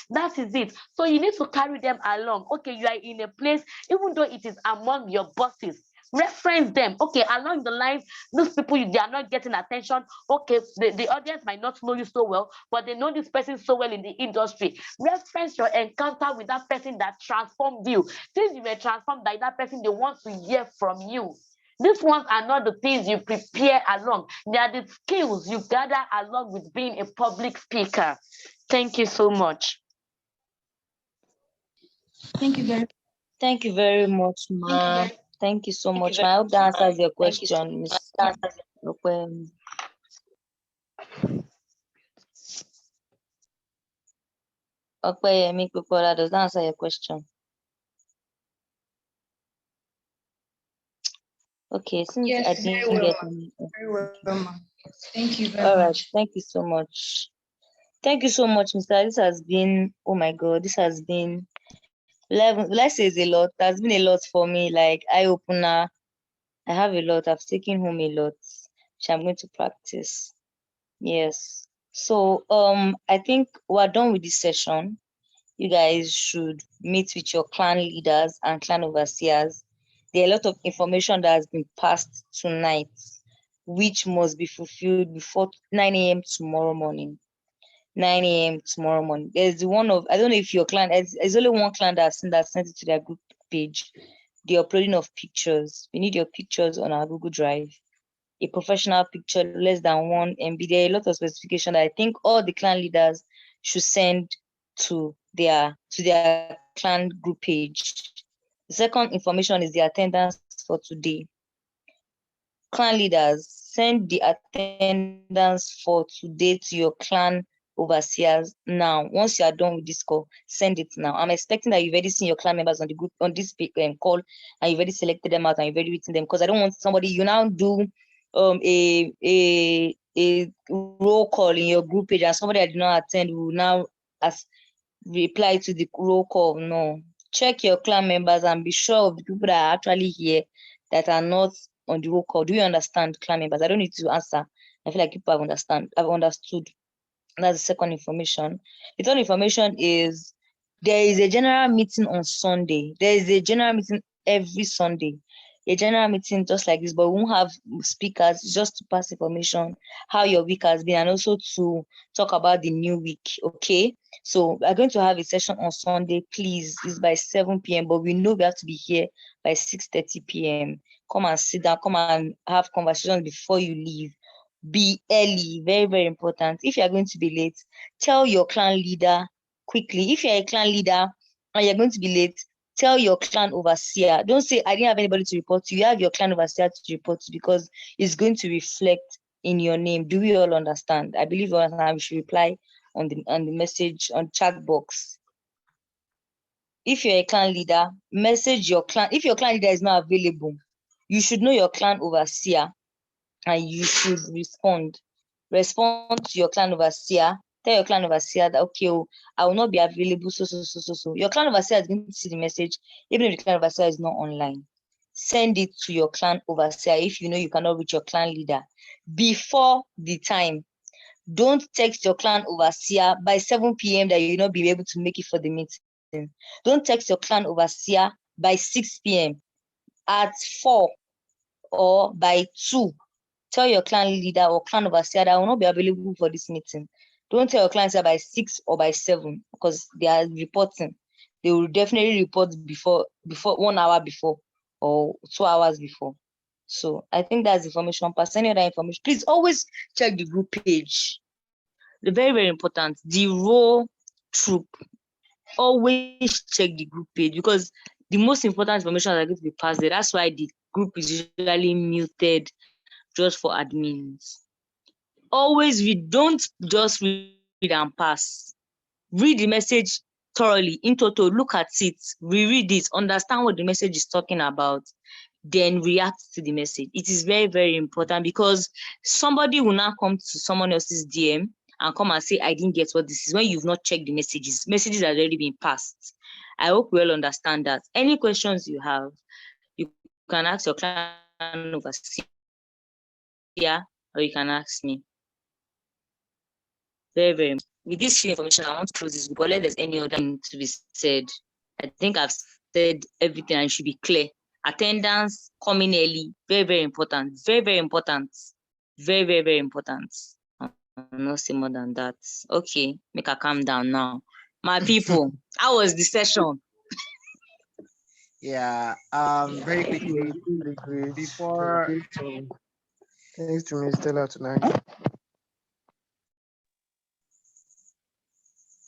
that is it. So you need to carry them along. Okay, you are in a place, even though it is among your bosses, reference them. Okay, along the lines, those people, they are not getting attention. Okay, the audience might not know you so well, but they know this person so well in the industry. Reference your encounter with that person that transformed you. Since you were transformed by that person, they want to hear from you. These ones are not the things you prepare along. They are the skills you gather along with being a public speaker. Thank you so much. Thank you very much, ma. Thank you so much, ma. I hope that answers your question, Miss Okwe. Okwe, does that answer your question? Okay, since yes, I didn't get any. Very well, ma. Thank you very All right, much. thank you so much. Thank you so much, Mr. This has been, oh my God, this has been, let's say it's a lot. That's been a lot for me, like eye opener. I have a lot. I've taken home a lot, which I'm going to practice. Yes. So I think we're done with this session. You guys should meet with your clan leaders and clan overseers. There are a lot of information that has been passed tonight, which must be fulfilled before 9 a.m. tomorrow morning. 9 a.m. tomorrow morning. There's one of, I don't know if your clan, there's only one clan that sent it to their group page. The uploading of pictures. We need your pictures on our Google Drive. A professional picture, less than 1 MB. There are a lot of specifications that I think all the clan leaders should send to their clan group page. The second information is the attendance for today. Clan leaders, send the attendance for today to your clan overseers now. Once you are done with this call, send it now. I'm expecting that you've already seen your clan members on the group on this call, and you've already selected them out and you've already written them, because I don't want somebody, you now do a roll call in your group page and somebody that did not attend will now reply to the roll call. No, check your clan members and be sure of the people that are actually here that are not on the roll call. Do you understand, clan members? I don't need to answer. I feel like people have understood. That's the second information. The third information is there is a general meeting on Sunday. There is a general meeting every Sunday. A general meeting just like this, but we won't have speakers, just to pass information, how your week has been, and also to talk about the new week. Okay, so we're going to have a session on Sunday. Please, it's by 7 p.m., but we know we have to be here by 6:30 p.m. Come and sit down, come and have conversations before you leave. Be early, very, very important. If you are going to be late, tell your clan leader quickly. If you're a clan leader and you're going to be late, tell your clan overseer. Don't say, I didn't have anybody to report to. You have your clan overseer to report to, because it's going to reflect in your name. Do we all understand? I believe we understand. We should reply on the message on chat box. If you're a clan leader, message your clan. If your clan leader is not available, you should know your clan overseer and you should respond. Respond to your clan overseer. Tell your clan overseer that, okay, I will not be available, so. Your clan overseer is going to see the message, even if the clan overseer is not online. Send it to your clan overseer if you know you cannot reach your clan leader before the time. Don't text your clan overseer by 7 p.m. that you'll not be able to make it for the meeting. Don't text your clan overseer by 6 p.m. at 4 or by 2. Tell your clan leader or clan overseer that I will not be available for this meeting. Don't tell your clan overseer by 6 or by 7 because they are reporting. They will definitely report before 1 hour before or 2 hours before. So I think that's information. Pass any other information. Please always check the group page. The very, very important. The raw troop. Always check the group page because the most important information are going to be passed there. That's why the group is usually muted just for admins. Always read, don't just read and pass. Read the message thoroughly, in total, look at it, reread it, understand what the message is talking about, then react to the message. It is very, very important because somebody will now come to someone else's DM and come and say, I didn't get what this is, when you've not checked the messages. Messages have already been passed. I hope we all understand that. Any questions you have, you can ask your clan overseer or you can ask me. Very, very. With this information, I want to close this group, unless there's any other thing to be said. I think I've said everything and it should be clear. Attendance, coming early, very, very important. Very, very important. Very, very, very important. I'll not say more than that. Okay, make her calm down now. My people, how was the session? Yeah, very quickly, before Thanks to Ms. Stella tonight.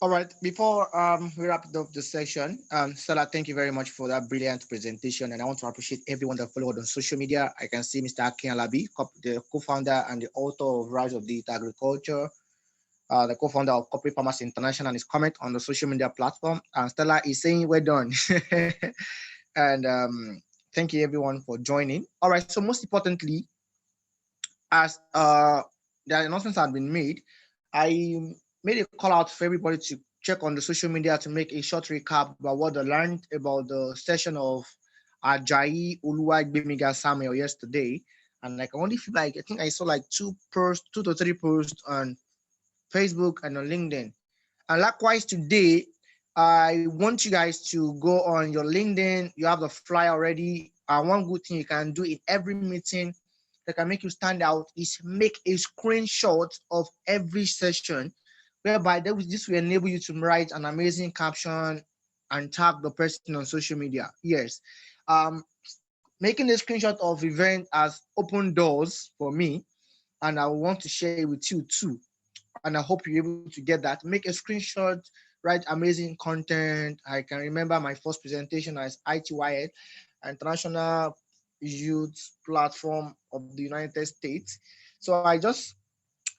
All right, before we wrap up the session, Stella, thank you very much for that brilliant presentation. And I want to appreciate everyone that followed on social media. I can see Mr. Akin Alabi, the co-founder and the author of Rise of Data Agriculture, the co-founder of Corporate Farmers International, and his comment on the social media platform. And Stella is saying, we're done. And thank you everyone for joining. All right, so most importantly, as the announcements have been made, I made a call out for everybody to check on the social media to make a short recap about what they learned about the session of Ajayi Agbebirin Samuel yesterday. And like I only feel like I think I saw like 2 to 3 posts on Facebook and on LinkedIn. And likewise today, I want you guys to go on your LinkedIn. You have the flyer already. One good thing you can do in every meeting that can make you stand out is make a screenshot of every session, whereby this will enable you to write an amazing caption and tag the person on social media. Yes. Making a screenshot of event has opened doors for me, and I want to share it with you too. And I hope you're able to get that. Make a screenshot, write amazing content. I can remember my first presentation as ITYL, International Youth Platform of the United States. So I just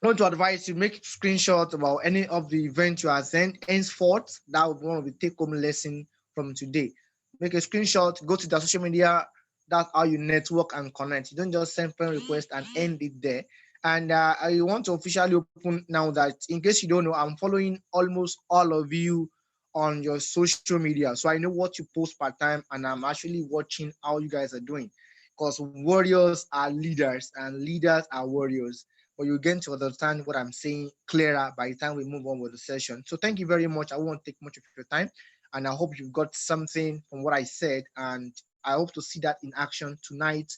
want to advise you, make screenshots about any of the events you attend. Henceforth, that would be one of the take-home lesson from today. Make a screenshot, go to the social media. That's how you network and connect. You don't just send friend request and end it there. And I want to officially open now that, in case you don't know, I'm following almost all of you on your social media. So I know what you post part time, and I'm actually watching how you guys are doing. Because warriors are leaders and leaders are warriors. But you're going to understand what I'm saying clearer by the time we move on with the session. So thank you very much. I won't take much of your time. And I hope you've got something from what I said. And I hope to see that in action tonight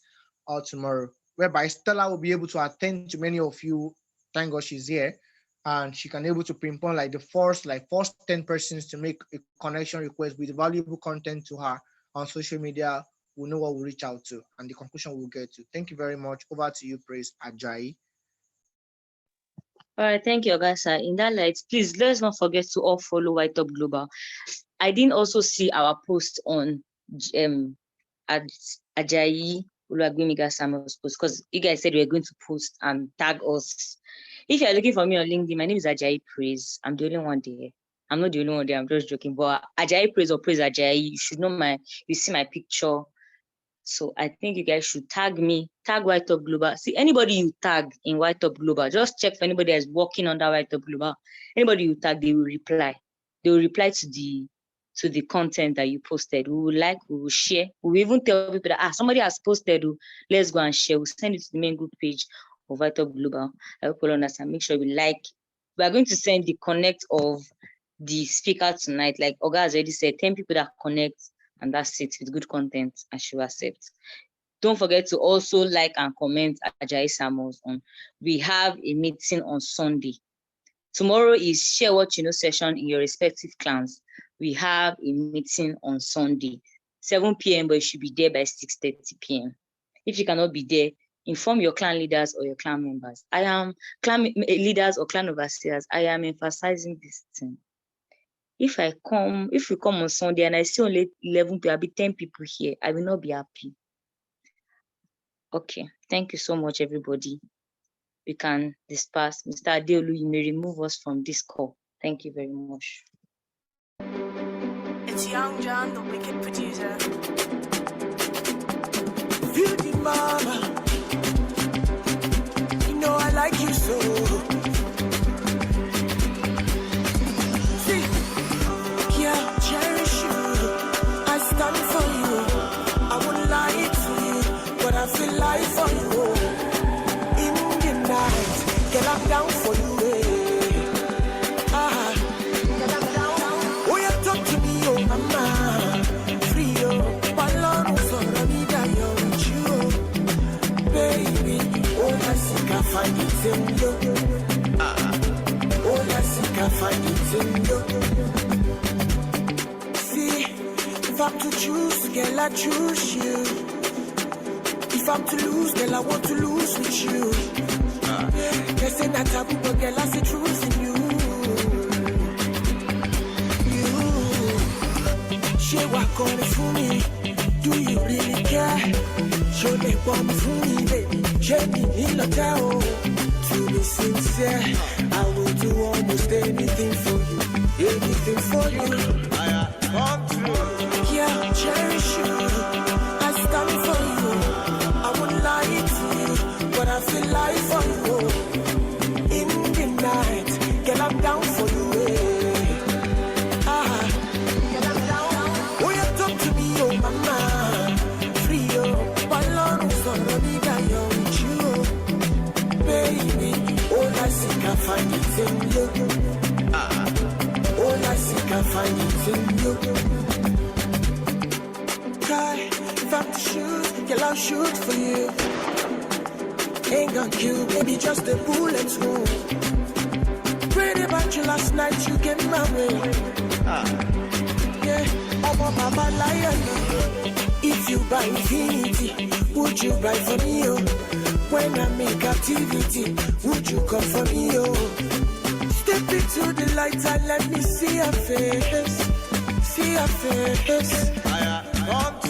or tomorrow, whereby Stella will be able to attend to many of you. Thank God she's here. And she can able to pinpoint like the first 10 persons to make a connection request with valuable content to her on social media. We'll know what we'll reach out to and the conclusion we'll get to. Thank you very much. Over to you, Praise Ajayi. All right, thank you, Augusta. In that light, please let's not forget to all follow White Up Global. I didn't also see our post on Ajayi Oluwagbemiga Samuel's post, because you guys said we were going to post and tag us. If you're looking for me on LinkedIn, my name is Ajayi Praise. I'm the only one there. I'm not the only one there. I'm just joking. But Ajayi Praise or Praise Ajayi, you should know you see my picture. So I think you guys should tag me, tag White Top Global. See, anybody you tag in White Top Global, just check for anybody that's working under White Top Global. Anybody you tag, they will reply. They will reply to the content that you posted. We will like, we will share. We will even tell people that somebody has posted, let's go and share. We'll send it to the main group page of White Top Global. I hope you understand. Make sure we like. We are going to send the connect of the speaker tonight. Like Oga has already said, 10 people that connect, and that's it, with good content, and she will accept. Don't forget to also like and comment Ajayi Samuels on. We have a meeting on Sunday. Tomorrow is Share What You Know session in your respective clans. We have a meeting on Sunday, 7 p.m., but you should be there by 6:30 p.m. If you cannot be there, inform your clan leaders or your clan members. I am clan leaders or clan overseers. I am emphasizing this thing. If we come on Sunday and I see only 11 people, I'll be 10 people here, I will not be happy. Okay, thank you so much, everybody. We can disperse. Mr. Adeolu, you may remove us from this call. Thank you very much. It's Young John, the wicked producer. Beauty mama, you know I like you so. See, yeah, cherish you. I stand for you. I wouldn't lie to you, but I feel like for you. In the night, girl, I'm down for you. Oh, you talk to me, oh mama, free oh, balon for me that you're with you, baby. Oh, I think I find it in you. Oh, I think I find it in you. See, if I'm to choose, girl, I choose you. If I'm to lose, girl, I want to lose with you. They say not taboo, but girl, I see truth in you. She walk on it for me. Do you really care? Show me one for me, baby. She me in the town. To be sincere, I will do almost anything for you. Anything for you. I want to. Yeah, cherish you. I stand for you. I won't lie to you, but I feel like for you. In the night, girl, I'm down for you. I find it in you. All I seek, I find it in you. Cry, if I'm to shoot, girl, I'll shoot for you. Ain't gonna kill, baby, just a bullet wound. Prayed about you last night, you came my way. Yeah, I'm a mama lion. If you buy infinity, would you buy for me? Oh? When I'm in captivity, would you come for me? Oh, step into the light and let me see your face. See your face. I want to.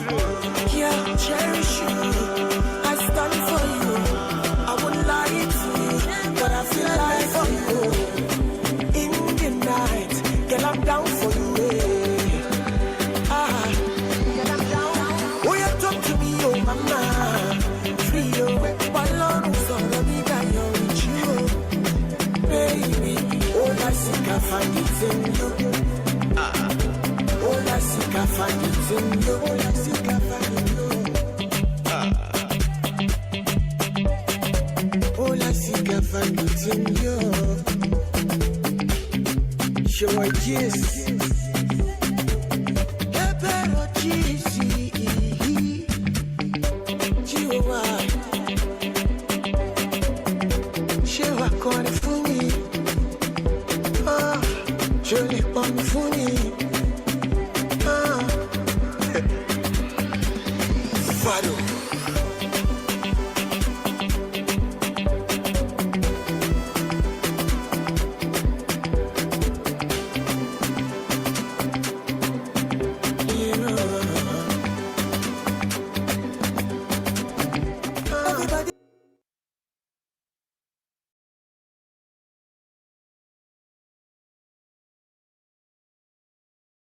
Yeah, cherish you. I stand for you. I won't lie to you, but I feel like for you. In the night, girl, I'm down for you. Girl, I'm down. Oh, you talk to me, oh mama. Free oh. I find it in you. All I seek, I find it in you. All I seek, I find it in you. All I seek, I find it in you. Show a kiss. Fado.